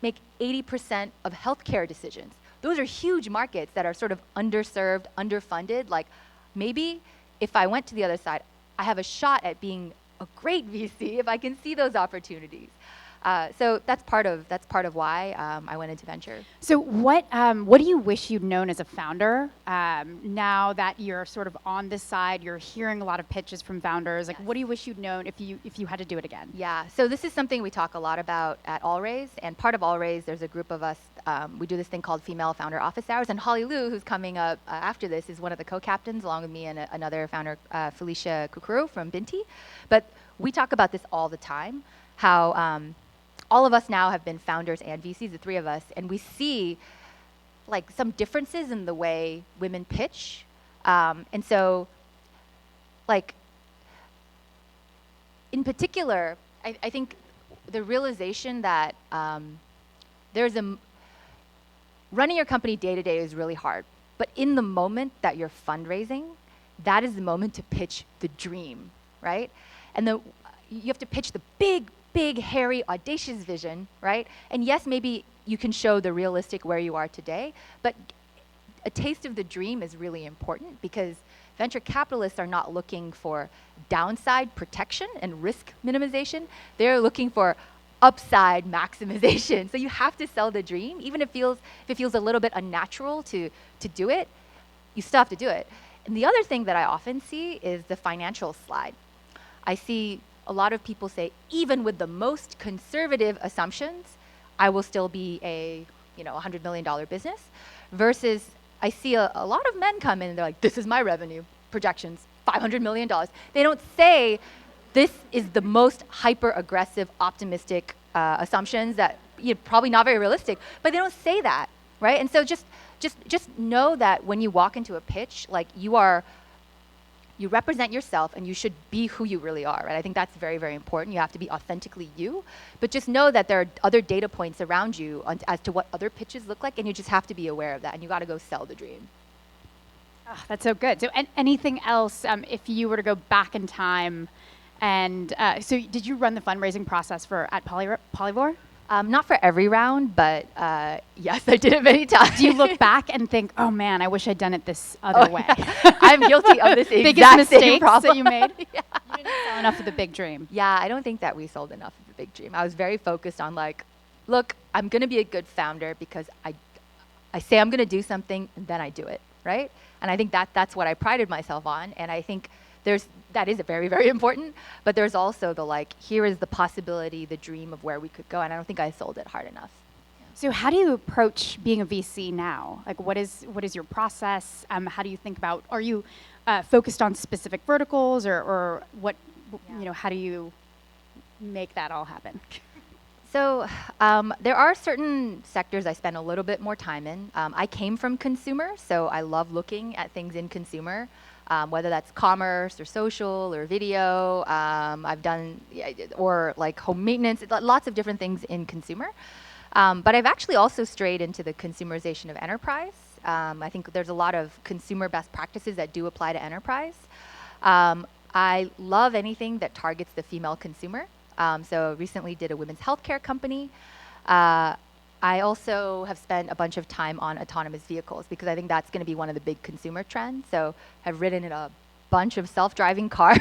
make 80% of healthcare decisions. Those are huge markets that are sort of underserved, underfunded. Like maybe if I went to the other side, I have a shot at being a great VC if I can see those opportunities. So that's part of why I went into venture. So what do you wish you'd known as a founder? Now that you're sort of on this side, you're hearing a lot of pitches from founders. Like, what do you wish you'd known if you had to do it again? Yeah. So this is something we talk a lot about at AllRaise, and part of AllRaise, there's a group of us. We do this thing called Female Founder Office Hours, and Holly Liu, who's coming up after this, is one of the co-captains, along with me and another founder, Felicia Kukuru from Binti. But we talk about this all the time. How all of us now have been founders and VCs, the three of us, and we see like some differences in the way women pitch. And so like in particular, I think the realization that running your company day to day is really hard. But in the moment that you're fundraising, that is the moment to pitch the dream, right? And you have to pitch the big, hairy, audacious vision, right? And yes, maybe you can show the realistic where you are today, but a taste of the dream is really important because venture capitalists are not looking for downside protection and risk minimization. They're looking for upside maximization. So you have to sell the dream, even if it feels a little bit unnatural to do it, you still have to do it. And the other thing that I often see is the financial slide. I see a lot of people say, even with the most conservative assumptions, I will still be a $100 million business, versus I see a lot of men come in and they're like, this is my revenue projections, $500 million. They don't say, this is the most hyper-aggressive, optimistic assumptions that probably not very realistic, but they don't say that, right? And so just know that when you walk into a pitch, like you represent yourself and you should be who you really are, right? I think that's very, very important. You have to be authentically you, but just know that there are other data points around you as to what other pitches look like, and you just have to be aware of that, and you gotta go sell the dream. Oh, that's so good. So anything else, if you were to go back in time, and so did you run the fundraising process at Polyvore? Not for every round, but yes, I did it many times. Do you look back and think, oh man, I wish I'd done it this other way? Yeah. I'm guilty of this biggest exact mistakes same problem that you made? Yeah. You didn't sell enough of the big dream. Yeah, I don't think that we sold enough of the big dream. I was very focused on like, look, I'm going to be a good founder because I say I'm going to do something and then I do it, right? And I think that's what I prided myself on. And I think that is very, very important, but there's also the like, here is the possibility, the dream of where we could go, and I don't think I sold it hard enough. So how do you approach being a VC now? Like, what is your process? How do you think about, are you focused on specific verticals, or what, how do you make that all happen? So there are certain sectors I spend a little bit more time in. I came from consumer, so I love looking at things in consumer. Whether that's commerce or social or video, I've done, or like home maintenance, lots of different things in consumer. But I've actually also strayed into the consumerization of enterprise. I think there's a lot of consumer best practices that do apply to enterprise. I love anything that targets the female consumer. So recently did a women's healthcare company. I also have spent a bunch of time on autonomous vehicles because I think that's going to be one of the big consumer trends. So I've ridden in a bunch of self-driving cars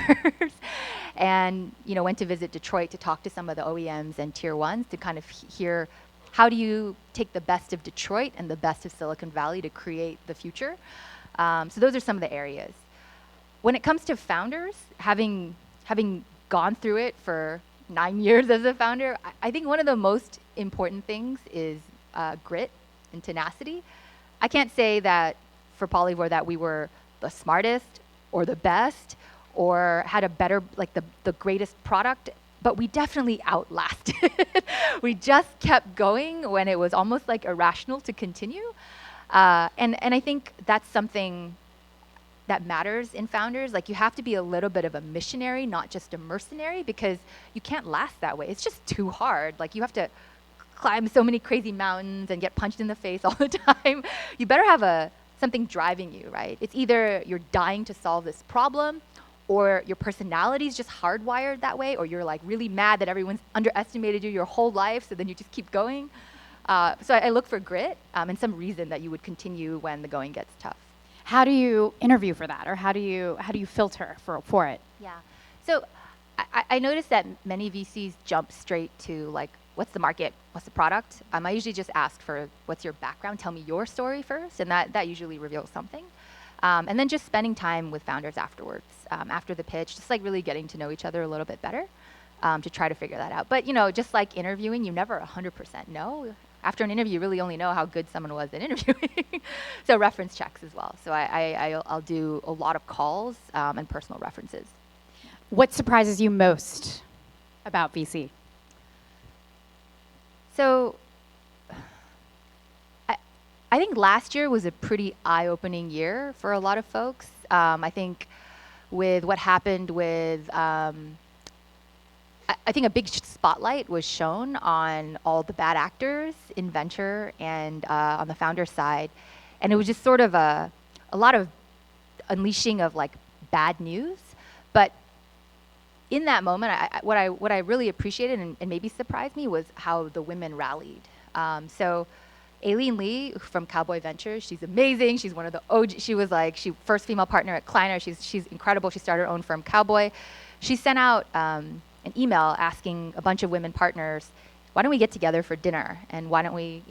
and went to visit Detroit to talk to some of the OEMs and tier ones to kind of hear how do you take the best of Detroit and the best of Silicon Valley to create the future. So those are some of the areas. When it comes to founders, having gone through it for 9 years as a founder, I think one of the most important things is grit and tenacity. I can't say that for Polyvore that we were the smartest or the best or had a better, like the greatest product, but we definitely outlasted. We just kept going when it was almost like irrational to continue. And I think that's something that matters in founders. Like, you have to be a little bit of a missionary, not just a mercenary, because you can't last that way. It's just too hard. Like, you have to climb so many crazy mountains and get punched in the face all the time. You better have something driving you, right? It's either you're dying to solve this problem, or your personality is just hardwired that way, or you're like really mad that everyone's underestimated you your whole life, so then you just keep going. So I look for grit and some reason that you would continue when the going gets tough. How do you interview for that, or how do you filter for it? Yeah. So I noticed that many VCs jump straight to like, what's the market? What's the product? I usually just ask for, what's your background? Tell me your story first, and that usually reveals something. And then just spending time with founders afterwards, after the pitch, just like really getting to know each other a little bit better to try to figure that out. But just like interviewing, you never 100% know. After an interview, you really only know how good someone was at interviewing. So reference checks as well. So I'll do a lot of calls and personal references. What surprises you most about VC? So I think last year was a pretty eye-opening year for a lot of folks. I think with what happened with I think a big spotlight was shown on all the bad actors in venture and on the founder side. And it was just sort of a lot of unleashing of like bad news. But in that moment, what I really appreciated and maybe surprised me was how the women rallied. So Aileen Lee from Cowboy Ventures, she's amazing. She's one of the OG. She was like, first female partner at Kleiner. She's incredible. She started her own firm, Cowboy. She sent out an email asking a bunch of women partners, why don't we get together for dinner? And why don't we,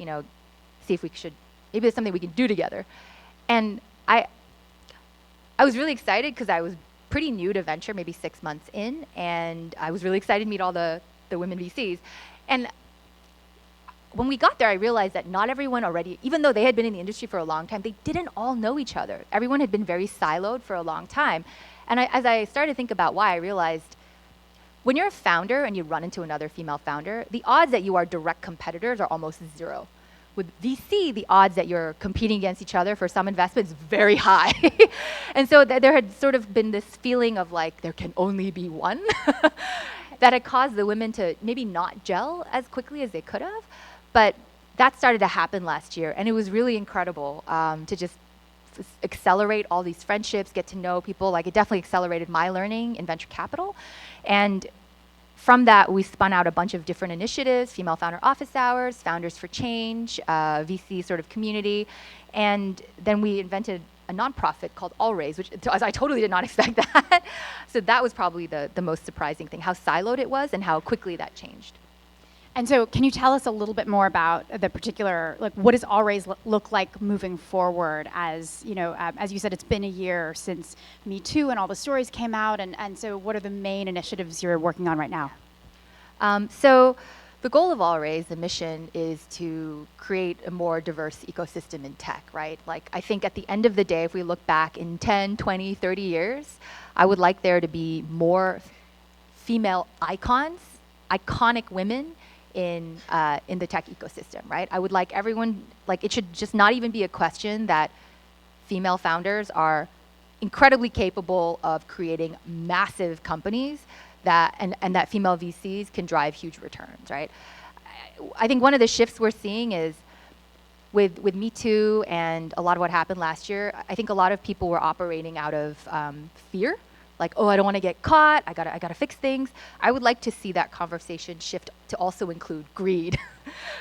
see if we should, maybe there's something we can do together. And I was really excited because I was pretty new to venture, maybe 6 months in, and I was really excited to meet all the women VCs. And when we got there, I realized that not everyone already, even though they had been in the industry for a long time, they didn't all know each other. Everyone had been very siloed for a long time. And as I started to think about why, I realized when you're a founder and you run into another female founder, the odds that you are direct competitors are almost zero. With VC, the odds that you're competing against each other for some investment is very high. And so there had sort of been this feeling of like, there can only be one, that had caused the women to maybe not gel as quickly as they could have. But that started to happen last year, and it was really incredible to just accelerate all these friendships, get to know people. Like, it definitely accelerated my learning in venture capital. And from that, we spun out a bunch of different initiatives: female founder office hours, founders for change, VC sort of community. And then we invented a nonprofit called Allraise, which I totally did not expect that. So that was probably the most surprising thing, how siloed it was and how quickly that changed. And so can you tell us a little bit more about the particular, like, what does Allraise look like moving forward? As you know, as you said, it's been a year since Me Too and all the stories came out, and so what are the main initiatives you're working on right now? So the goal of Allraise, the mission, is to create a more diverse ecosystem in tech, right? Like, I think at the end of the day, if we look back in 10, 20, 30 years, I would like there to be more female icons, iconic women in the tech ecosystem, right? I would like everyone, like, it should just not even be a question that female founders are incredibly capable of creating massive companies that and that female VCs can drive huge returns, right? I think one of the shifts we're seeing is with Me Too and a lot of what happened last year, I think a lot of people were operating out of fear. Like, oh, I don't want to get caught. I gotta fix things. I would like to see that conversation shift to also include greed,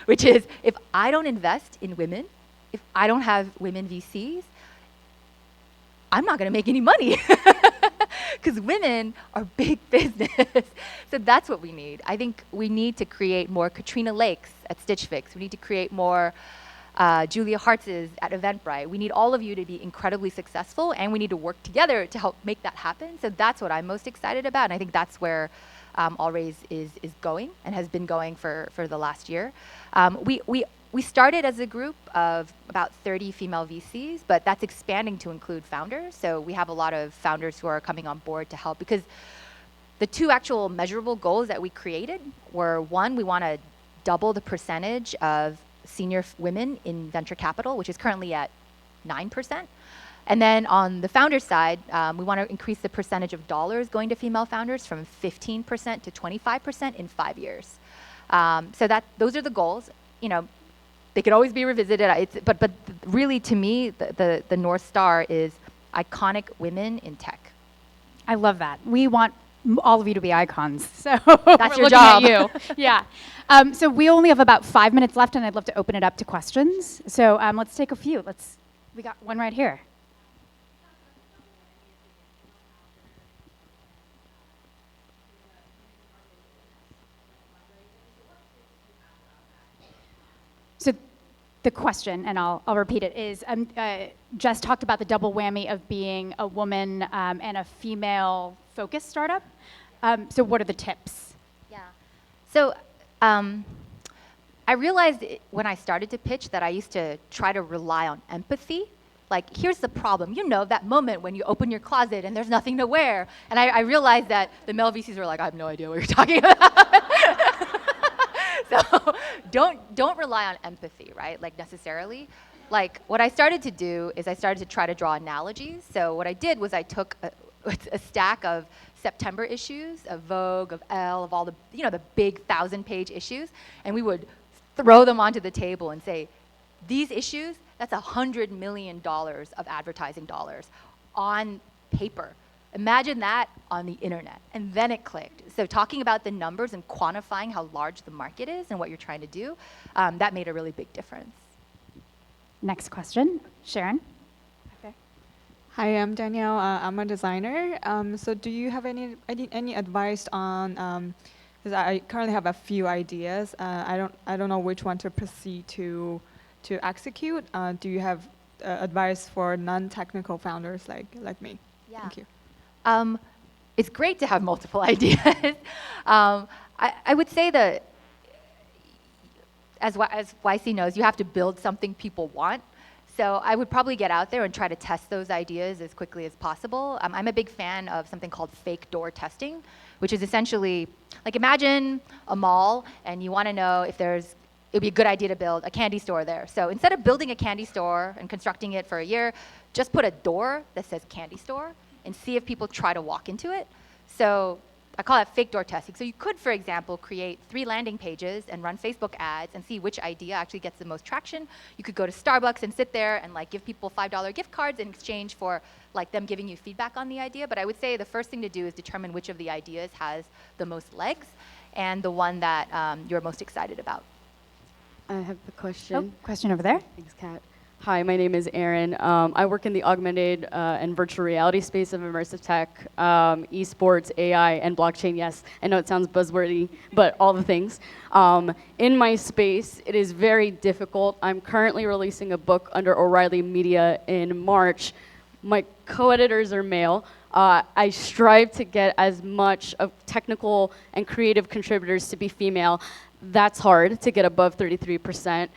which is, if I don't invest in women, if I don't have women VCs, I'm not going to make any money, because women are big business. So that's what we need. I think we need to create more Katrina Lakes at Stitch Fix. We need to create more Julia Hartz's at Eventbrite. We need all of you to be incredibly successful, and we need to work together to help make that happen. So that's what I'm most excited about, and I think that's where Allraise is going and has been going for the last year. We started as a group of about 30 female VCs, but that's expanding to include founders. So we have a lot of founders who are coming on board to help, because the two actual measurable goals that we created were, one, we want to double the percentage of senior women in venture capital, which is currently at 9%. And then on the founder side, we want to increase the percentage of dollars going to female founders from 15% to 25% in 5 years. So those are the goals. You know, they could always be revisited. But really, to me, the North Star is iconic women in tech. I love that. We want all of you to be icons. So that's your job. At you. Yeah. So we only have about 5 minutes left, and I'd love to open it up to questions. So let's take a few. We got one right here. So the question, and I'll repeat it, is Jess talked about the double whammy of being a woman and a female-focused startup. So what are the tips? Yeah. So I realized when I started to pitch that I used to try to rely on empathy. Like, here's the problem. You know, that moment when you open your closet and there's nothing to wear. And I realized that the male VCs were like, I have no idea what you're talking about. So don't rely on empathy, right? Like, necessarily. Like, what I started to do is I started to try to draw analogies. So what I did was I took a stack of September issues of Vogue, of Elle, of all the, the big 1,000-page issues, and we would throw them onto the table and say, these issues, that's $100 million of advertising dollars on paper. Imagine that on the internet. And then it clicked. So talking about the numbers and quantifying how large the market is and what you're trying to do, that made a really big difference. Next question, Sharon. Hi, I'm Danielle. I'm a designer. So do you have any advice on, because I currently have a few ideas. I don't know which one to proceed to execute. Do you have advice for non-technical founders like me? Yeah. Thank you. It's great to have multiple ideas. I would say that, as YC knows, you have to build something people want. So I would probably get out there and try to test those ideas as quickly as possible. I'm a big fan of something called fake door testing, which is essentially, like, imagine a mall and you want to know if it would be a good idea to build a candy store there. So instead of building a candy store and constructing it for a year, just put a door that says candy store and see if people try to walk into it. So I call it fake door testing. So you could, for example, create 3 landing pages and run Facebook ads and see which idea actually gets the most traction. You could go to Starbucks and sit there and like give people $5 gift cards in exchange for like them giving you feedback on the idea. But I would say the first thing to do is determine which of the ideas has the most legs and the one that you're most excited about. I have a question. Oh, question over there. Thanks, Kat. Hi, my name is Aaron. I work in the augmented and virtual reality space of immersive tech, esports, AI, and blockchain. Yes, I know it sounds buzzwordy, but all the things. In my space, it is very difficult. I'm currently releasing a book under O'Reilly Media in March. My co-editors are male. I strive to get as much of technical and creative contributors to be female. That's hard to get above 33%.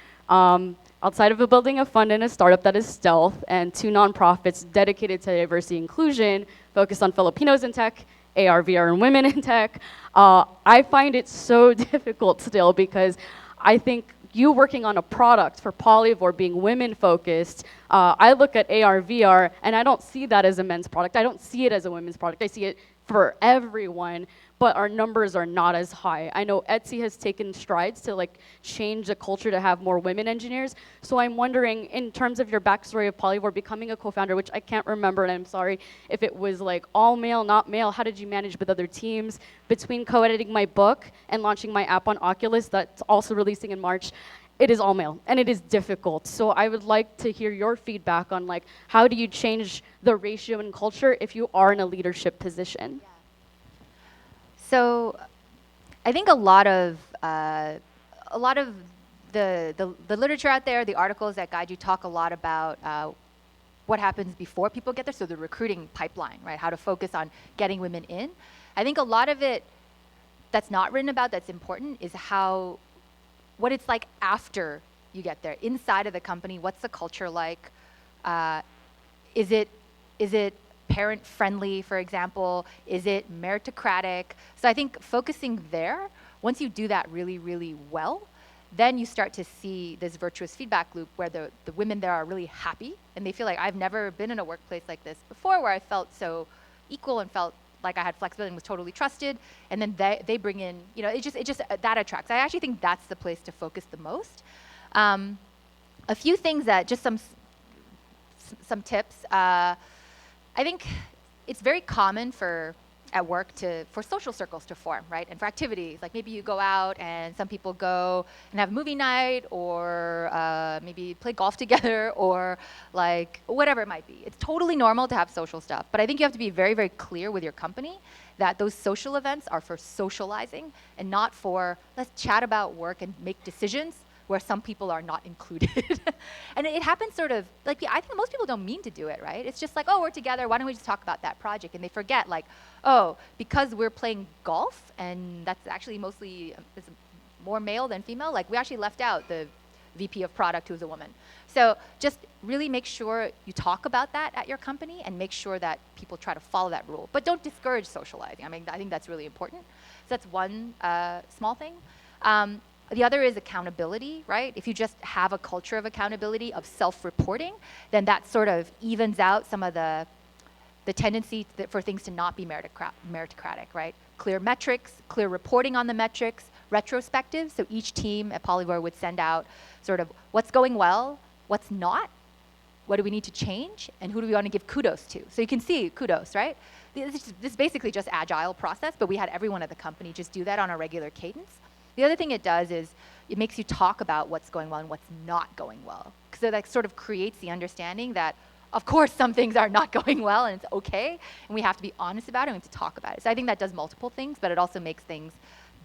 Outside of building a fund and a startup that is stealth, and 2 nonprofits dedicated to diversity inclusion, focused on Filipinos in tech, AR, VR, and women in tech, I find it so difficult still because I think you working on a product for Polyvore being women-focused, I look at AR, VR, and I don't see that as a men's product. I don't see it as a women's product. I see it for everyone, but our numbers are not as high. I know Etsy has taken strides to like change the culture to have more women engineers. So I'm wondering, in terms of your backstory of Polyvore becoming a co-founder, which I can't remember, and I'm sorry if it was like all male, not male, how did you manage with other teams? Between co-editing my book and launching my app on Oculus that's also releasing in March, it is all male, and it is difficult. So I would like to hear your feedback on like, how do you change the ratio in culture if you are in a leadership position? So I think a lot of the literature out there, the articles that guide you talk a lot about what happens before people get there, so the recruiting pipeline, right? How to focus on getting women in. I think a lot of it that's not written about that's important is what it's like after you get there. Inside of the company, what's the culture like? Is it parent friendly, for example? Is it meritocratic? So I think focusing there, once you do that really, really well, then you start to see this virtuous feedback loop where the women there are really happy and they feel like, I've never been in a workplace like this before where I felt so equal and felt like I had flexibility and was totally trusted. And then they bring in, it just that attracts. I actually think that's the place to focus the most. A few things that, just some tips. I think it's very common at work for social circles to form, right? And for activities, like maybe you go out and some people go and have a movie night or maybe play golf together or like whatever it might be. It's totally normal to have social stuff, but I think you have to be very, very clear with your company that those social events are for socializing and not for let's chat about work and make decisions where some people are not included. And it happens sort of, like, I think most people don't mean to do it, right? It's just like, oh, we're together, why don't we just talk about that project? And they forget, like, oh, because we're playing golf, and that's actually mostly, it's more male than female, like, we actually left out the VP of product who's a woman. So just really make sure you talk about that at your company and make sure that people try to follow that rule. But don't discourage socializing. I mean, I think that's really important. So that's one small thing. The other is accountability, right? If you just have a culture of accountability, of self-reporting, then that sort of evens out some of the tendency for things to not be meritocratic, right? Clear metrics, clear reporting on the metrics, retrospective. So each team at Polyvore would send out sort of what's going well, what's not, what do we need to change, and who do we want to give kudos to? So you can see kudos, right? This is basically just agile process, but we had everyone at the company just do that on a regular cadence. The other thing it does is it makes you talk about what's going well and what's not going well. So that sort of creates the understanding that, of course, some things are not going well and it's okay, and we have to be honest about it and we have to talk about it. So I think that does multiple things, but it also makes things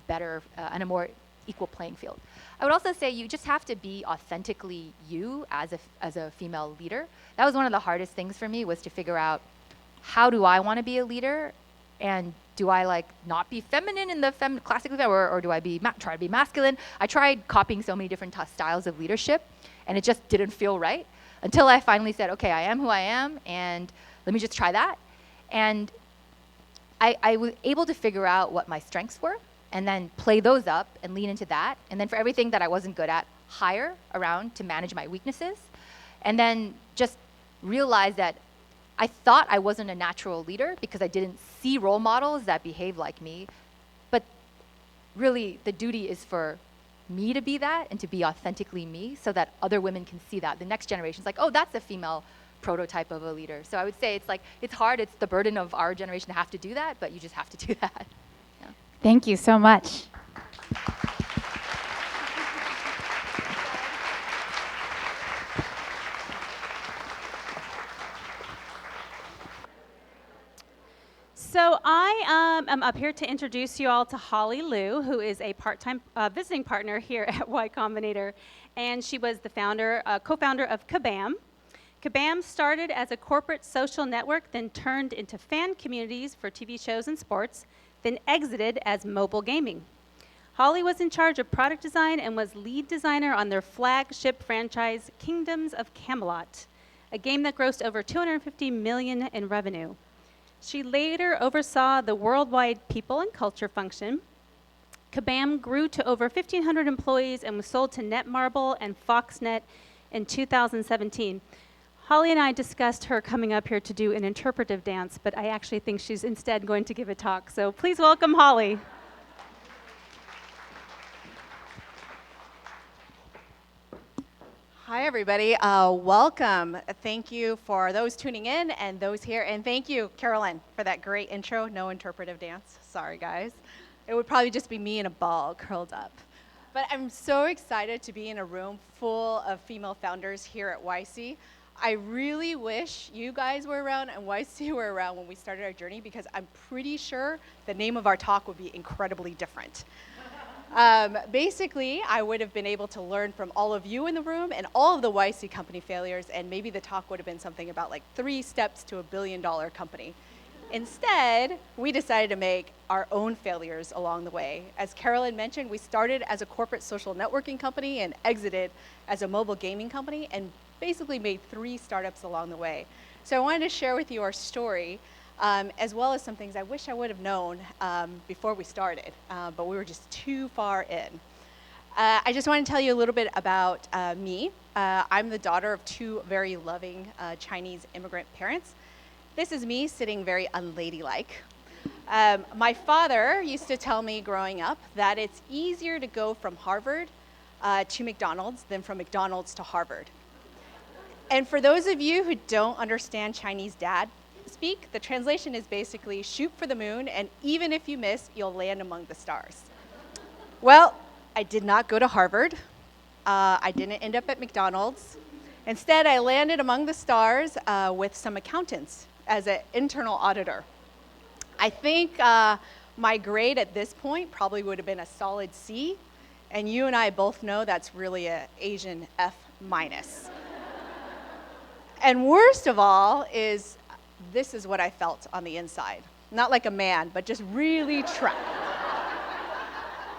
better and a more equal playing field. I would also say you just have to be authentically you as a female leader. That was one of the hardest things for me, was to figure out how do I want to be a leader? And do I like not be feminine in the classically, or do I try to be masculine? I tried copying so many different styles of leadership, and it just didn't feel right until I finally said, okay, I am who I am, and let me just try that. And I was able to figure out what my strengths were, and then play those up and lean into that. And then for everything that I wasn't good at, hire around to manage my weaknesses. And then just realize that I thought I wasn't a natural leader because I didn't see role models that behave like me. But really, the duty is for me to be that and to be authentically me so that other women can see that. The next generation's like, oh, that's a female prototype of a leader. So I would say it's like, it's hard. It's the burden of our generation to have to do that, but you just have to do that. Yeah. Thank you so much. So I am up here to introduce you all to Holly Liu, who is a part-time visiting partner here at Y Combinator, and she was the co-founder of Kabam. Kabam started as a corporate social network, then turned into fan communities for TV shows and sports, then exited as mobile gaming. Holly was in charge of product design and was lead designer on their flagship franchise, Kingdoms of Camelot, a game that grossed over $250 million in revenue. She later oversaw the worldwide people and culture function. Kabam grew to over 1,500 employees and was sold to Netmarble and Foxnet in 2017. Holly and I discussed her coming up here to do an interpretive dance, but I actually think she's instead going to give a talk. So please welcome Holly. Hi, everybody. Welcome. Thank you for those tuning in and those here. And thank you, Carolyn, for that great intro. No interpretive dance. Sorry, guys. It would probably just be me in a ball curled up. But I'm so excited to be in a room full of female founders here at YC. I really wish you guys were around and YC were around when we started our journey, because I'm pretty sure the name of our talk would be incredibly different. Basically, I would have been able to learn from all of you in the room and all of the YC company failures, and maybe the talk would have been something about like 3 steps to $1 billion company. Instead, we decided to make our own failures along the way. As Carolyn mentioned, we started as a corporate social networking company and exited as a mobile gaming company, and basically made 3 startups along the way. So I wanted to share with you our story, as well as some things I wish I would have known before we started, but we were just too far in. I just want to tell you a little bit about me. I'm the daughter of 2 very loving Chinese immigrant parents. This is me sitting very unladylike. My father used to tell me growing up that it's easier to go from Harvard to McDonald's than from McDonald's to Harvard. And for those of you who don't understand Chinese dad speak, the translation is basically shoot for the moon, and even if you miss, you'll land among the stars. Well, I did not go to Harvard. I didn't end up at McDonald's. Instead, I landed among the stars with some accountants as an internal auditor. I think my grade at this point probably would have been a solid C, and you and I both know that's really an Asian F-. And worst of all is, this is what I felt on the inside. Not like a man, but just really trapped.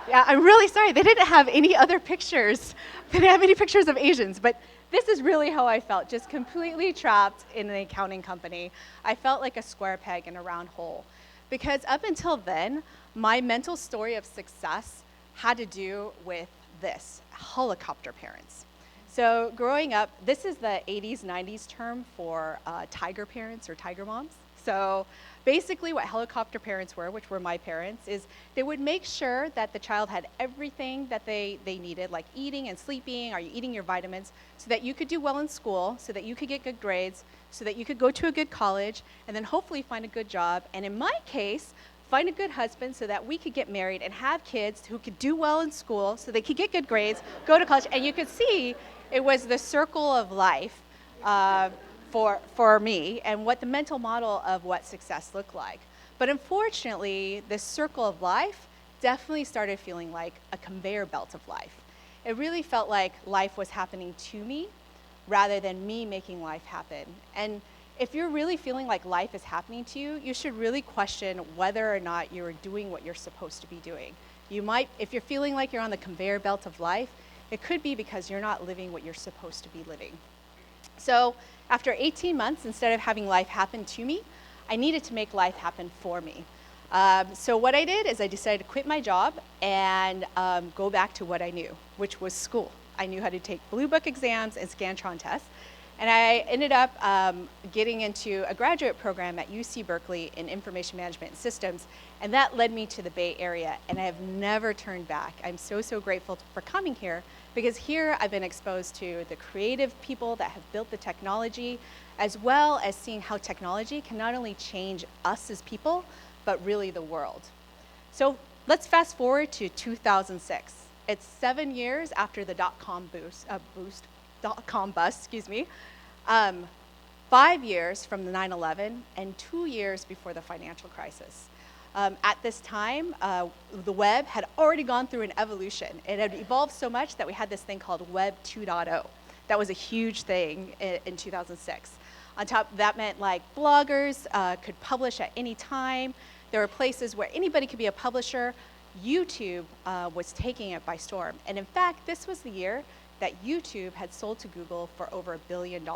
Yeah, I'm really sorry. They didn't have any other pictures. They didn't have any pictures of Asians, but this is really how I felt, just completely trapped in an accounting company. I felt like a square peg in a round hole. Because up until then, my mental story of success had to do with this, helicopter parents. So growing up, this is the 80s, 90s term for tiger parents or tiger moms. So basically what helicopter parents were, which were my parents, is they would make sure that the child had everything that they needed, like eating and sleeping, are you eating your vitamins, so that you could do well in school, so that you could get good grades, so that you could go to a good college, and then hopefully find a good job. And in my case, find a good husband so that we could get married and have kids who could do well in school, so they could get good grades, go to college. And you could see it was the circle of life for me and what the mental model of what success looked like. But unfortunately, this circle of life definitely started feeling like a conveyor belt of life. It really felt like life was happening to me rather than me making life happen. And if you're really feeling like life is happening to you, you should really question whether or not you're doing what you're supposed to be doing. You might, if you're feeling like you're on the conveyor belt of life, it could be because you're not living what you're supposed to be living. So after 18 months, instead of having life happen to me, I needed to make life happen for me. So what I did is I decided to quit my job and go back to what I knew, which was school. I knew how to take Blue Book exams and Scantron tests. And I ended up getting into a graduate program at UC Berkeley in Information Management and Systems, and that led me to the Bay Area, and I have never turned back. I'm so, so grateful for coming here, because here I've been exposed to the creative people that have built the technology, as well as seeing how technology can not only change us as people, but really the world. So let's fast forward to 2006. It's 7 years after the dot-com bust, excuse me. 5 years from the 9/11 and 2 years before the financial crisis. At this time, the web had already gone through an evolution. It had evolved so much that we had this thing called Web 2.0. That was a huge thing in 2006. On top, that meant like bloggers could publish at any time. There were places where anybody could be a publisher. YouTube was taking it by storm. And in fact, this was the year that YouTube had sold to Google for over $1 billion.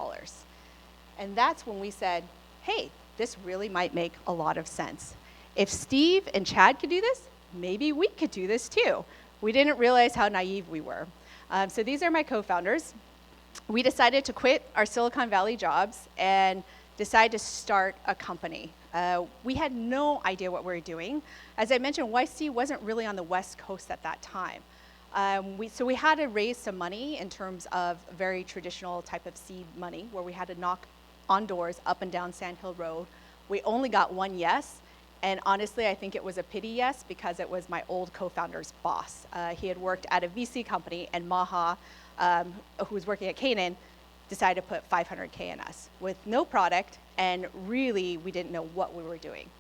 And that's when we said, hey, this really might make a lot of sense. If Steve and Chad could do this, maybe we could do this too. We didn't realize how naive we were. So these are my co-founders. We decided to quit our Silicon Valley jobs and decide to start a company. We had no idea what we were doing. As I mentioned, YC wasn't really on the West Coast at that time. So we had to raise some money in terms of very traditional type of seed money, where we had to knock on doors up and down Sand Hill Road. We only got one yes, and honestly, I think it was a pity yes, because it was my old co-founder's boss. He had worked at a VC company, and Maha, who was working at Canaan, decided to put $500K in us with no product, and really, we didn't know what we were doing.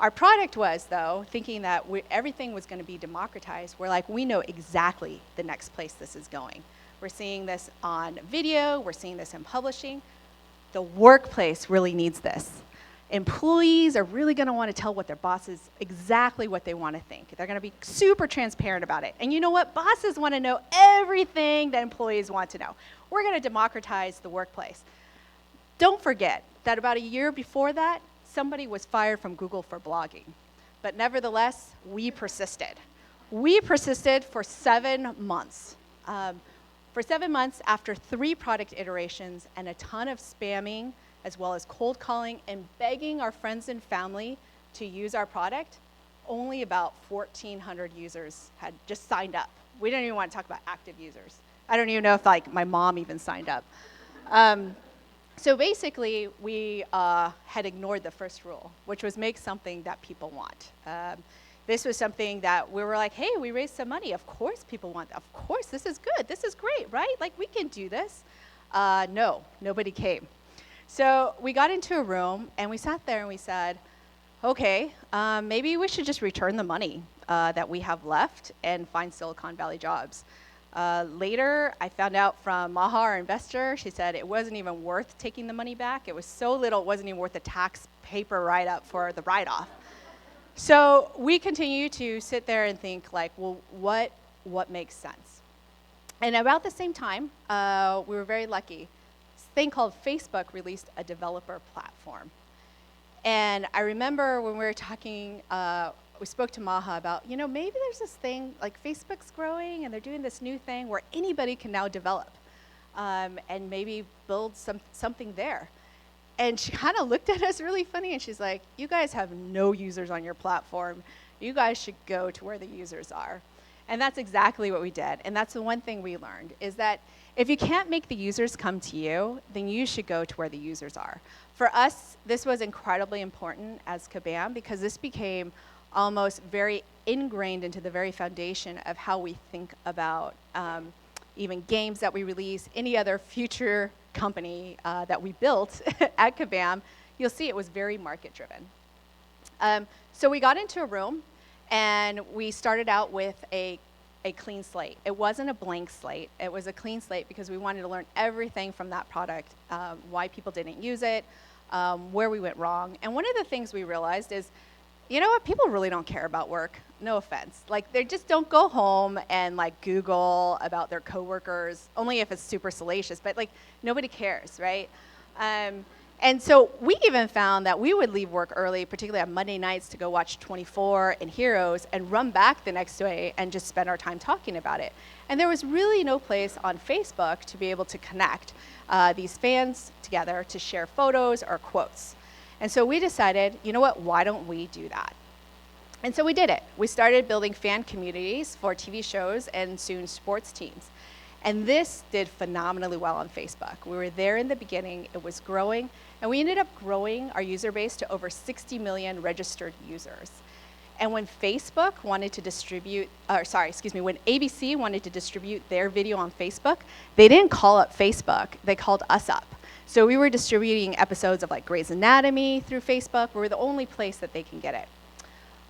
Our product was, though, thinking that everything was going to be democratized. We're like, we know exactly the next place this is going. We're seeing this on video. We're seeing this in publishing. The workplace really needs this. Employees are really going to want to tell what their bosses exactly what they want to think. They're going to be super transparent about it. And you know what? Bosses want to know everything that employees want to know. We're going to democratize the workplace. Don't forget that about a year before that, somebody was fired from Google for blogging. But nevertheless, we persisted. We persisted for 7 months. For 7 months, after 3 product iterations and a ton of spamming, as well as cold calling and begging our friends and family to use our product, only about 1,400 users had just signed up. We don't even want to talk about active users. I don't even know if like my mom even signed up. So basically, we had ignored the first rule, which was make something that people want. This was something that we were like, hey, we raised some money. Of course people want that. Of course, this is good. This is great, right? Like, we can do this. No, nobody came. So we got into a room, and we sat there, and we said, okay, maybe we should just return the money that we have left and find Silicon Valley jobs. Later, I found out from Maha, our investor, she said it wasn't even worth taking the money back. It was so little, it wasn't even worth the tax paper write-up for the write-off. So we continue to sit there and think, like, well, what makes sense? And about the same time, we were very lucky. This thing called Facebook released a developer platform. And I remember when we were talking, we spoke to Maha about, you know, maybe there's this thing, like Facebook's growing and they're doing this new thing where anybody can now develop and maybe build something there. And she kind of looked at us really funny, and she's like, you guys have no users on your platform. You guys should go to where the users are. And that's exactly what we did. And that's the one thing we learned, is that if you can't make the users come to you, then you should go to where the users are. For us, this was incredibly important as Kabam, because this became almost very ingrained into the very foundation of how we think about even games that we release, any other future company that we built at Kabam. You'll see it was very market-driven. So we got into a room, and we started out with a clean slate. It wasn't a blank slate. It was a clean slate because we wanted to learn everything from that product, why people didn't use it, where we went wrong. And one of the things we realized is, you know what, people really don't care about work. No offense. Like, they just don't go home and like Google about their coworkers, only if it's super salacious, but like nobody cares, right? And so we even found that we would leave work early, particularly on Monday nights, to go watch 24 and Heroes and run back the next day and just spend our time talking about it. And there was really no place on Facebook to be able to connect these fans together to share photos or quotes. And so we decided, you know what, why don't we do that? And so we did it. We started building fan communities for TV shows and soon sports teams. And this did phenomenally well on Facebook. We were there in the beginning, it was growing, and we ended up growing our user base to over 60 million registered users. And when Facebook wanted to distribute, when ABC wanted to distribute their video on Facebook, they didn't call up Facebook, they called us up. So we were distributing episodes of like Grey's Anatomy through Facebook. We were the only place that they can get it.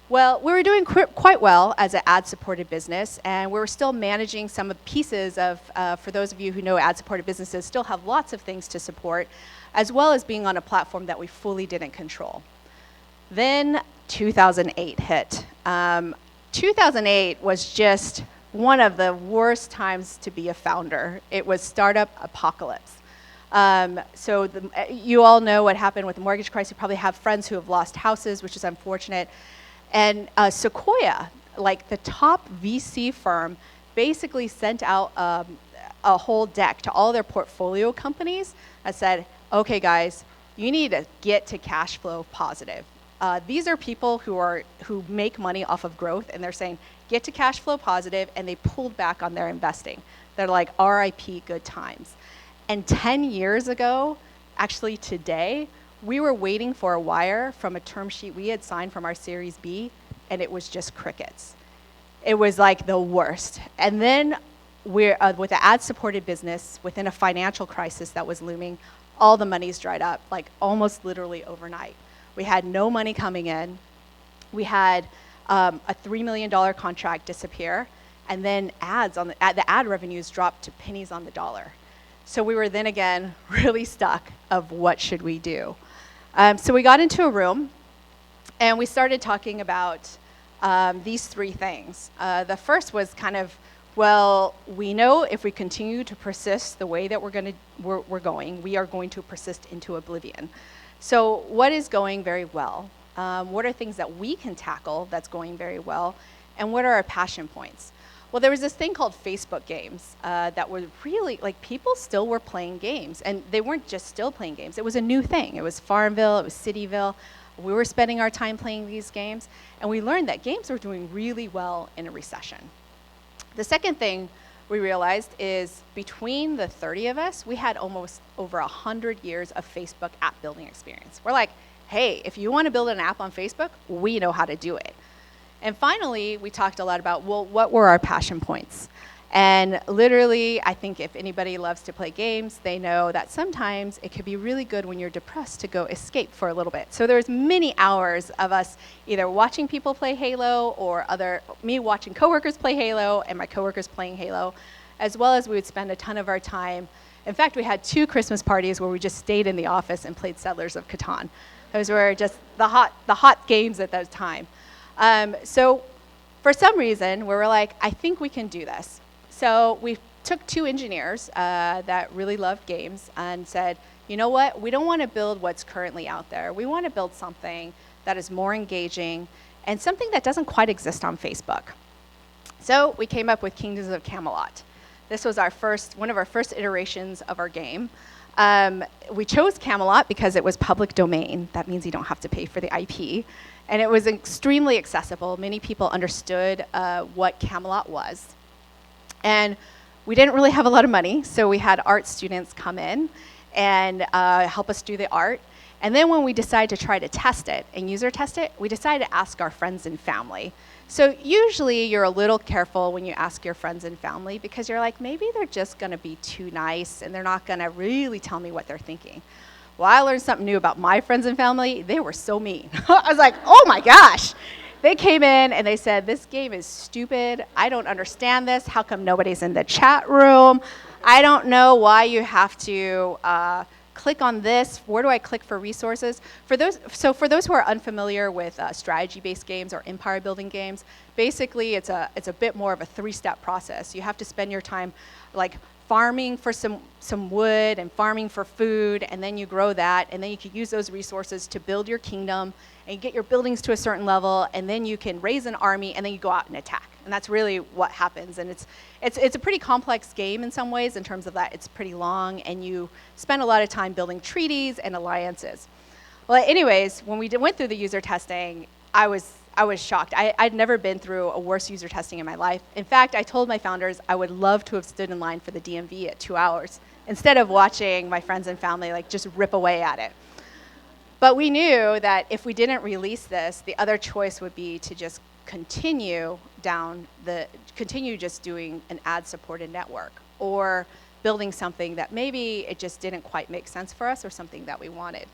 Well, we were doing quite well as an ad-supported business, and we were still managing some of the pieces of, for those of you who know ad-supported businesses, still have lots of things to support, as well as being on a platform that we fully didn't control. Then 2008 hit. 2008 was just one of the worst times to be a founder. It was startup apocalypse. You all know what happened with the mortgage crisis. You probably have friends who have lost houses, which is unfortunate. And Sequoia, like the top VC firm, basically sent out a whole deck to all their portfolio companies that said, okay guys, you need to get to cash flow positive. These are people who make money off of growth, and they're saying, get to cash flow positive, and they pulled back on their investing. They're like, RIP good times. And 10 years ago, actually today, we were waiting for a wire from a term sheet we had signed from our Series B, and it was just crickets. It was like the worst. And then we're, with the ad-supported business, within a financial crisis that was looming, all the money's dried up, like almost literally overnight. We had no money coming in. We had a $3 million contract disappear, and then the ad revenues dropped to pennies on the dollar. So we were then again really stuck of what should we do. So we got into a room, and we started talking about these three things. The first was kind of, well, we know if we continue to persist the way that we're going, we are going to persist into oblivion. So what is going very well? What are things that we can tackle that's going very well? And what are our passion points? Well, there was this thing called Facebook games that were really, like, people still were playing games. And they weren't just still playing games. It was a new thing. It was Farmville, it was Cityville. We were spending our time playing these games. And we learned that games were doing really well in a recession. The second thing we realized is between the 30 of us, we had almost over 100 years of Facebook app building experience. We're like, hey, if you want to build an app on Facebook, we know how to do it. And finally, we talked a lot about, well, what were our passion points? And literally, I think if anybody loves to play games, they know that sometimes it could be really good when you're depressed to go escape for a little bit. So there's many hours of us either watching people play Halo or me watching coworkers play Halo and my coworkers playing Halo, as well as we would spend a ton of our time. In fact, we had 2 Christmas parties where we just stayed in the office and played Settlers of Catan. Those were just the hot games at that time. So for some reason, we were like, I think we can do this. So we took 2 engineers that really loved games and said, you know what, we don't want to build what's currently out there. We want to build something that is more engaging and something that doesn't quite exist on Facebook. So we came up with Kingdoms of Camelot. This was one of our first iterations of our game. We chose Camelot because it was public domain. That means you don't have to pay for the IP. And it was extremely accessible. Many people understood what Camelot was. And we didn't really have a lot of money, so we had art students come in and help us do the art. And then when we decided to try to test it and user test it, we decided to ask our friends and family. So usually you're a little careful when you ask your friends and family because you're like, maybe they're just gonna be too nice and they're not gonna really tell me what they're thinking. Well, I learned something new about my friends and family. They were so mean. I was like, oh my gosh. They came in and they said, this game is stupid. I don't understand this. How come nobody's in the chat room? I don't know why you have to click on this? Where do I click for resources? For those who are unfamiliar with strategy-based games or empire-building games, basically it's a bit more of a 3-step process. You have to spend your time like farming for some wood and farming for food, and then you grow that, and then you can use those resources to build your kingdom and get your buildings to a certain level, and then you can raise an army, and then you go out and attack. And that's really what happens. And it's a pretty complex game in some ways in terms of that it's pretty long, and you spend a lot of time building treaties and alliances. Well, anyways, when we went through the user testing, I was shocked. I'd never been through a worse user testing in my life. In fact, I told my founders I would love to have stood in line for the DMV at 2 hours instead of watching my friends and family like just rip away at it. But we knew that if we didn't release this, the other choice would be to just continue just doing an ad-supported network or building something that maybe it just didn't quite make sense for us or something that we wanted.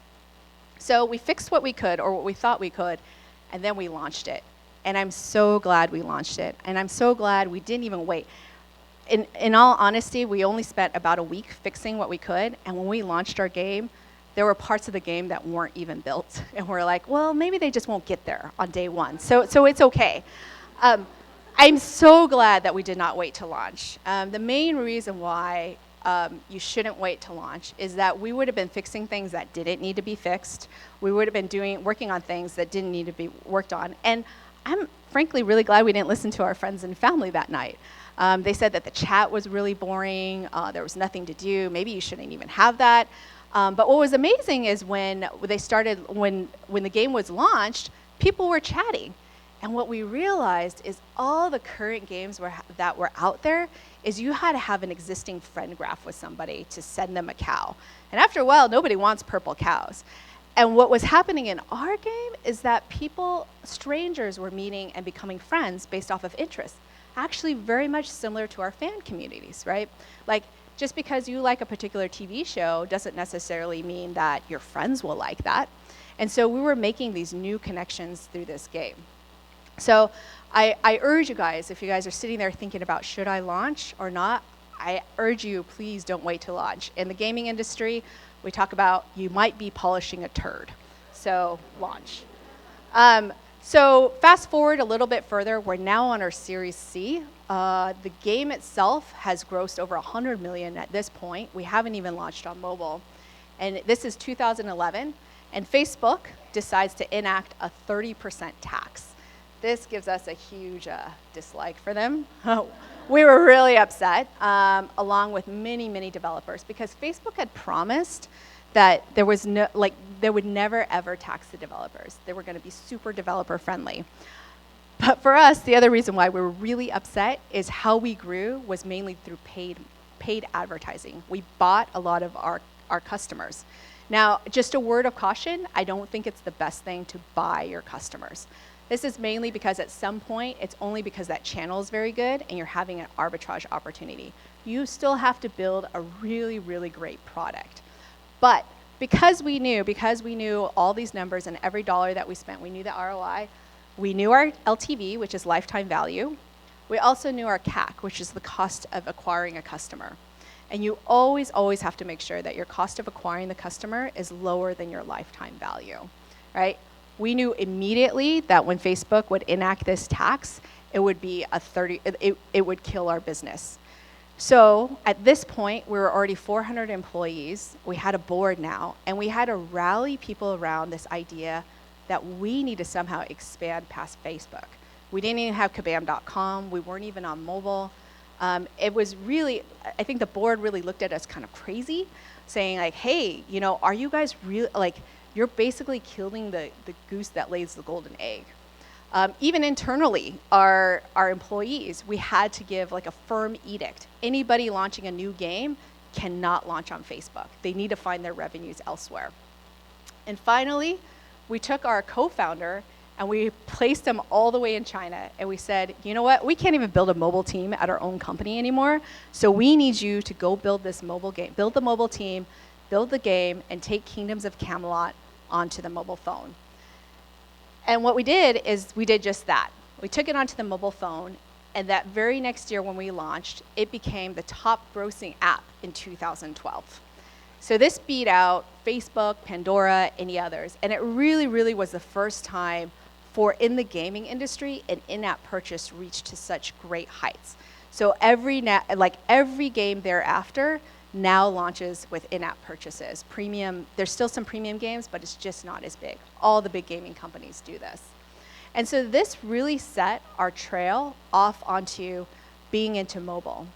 So we fixed what we could or what we thought we could, and then we launched it. And I'm so glad we launched it. And I'm so glad we didn't even wait. In all honesty, we only spent about a week fixing what we could. And when we launched our game, there were parts of the game that weren't even built. And we're like, well, maybe they just won't get there on day one. So it's okay. I'm so glad that we did not wait to launch. The main reason why you shouldn't wait to launch is that we would have been fixing things that didn't need to be fixed. We would have been working on things that didn't need to be worked on. And I'm frankly really glad we didn't listen to our friends and family that night. They said that the chat was really boring. There was nothing to do. Maybe you shouldn't even have that. But what was amazing is when the game was launched, people were chatting. And what we realized is all the current games that were out there is you had to have an existing friend graph with somebody to send them a cow. And after a while, nobody wants purple cows. And what was happening in our game is that strangers were meeting and becoming friends based off of interest. Actually very much similar to our fan communities, right? Like, just because you like a particular TV show doesn't necessarily mean that your friends will like that. And so we were making these new connections through this game. So I urge you guys, if you guys are sitting there thinking about should I launch or not, I urge you, please don't wait to launch. In the gaming industry, we talk about you might be polishing a turd. So launch. So fast forward a little bit further, we're now on our Series C. The game itself has grossed over 100 million at this point. We haven't even launched on mobile. And this is 2011, and Facebook decides to enact a 30% tax. This gives us a huge dislike for them. We were really upset, along with many, many developers, because Facebook had promised that there would never ever tax the developers. They were going to be super developer friendly. But for us, the other reason why we were really upset is how we grew was mainly through paid advertising. We bought a lot of our customers. Now, just a word of caution, I don't think it's the best thing to buy your customers. This is mainly because at some point, it's only because that channel is very good and you're having an arbitrage opportunity. You still have to build a really, really great product. But because we knew all these numbers and every dollar that we spent, we knew the ROI, we knew our LTV, which is lifetime value. We also knew our CAC, which is the cost of acquiring a customer. And you always, always have to make sure that your cost of acquiring the customer is lower than your lifetime value, right? We knew immediately that when Facebook would enact this tax, it would be it would kill our business. So at this point, we were already 400 employees. We had a board now, and we had to rally people around this idea that we need to somehow expand past Facebook. We didn't even have Kabam.com. We weren't even on mobile. It was really, I think the board really looked at us kind of crazy, saying like, hey, are you guys really, like, you're basically killing the goose that lays the golden egg. Even internally, our employees, we had to give like a firm edict. Anybody launching a new game cannot launch on Facebook. They need to find their revenues elsewhere. And finally, we took our co-founder and we placed him all the way in China. And we said, you know what? We can't even build a mobile team at our own company anymore. So we need you to go build this mobile game, build the mobile team, build the game, and take Kingdoms of Camelot onto the mobile phone. And what we did is we did just that. We took it onto the mobile phone, and that very next year when we launched, it became the top grossing app in 2012. So this beat out Facebook, Pandora, any others. And it really, really was the first time for in the gaming industry, an in-app purchase reached to such great heights. So every game thereafter now launches with in-app purchases. Premium, there's still some premium games, but it's just not as big. All the big gaming companies do this. And so this really set our trail off onto being into mobile.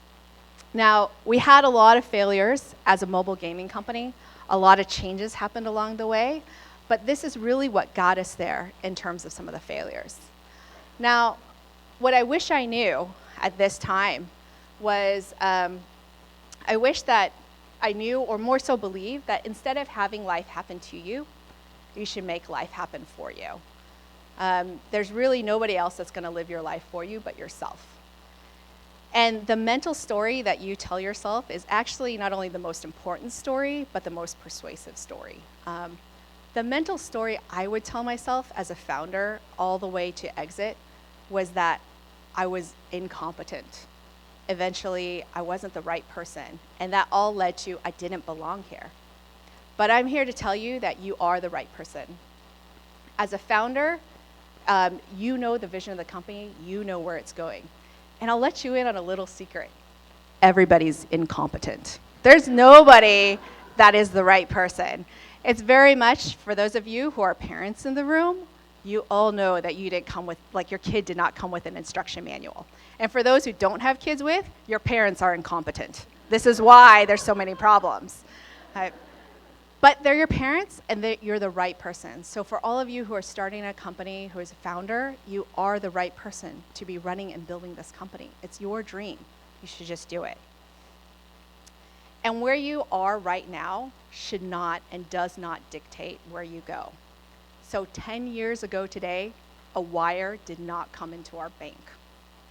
Now, we had a lot of failures as a mobile gaming company. A lot of changes happened along the way, but this is really what got us there in terms of some of the failures. Now, what I wish I knew at this time was I wish that I knew, or more so believed, that instead of having life happen to you, you should make life happen for you. There's really nobody else that's going to live your life for you but yourself. And the mental story that you tell yourself is actually not only the most important story, but the most persuasive story. The mental story I would tell myself as a founder all the way to exit was that I was incompetent. Eventually, I wasn't the right person, and that all led to I didn't belong here. But I'm here to tell you that you are the right person. As a founder, you know the vision of the company, you know where it's going. And I'll let you in on a little secret. Everybody's incompetent. There's nobody that is the right person. It's very much, for those of you who are parents in the room, you all know that you didn't come with, like your kid did not come with an instruction manual. And for those who don't have kids with, your parents are incompetent. This is why there's so many problems. But they're your parents, and you're the right person. So for all of you who are starting a company, who is a founder, you are the right person to be running and building this company. It's your dream. You should just do it. And where you are right now should not and does not dictate where you go. So 10 years ago today, a wire did not come into our bank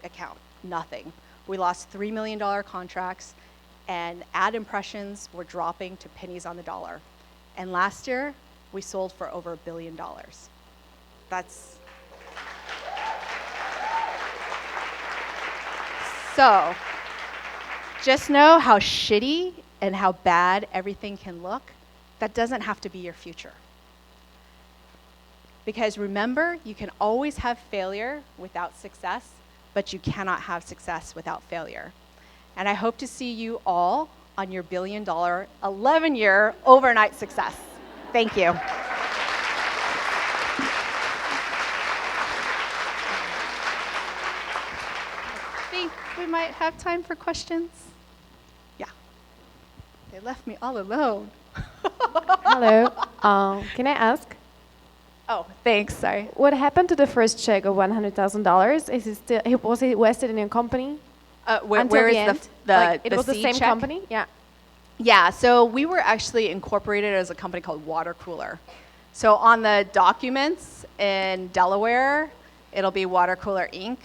account, nothing. We lost $3 million contracts, and ad impressions were dropping to pennies on the dollar. And last year, we sold for over $1 billion. That's... So, just know how shitty and how bad everything can look. That doesn't have to be your future. Because remember, you can always have failure without success, but you cannot have success without failure. And I hope to see you all on your $1 billion, 11-year overnight success. Thank you. I think we might have time for questions. Yeah. They left me all alone. Hello. Can I ask? Oh, thanks. Sorry. What happened to the first check of $100,000? Is it still? Was it vested in your company? Where is it was the same check? company? Yeah. Yeah, so we were actually incorporated as a company called Water Cooler. So on the documents in Delaware, it'll be Water Cooler Inc.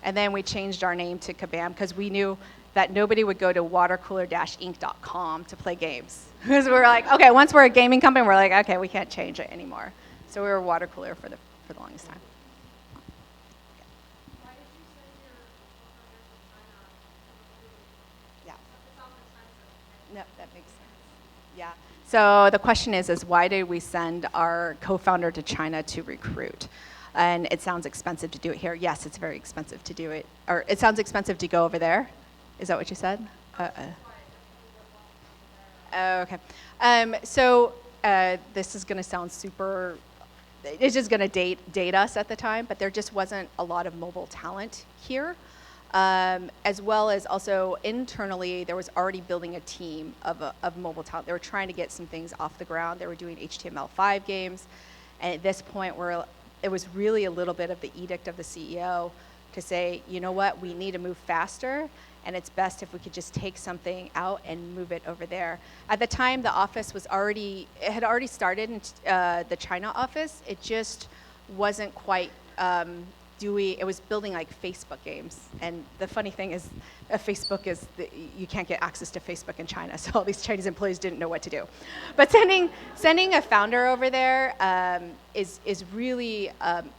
And then we changed our name to Kabam because we knew that nobody would go to watercooler-inc.com to play games. Because we were like, okay, once we're a gaming company, we're like, okay, we can't change it anymore. So we were Water Cooler for the longest time. No, that makes sense. Yeah. So the question is why did we send our co-founder to China to recruit? And it sounds expensive to do it here. Yes, it's very expensive to do it. Or it sounds expensive to go over there. Is that what you said? Okay. So this is going to sound super, it's just going to date us at the time, but there just wasn't a lot of mobile talent here. As well as also internally, there was already building a team of mobile talent. They were trying to get some things off the ground. They were doing HTML5 games. And at this point, it was really a little bit of the edict of the CEO to say, you know what, we need to move faster, and it's best if we could just take something out and move it over there. At the time, the office had already started in the China office. It just wasn't quite it was building like Facebook games. And the funny thing is, Facebook is, you can't get access to Facebook in China, so all these Chinese employees didn't know what to do. But sending a founder over there is really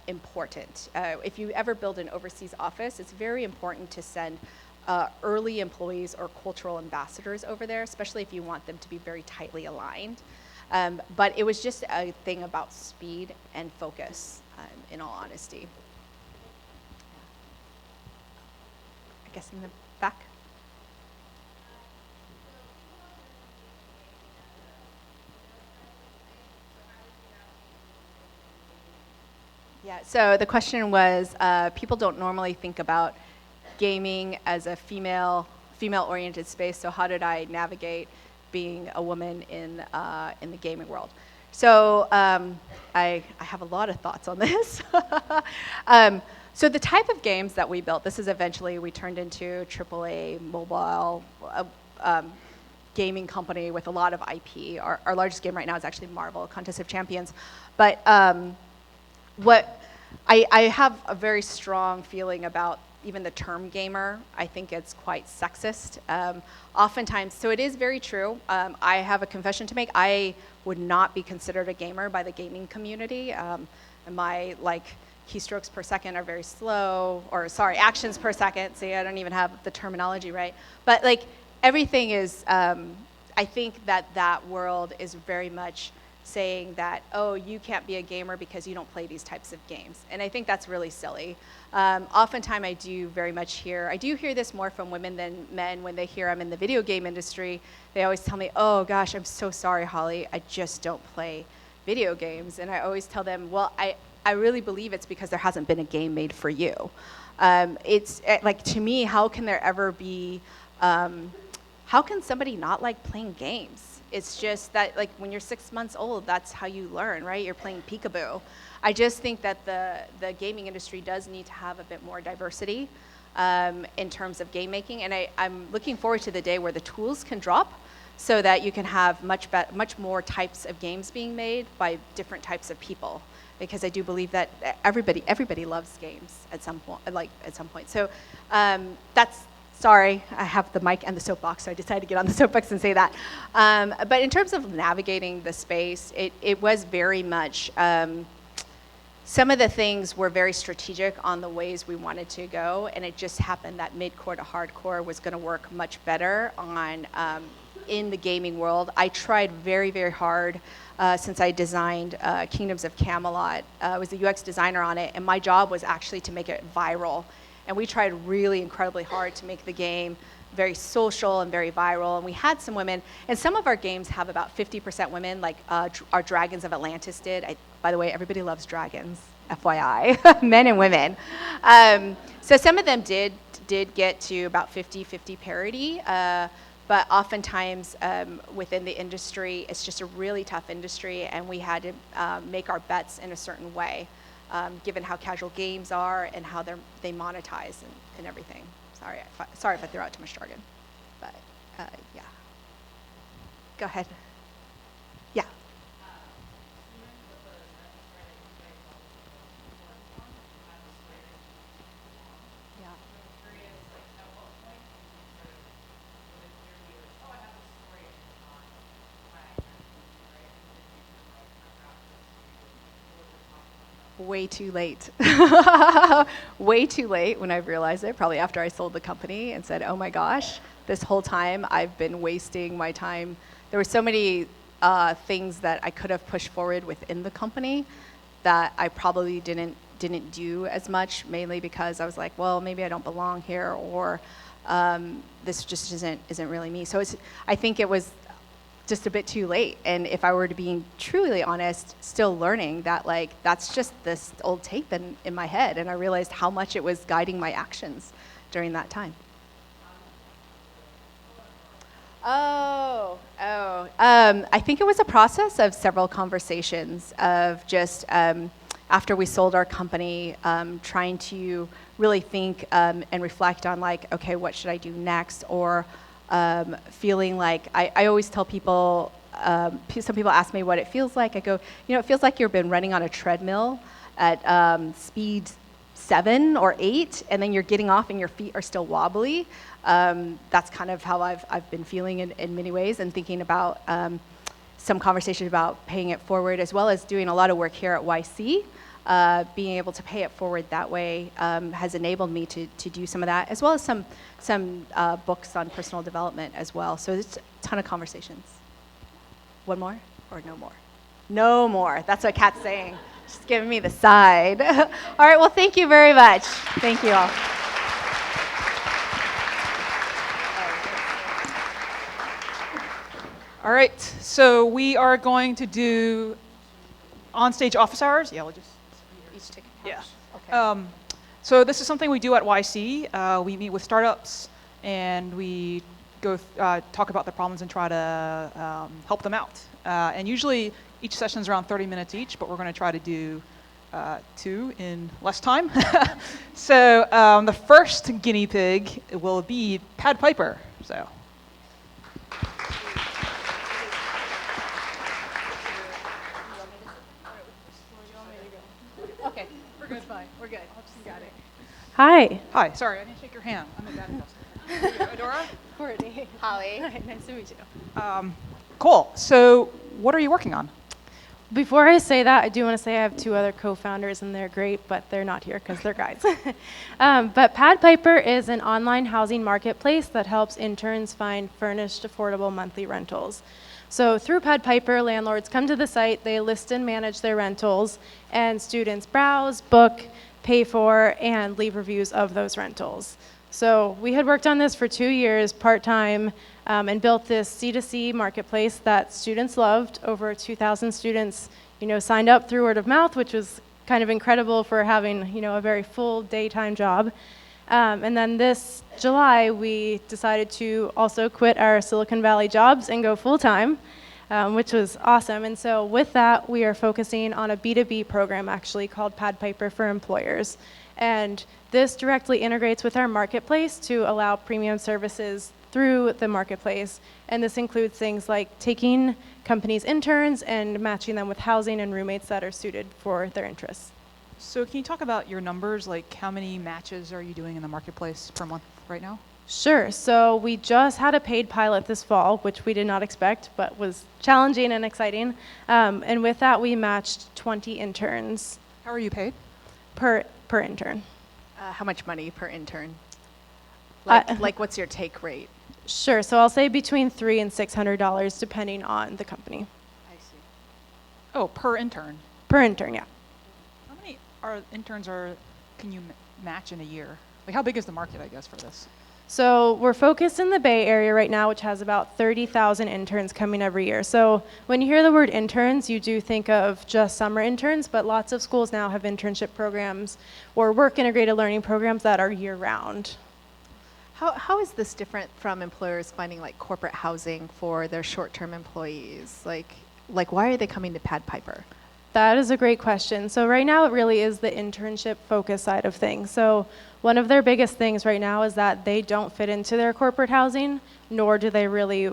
important. If you ever build an overseas office, it's very important to send early employees or cultural ambassadors over there, especially if you want them to be very tightly aligned. But it was just a thing about speed and focus, in all honesty. I guess in the back. Yeah, so the question was, people don't normally think about gaming as a female-oriented space, so how did I navigate being a woman in the gaming world? So I have a lot of thoughts on this. So the type of games that we built, this is eventually we turned into AAA mobile gaming company with a lot of IP. Our largest game right now is actually Marvel, Contest of Champions. But what I have a very strong feeling about even the term gamer. I think it's quite sexist. Oftentimes, so it is very true. I have a confession to make. I would not be considered a gamer by the gaming community. And my keystrokes per second are very slow, or sorry, actions per second. See, I don't even have the terminology right. But everything is, I think that world is very much saying that, oh, you can't be a gamer because you don't play these types of games. And I think that's really silly. Oftentimes I do hear this more from women than men when they hear I'm in the video game industry. They always tell me, oh gosh, I'm so sorry, Holly, I just don't play video games. And I always tell them, well, I really believe it's because there hasn't been a game made for you. It's to me, how can there ever be, how can somebody not like playing games? It's just that when you're 6 months old, that's how you learn, right? You're playing peekaboo. I just think that the gaming industry does need to have a bit more diversity in terms of game making. And I'm looking forward to the day where the tools can drop so that you can have much more types of games being made by different types of people. Because I do believe that everybody loves games at some point. So that's, sorry, I have the mic and the soapbox, so I decided to get on the soapbox and say that. But in terms of navigating the space, it was very much, some of the things were very strategic on the ways we wanted to go, and it just happened that mid-core to hardcore was going to work much better on in the gaming world. I tried very, very hard since I designed Kingdoms of Camelot. I was the UX designer on it, and my job was actually to make it viral. And we tried really incredibly hard to make the game very social and very viral. And we had some women, and some of our games have about 50% women, like our Dragons of Atlantis did. By the way, everybody loves dragons, FYI, men and women. So some of them did get to about 50-50 parity. But oftentimes within the industry, it's just a really tough industry, and we had to make our bets in a certain way. Given how casual games are and how they monetize and everything. Sorry if I threw out too much jargon, but yeah. Go ahead. Yeah. Way too late. Way too late when I realized it, probably after I sold the company and said, oh my gosh, this whole time I've been wasting my time. There were so many things that I could have pushed forward within the company that I probably didn't do as much, mainly because I was like, well, maybe I don't belong here, or this just isn't really me. So I think it was just a bit too late. And if I were to be truly honest, still learning that that's just this old tape in my head. And I realized how much it was guiding my actions during that time. I think it was a process of several conversations of just after we sold our company, trying to really think and reflect on okay, what should I do next? Or feeling like, I always tell people, some people ask me what it feels like. I go, it feels like you've been running on a treadmill at speed 7 or 8, and then you're getting off and your feet are still wobbly. That's kind of how I've been feeling in many ways, and thinking about some conversation about paying it forward, as well as doing a lot of work here at YC being able to pay it forward that way has enabled me to do some of that, as well as some books on personal development as well. So it's a ton of conversations. One more or no more? No more. That's what Kat's saying. She's giving me the side. All right, well, thank you very much. Thank you all. All right, so we are going to do on-stage office hours. Yeah, we'll just each take a couch. Yeah. Okay. So this is something we do at YC. We meet with startups and we go talk about their problems and try to help them out. And usually each session is around 30 minutes each, but we're going to try to do 2 in less time. So the first guinea pig will be Pad Piper. So. Okay, we're good. Fine. We're good. You got it. Hi. Hi. Sorry, I didn't shake your hand. I'm a bad customer. Adora? Courtney. Holly. Hi, nice to meet you. Cool. So what are you working on? Before I say that, I do want to say I have 2 other co-founders, and they're great, but they're not here because they're guys. But Pad Piper is an online housing marketplace that helps interns find furnished, affordable monthly rentals. So through Pad Piper, landlords come to the site, they list and manage their rentals, and students browse, book, pay for, and leave reviews of those rentals. So we had worked on this for 2 years, part-time, and built this C2C marketplace that students loved. Over 2,000 students, signed up through word of mouth, which was kind of incredible for having, a very full daytime job. And then this July, we decided to also quit our Silicon Valley jobs and go full-time, which was awesome. And so with that, we are focusing on a B2B program actually called Pad Piper for Employers. And this directly integrates with our marketplace to allow premium services through the marketplace. And this includes things like taking companies' interns and matching them with housing and roommates that are suited for their interests. So can you talk about your numbers? Like how many matches are you doing in the marketplace per month right now? Sure. So we just had a paid pilot this fall, which we did not expect, but was challenging and exciting. And with that, we matched 20 interns. How are you paid? Per intern. How much money per intern? Like what's your take rate? Sure. So I'll say between $300 and $600, depending on the company. I see. Oh, per intern? Per intern, yeah. How many interns can you match in a year? Like how big is the market, I guess, for this? So we're focused in the Bay Area right now, which has about 30,000 interns coming every year. So when you hear the word interns, you do think of just summer interns, but lots of schools now have internship programs or work integrated learning programs that are year-round. How is this different from employers finding like corporate housing for their short-term employees? Like why are they coming to Pad Piper? That is a great question. So right now it really is the internship focus side of things. So one of their biggest things right now is that they don't fit into their corporate housing, nor do they really,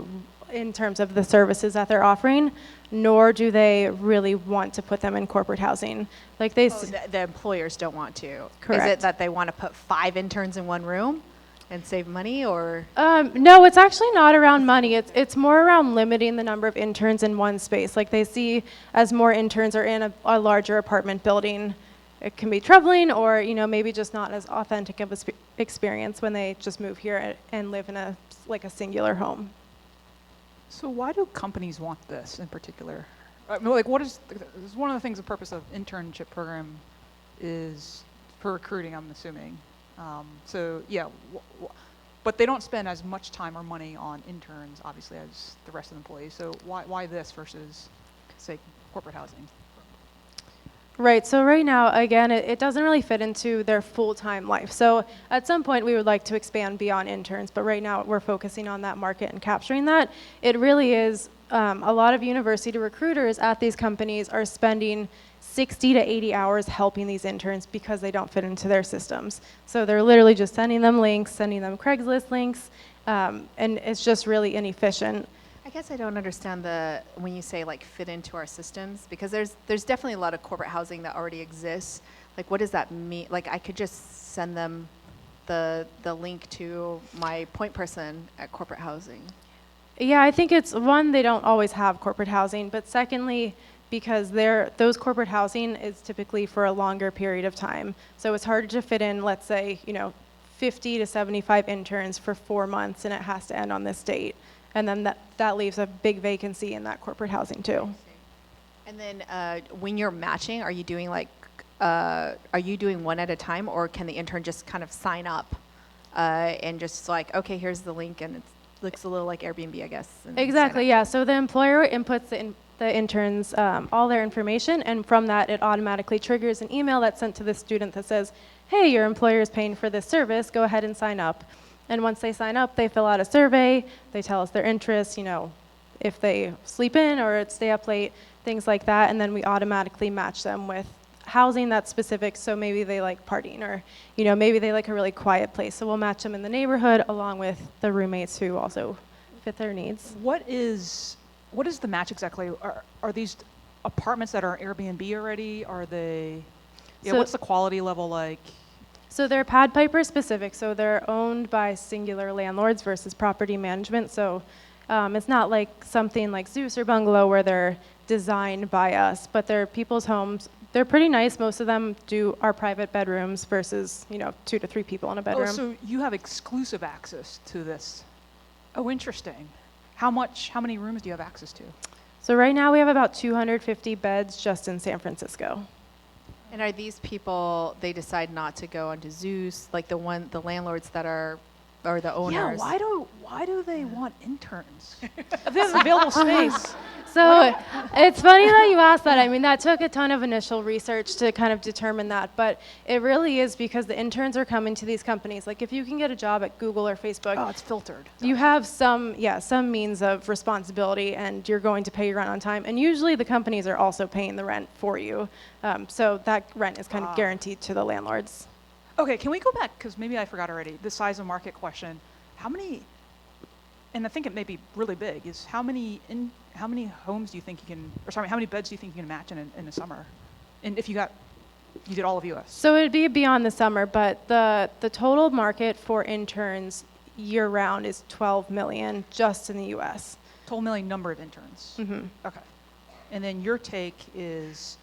in terms of the services that they're offering, nor do they really want to put them in corporate housing. Like the employers don't want to. Correct. Is it that they want to put 5 interns in one room and save money, or? No, it's actually not around money. It's more around limiting the number of interns in one space. Like they see as more interns are in a larger apartment building, it can be troubling or maybe just not as authentic of an experience when they just move here and live in a singular home. So why do companies want this in particular? Like what is one of the things the purpose of internship program is for recruiting, I'm assuming. So yeah, but they don't spend as much time or money on interns, obviously, as the rest of the employees. So why this versus, say, corporate housing? Right, so right now, again, it doesn't really fit into their full-time life. So at some point, we would like to expand beyond interns, but right now we're focusing on that market and capturing that. It really is a lot of university recruiters at these companies are spending 60 to 80 hours helping these interns because they don't fit into their systems. So they're literally just sending them links, sending them Craigslist links, and it's just really inefficient. I guess I don't understand when you say like fit into our systems, because there's definitely a lot of corporate housing that already exists. Like what does that mean? Like I could just send them the link to my point person at corporate housing. Yeah, I think it's one, they don't always have corporate housing, but secondly, because those corporate housing is typically for a longer period of time. So it's harder to fit in, let's say, 50 to 75 interns for 4 months, and it has to end on this date. And then that leaves a big vacancy in that corporate housing too. And then when you're matching, are you doing one at a time, or can the intern just kind of sign up and just like, okay, here's the link, and it looks a little like Airbnb, I guess. Exactly, yeah. So the employer inputs the interns all their information, and from that it automatically triggers an email that's sent to the student that says, hey, your employer is paying for this service, go ahead and sign up. And once they sign up, they fill out a survey, they tell us their interests, if they sleep in or stay up late, things like that, and then we automatically match them with housing that's specific. So maybe they like partying, or maybe they like a really quiet place. So we'll match them in the neighborhood along with the roommates who also fit their needs. What is the match exactly? Are these apartments that are Airbnb already? Are they? Yeah. What's the quality level like? So they're Pad Piper specific. So they're owned by singular landlords versus property management. So it's not like something like Zeus or Bungalow where they're designed by us, but they're people's homes. They're pretty nice. Most of them are private bedrooms versus 2 to 3 people in a bedroom. Oh, so you have exclusive access to this. Oh, interesting. How many rooms do you have access to? So right now we have about 250 beds just in San Francisco. And are these people, they decide not to go onto Zeus, like the landlords that are, or the owners? Yeah, why do they want interns? This is available space. So it's funny that you asked that. I mean, that took a ton of initial research to kind of determine that, but it really is because the interns are coming to these companies. Like if you can get a job at Google or Facebook, oh, it's filtered. You have some means of responsibility, and you're going to pay your rent on time. And usually the companies are also paying the rent for you. So that rent is kind of guaranteed to the landlords. Okay, can we go back, because maybe I forgot already, the size of market question. How many, and I think it may be really big, is how many homes do you think you can, or sorry, how many beds do you think you can match in the summer? And if you did all of US? So it'd be beyond the summer, but the total market for interns year round is 12 million just in the US. 12 million number of interns. Mm-hmm. Okay. And then your take is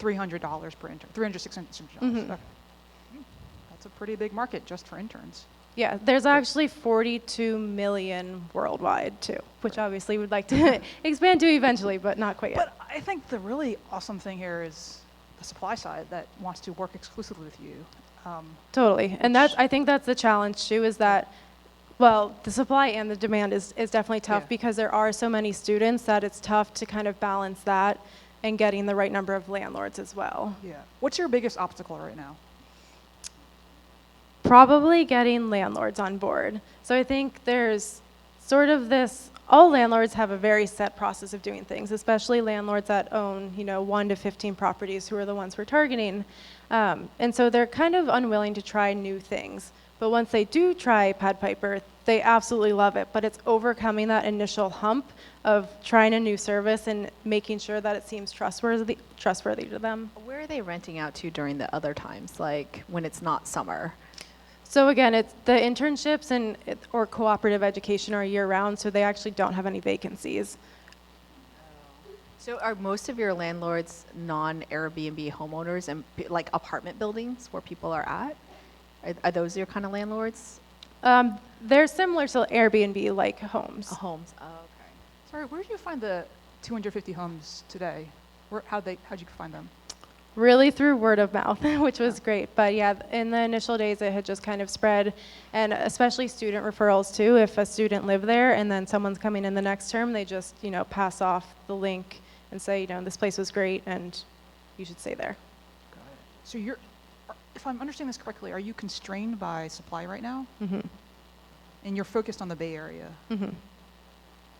$300 per intern, $600. Mm-hmm. Okay. That's a pretty big market just for interns. Yeah, there's actually 42 million worldwide too, which obviously we'd like to expand to eventually, but not quite yet. But I think the really awesome thing here is the supply side that wants to work exclusively with you. Totally, and I think that's the challenge too, is that, well, the supply and the demand is definitely tough because there are so many students that it's tough to kind of balance that and getting the right number of landlords as well. Yeah. What's your biggest obstacle right now? Probably getting landlords on board. So I think there's sort of this, all landlords have a very set process of doing things, especially landlords that own, 1 to 15 properties, who are the ones we're targeting. And so they're kind of unwilling to try new things. But once they do try Pad Piper, they absolutely love it. But it's overcoming that initial hump of trying a new service and making sure that it seems trustworthy to them. Where are they renting out to during the other times, like when it's not summer? So again, it's the internships or cooperative education are year-round, so they actually don't have any vacancies. So are most of your landlords non-Airbnb homeowners and like apartment buildings where people are at? Are those your kind of landlords? They're similar to Airbnb-like homes. Homes. Oh, okay. Sorry, where did you find the 250 homes today? How'd you find them? Really through word of mouth, which was great. But yeah, in the initial days, it had just kind of spread, and especially student referrals too. If a student lived there and then someone's coming in the next term, they just pass off the link and say, this place was great and you should stay there. Got it. So if I'm understanding this correctly, are you constrained by supply right now? Mm-hmm. And you're focused on the Bay Area? Mm-hmm.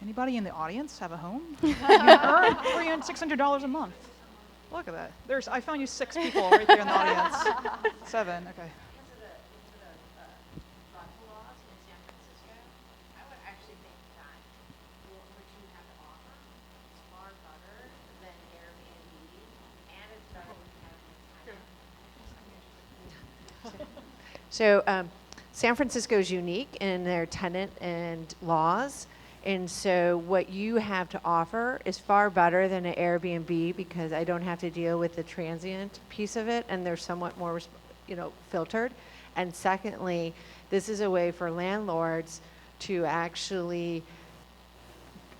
Anybody in the audience have a home? You earn $600 a month. Look at that. I found you 6 people right there in the audience. 7, okay. So San Francisco is unique in their tenant and laws, And so what you have to offer is far better than an Airbnb, because I don't have to deal with the transient piece of it, and they're somewhat more, filtered. And secondly, this is a way for landlords to actually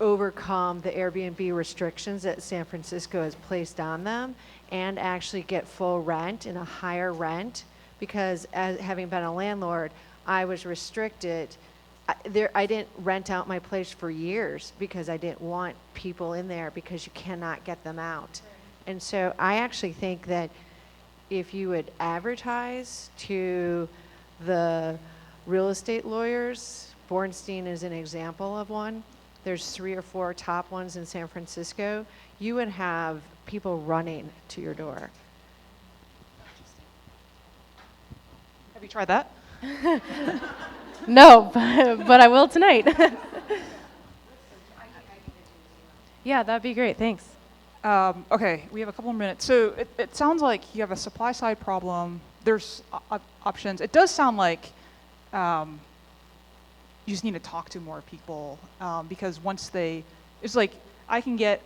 overcome the Airbnb restrictions that San Francisco has placed on them and actually get full rent and a higher rent, because as having been a landlord, I was restricted. I didn't rent out my place for years because I didn't want people in there, because you cannot get them out. And so I actually think that if you would advertise to the real estate lawyers, Bornstein is an example of one. There's 3 or 4 top ones in San Francisco. You would have people running to your door. Have you tried that? No, but I will tonight. Yeah, that'd be great. Thanks. Okay, we have a couple more minutes. So it sounds like you have a supply side problem. There's options. It does sound like you just need to talk to more people, because once it's like I can get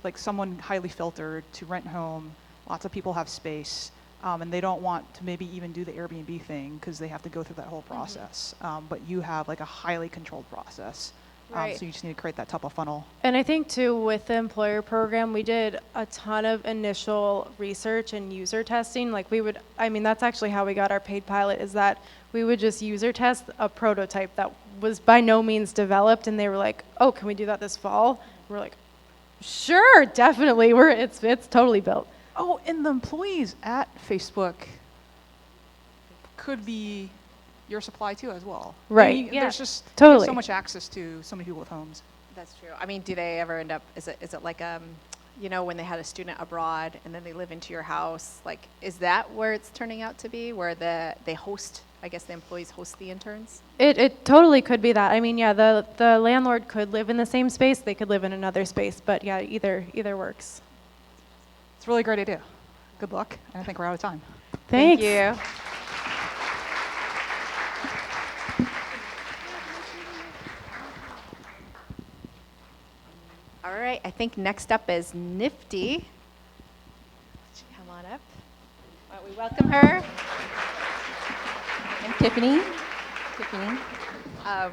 like someone highly filtered to rent home. Lots of people have space. And they don't want to maybe even do the Airbnb thing because they have to go through that whole process. But you have like a highly controlled process. Right. So you just need to create that top of funnel. And I think too, with the employer program, we did a ton of initial research and user testing. Like that's actually how we got our paid pilot, is that we would just user test a prototype that was by no means developed, and they were like, oh, can we do that this fall? We're like, sure, definitely. It's totally built. Oh, and the employees at Facebook could be your supply too as well. Right. I mean, Yeah. There's just Totally. so much access to so many people with homes. That's true. I mean, do they ever end up, is it like, when they had a student abroad and then they live into your house, like, is that where it's turning out to be, where they host, I guess the employees host the interns? It totally could be that. I mean, yeah, the landlord could live in the same space, they could live in another space, but yeah, either works. It's a really great idea. Good luck, and I think we're out of time. Thanks. Thank you. All right, I think next up is Nifty. Come on up. Why don't we welcome her? I'm Tiffany. Why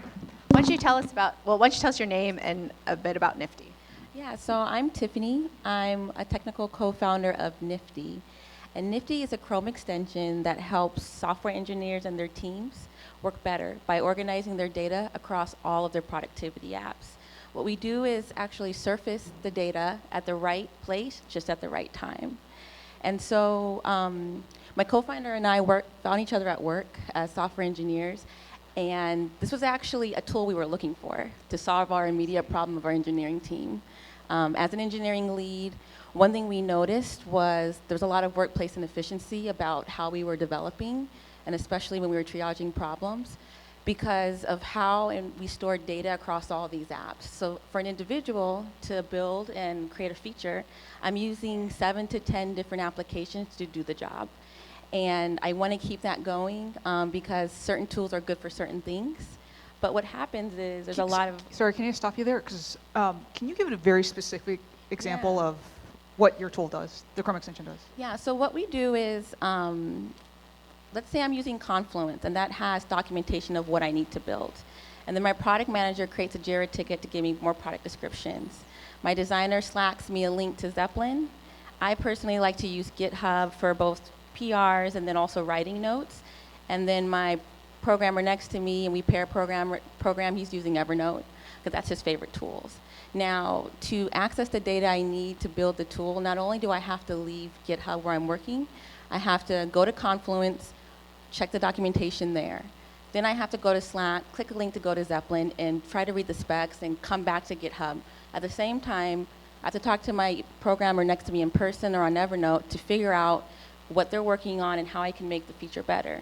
don't you tell us your name and a bit about Nifty? Yeah, so I'm Tiffany. I'm a technical co-founder of Nifty. And Nifty is a Chrome extension that helps software engineers and their teams work better by organizing their data across all of their productivity apps. What we do is actually surface the data at the right place, just at the right time. And so my co-founder and I found each other at work as software engineers. And this was actually a tool we were looking for to solve our immediate problem of our engineering team. As an engineering lead, one thing we noticed was there was a lot of workplace inefficiency about how we were developing, and especially when we were triaging problems, because of how we stored data across all these apps. So for an individual to build and create a feature, I'm using 7 to 10 different applications to do the job. And I want to keep that going because certain tools are good for certain things. But what happens is there's a lot of... Sorry, can I stop you there? Because can you give it a very specific example of what your tool does, the Chrome extension does? Yeah, so what we do is, let's say I'm using Confluence, and that has documentation of what I need to build. And then my product manager creates a Jira ticket to give me more product descriptions. My designer slacks me a link to Zeppelin. I personally like to use GitHub for both PRs and then also writing notes. And then my programmer next to me, and we pair program, he's using Evernote, because that's his favorite tools. Now, to access the data I need to build the tool, not only do I have to leave GitHub where I'm working, I have to go to Confluence, check the documentation there. Then I have to go to Slack, click a link to go to Zeppelin, and try to read the specs and come back to GitHub. At the same time, I have to talk to my programmer next to me in person or on Evernote to figure out what they're working on and how I can make the feature better.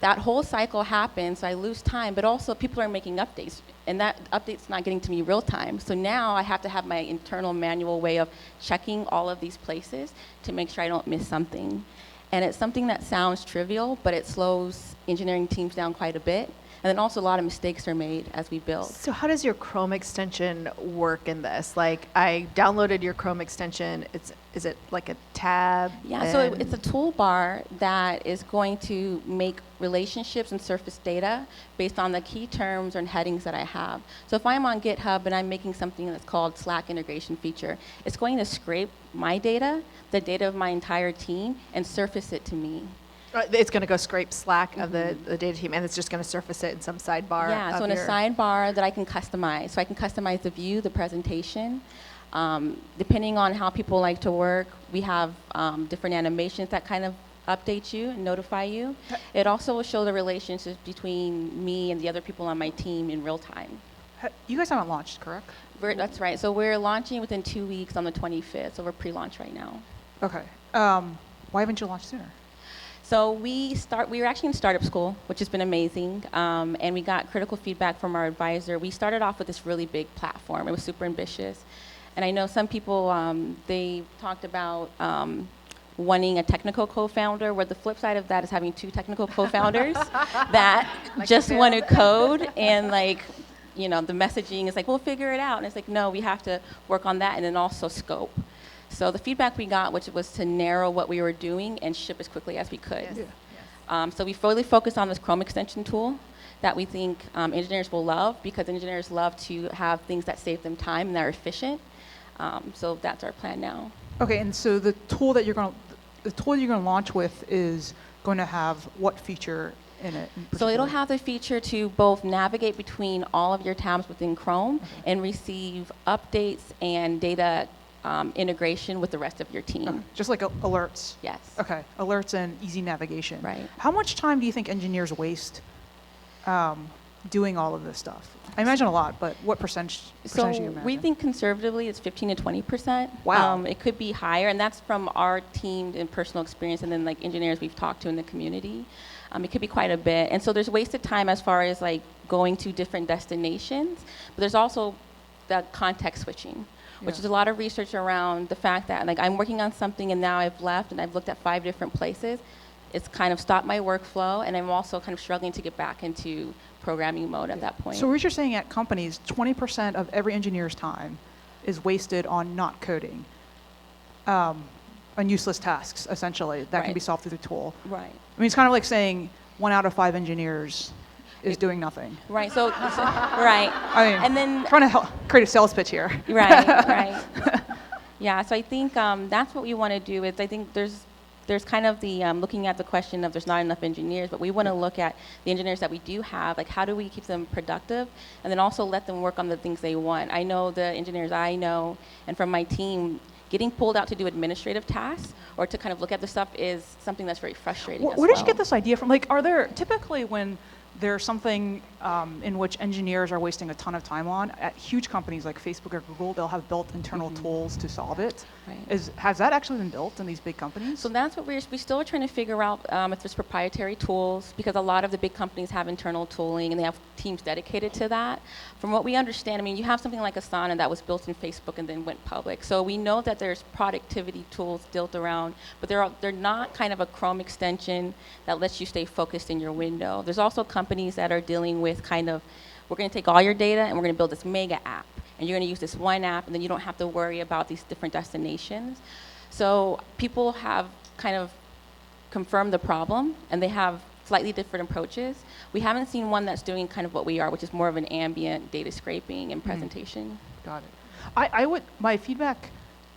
That whole cycle happens, so I lose time, but also people are making updates, and that update's not getting to me real time. So now I have to have my internal manual way of checking all of these places to make sure I don't miss something. And it's something that sounds trivial, but it slows engineering teams down quite a bit, And then also a lot of mistakes are made as we build. So how does your Chrome extension work in this? Like, I downloaded your Chrome extension. Is it like a tab? Yeah, so it's a toolbar that is going to make relationships and surface data based on the key terms and headings that I have. So if I'm on GitHub and I'm making something that's called Slack integration feature, it's going to scrape my data, the data of my entire team, and surface it to me. It's going to go scrape Slack of the data team, and it's just going to surface it in some sidebar. Yeah, so in a sidebar that I can customize. So I can customize the view, the presentation. Depending on how people like to work, we have different animations that kind of update you and notify you. It also will show the relationships between me and the other people on my team in real time. You guys haven't launched, correct? That's right. So we're launching within 2 weeks on the 25th. So we're pre-launch right now. Okay. Why haven't you launched sooner? So we were actually in startup school, which has been amazing, and we got critical feedback from our advisor. We started off with this really big platform. It was super ambitious. And I know some people, they talked about wanting a technical co-founder, where the flip side of that is having 2 technical co-founders that just want to code, and like, you know, the messaging is like, we'll figure it out. And it's like, no, we have to work on that, and then also scope. So the feedback we got, which was to narrow what we were doing and ship as quickly as we could. Yes. So we fully focused on this Chrome extension tool that we think engineers will love, because engineers love to have things that save them time and that are efficient. So that's our plan now. Okay, and so the tool that you're going to launch with is going to have what feature in it? So it'll have the feature to both navigate between all of your tabs within Chrome and receive updates and data integration with the rest of your team. Okay. Just like alerts? Yes. Okay, alerts and easy navigation. Right. How much time do you think engineers waste doing all of this stuff? I imagine a lot, but what percentage do you imagine? We think conservatively it's 15 to 20%. Wow. It could be higher, and that's from our team and personal experience, and then like engineers we've talked to in the community. It could be quite a bit. And so there's wasted time as far as like going to different destinations, but there's also the context switching, which is a lot of research around the fact that like I'm working on something and now I've left and I've looked at 5 different places. It's kind of stopped my workflow, and I'm also kind of struggling to get back into programming mode at that point. So what you're saying, at companies, 20% of every engineer's time is wasted on not coding, on useless tasks, essentially, that can be solved through the tool. Right. I mean, it's kind of like saying 1 out of 5 engineers is doing nothing. Right. So right. I mean, and then trying to create a sales pitch here. Right. Right. Yeah. So I think that's what we want to do. Is I think there's kind of the looking at the question of there's not enough engineers, but we want to look at the engineers that we do have, like how do we keep them productive, and then also let them work on the things they want. I know the engineers I know, and from my team, getting pulled out to do administrative tasks or to kind of look at the stuff is something that's very frustrating. Where did you get this idea from? Like, are there typically when there's something in which engineers are wasting a ton of time on, at huge companies like Facebook or Google, they'll have built internal tools to solve it. Right. Has that actually been built in these big companies? So that's what we still are trying to figure out if there's proprietary tools, because a lot of the big companies have internal tooling and they have teams dedicated to that. From what we understand, I mean, you have something like Asana that was built in Facebook and then went public. So we know that there's productivity tools built around, but they're not kind of a Chrome extension that lets you stay focused in your window. There's also companies that are dealing with kind of, we're going to take all your data and we're going to build this mega app. And you're going to use this one app, and then you don't have to worry about these different destinations. So people have kind of confirmed the problem, and they have slightly different approaches. We haven't seen one that's doing kind of what we are, which is more of an ambient data scraping and presentation. Got it. My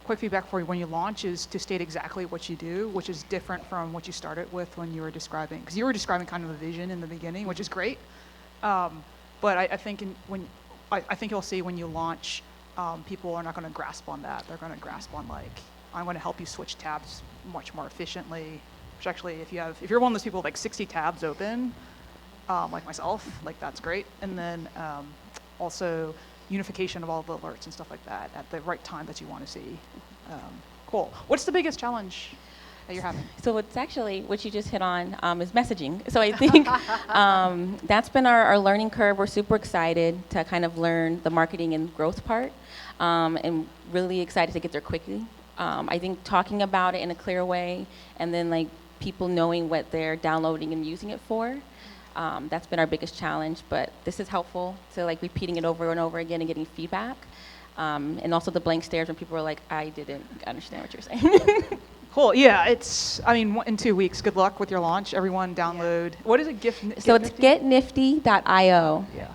quick feedback for you when you launch is to state exactly what you do, which is different from what you started with when you were describing, because you were describing kind of a vision in the beginning, which is great. But I think I think you'll see when you launch, people are not going to grasp on that. They're going to grasp on like, I'm going to help you switch tabs much more efficiently. Which actually, if you're one of those people with like 60 tabs open, like myself, like that's great. And then also unification of all the alerts and stuff like that at the right time that you want to see. Cool. What's the biggest challenge that you're having? So it's actually, what you just hit on is messaging. So I think that's been our learning curve. We're super excited to kind of learn the marketing and growth part, and really excited to get there quickly. I think talking about it in a clear way, and then like people knowing what they're downloading and using it for, That's been our biggest challenge, but this is helpful to like repeating it over and over again and getting feedback. And also the blank stares when people are like, I didn't understand what you're saying. Cool. Yeah, it's, I mean, in 2 weeks. Good luck with your launch. Everyone download. What is it? So it's getnifty.io. Yeah.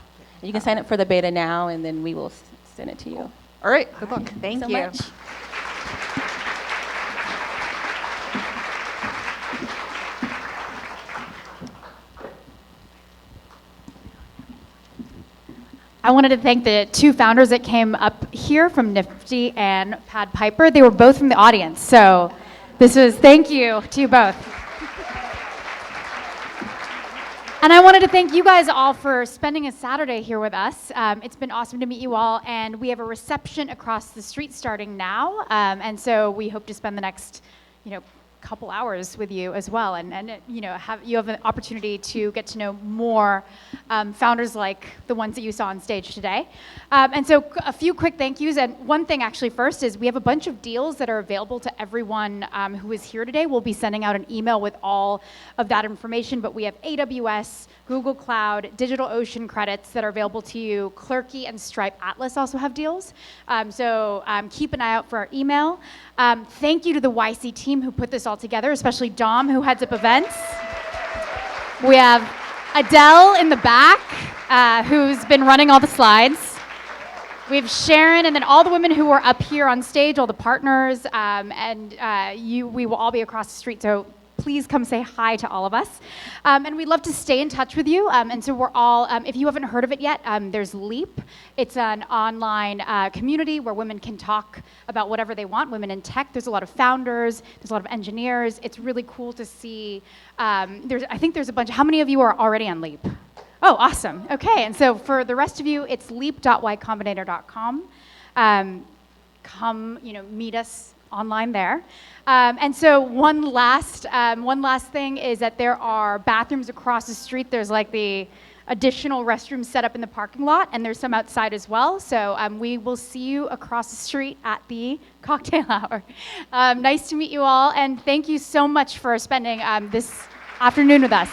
You can sign up for the beta now, and then we will send it to you. All right. Good luck. Thank so you. much. I wanted to thank the two founders that came up here from Nifty and Pad Piper. They were both from the audience, so thank you to you both. And I wanted to thank you guys all for spending a Saturday here with us. It's been awesome to meet you all, and we have a reception across the street starting now, and so we hope to spend the next, couple hours with you as well, and you have an opportunity to get to know more founders like the ones that you saw on stage today. And so a few quick thank yous, and one thing actually first is we have a bunch of deals that are available to everyone who is here today. We'll be sending out an email with all of that information, but we have AWS, Google Cloud, DigitalOcean credits that are available to you. Clerky and Stripe Atlas also have deals. So keep an eye out for our email. Thank you to the YC team who put this all together, especially Dom, who heads up events. We have Adele in the back, who's been running all the slides. We have Sharon, and then all the women who are up here on stage, all the partners, we will all be across the street, so please come say hi to all of us. And we'd love to stay in touch with you. And so we're all, if you haven't heard of it yet, there's Leap. It's an online community where women can talk about whatever they want, women in tech. There's a lot of founders, there's a lot of engineers. It's really cool to see. I think there's a bunch. How many of you are already on Leap? Oh, awesome. Okay, and so for the rest of you, it's leap.ycombinator.com. Come, meet us online there. And so one last thing is that there are bathrooms across the street. There's like the additional restrooms set up in the parking lot, and there's some outside as well. So we will see you across the street at the cocktail hour. Nice to meet you all, and thank you so much for spending this afternoon with us.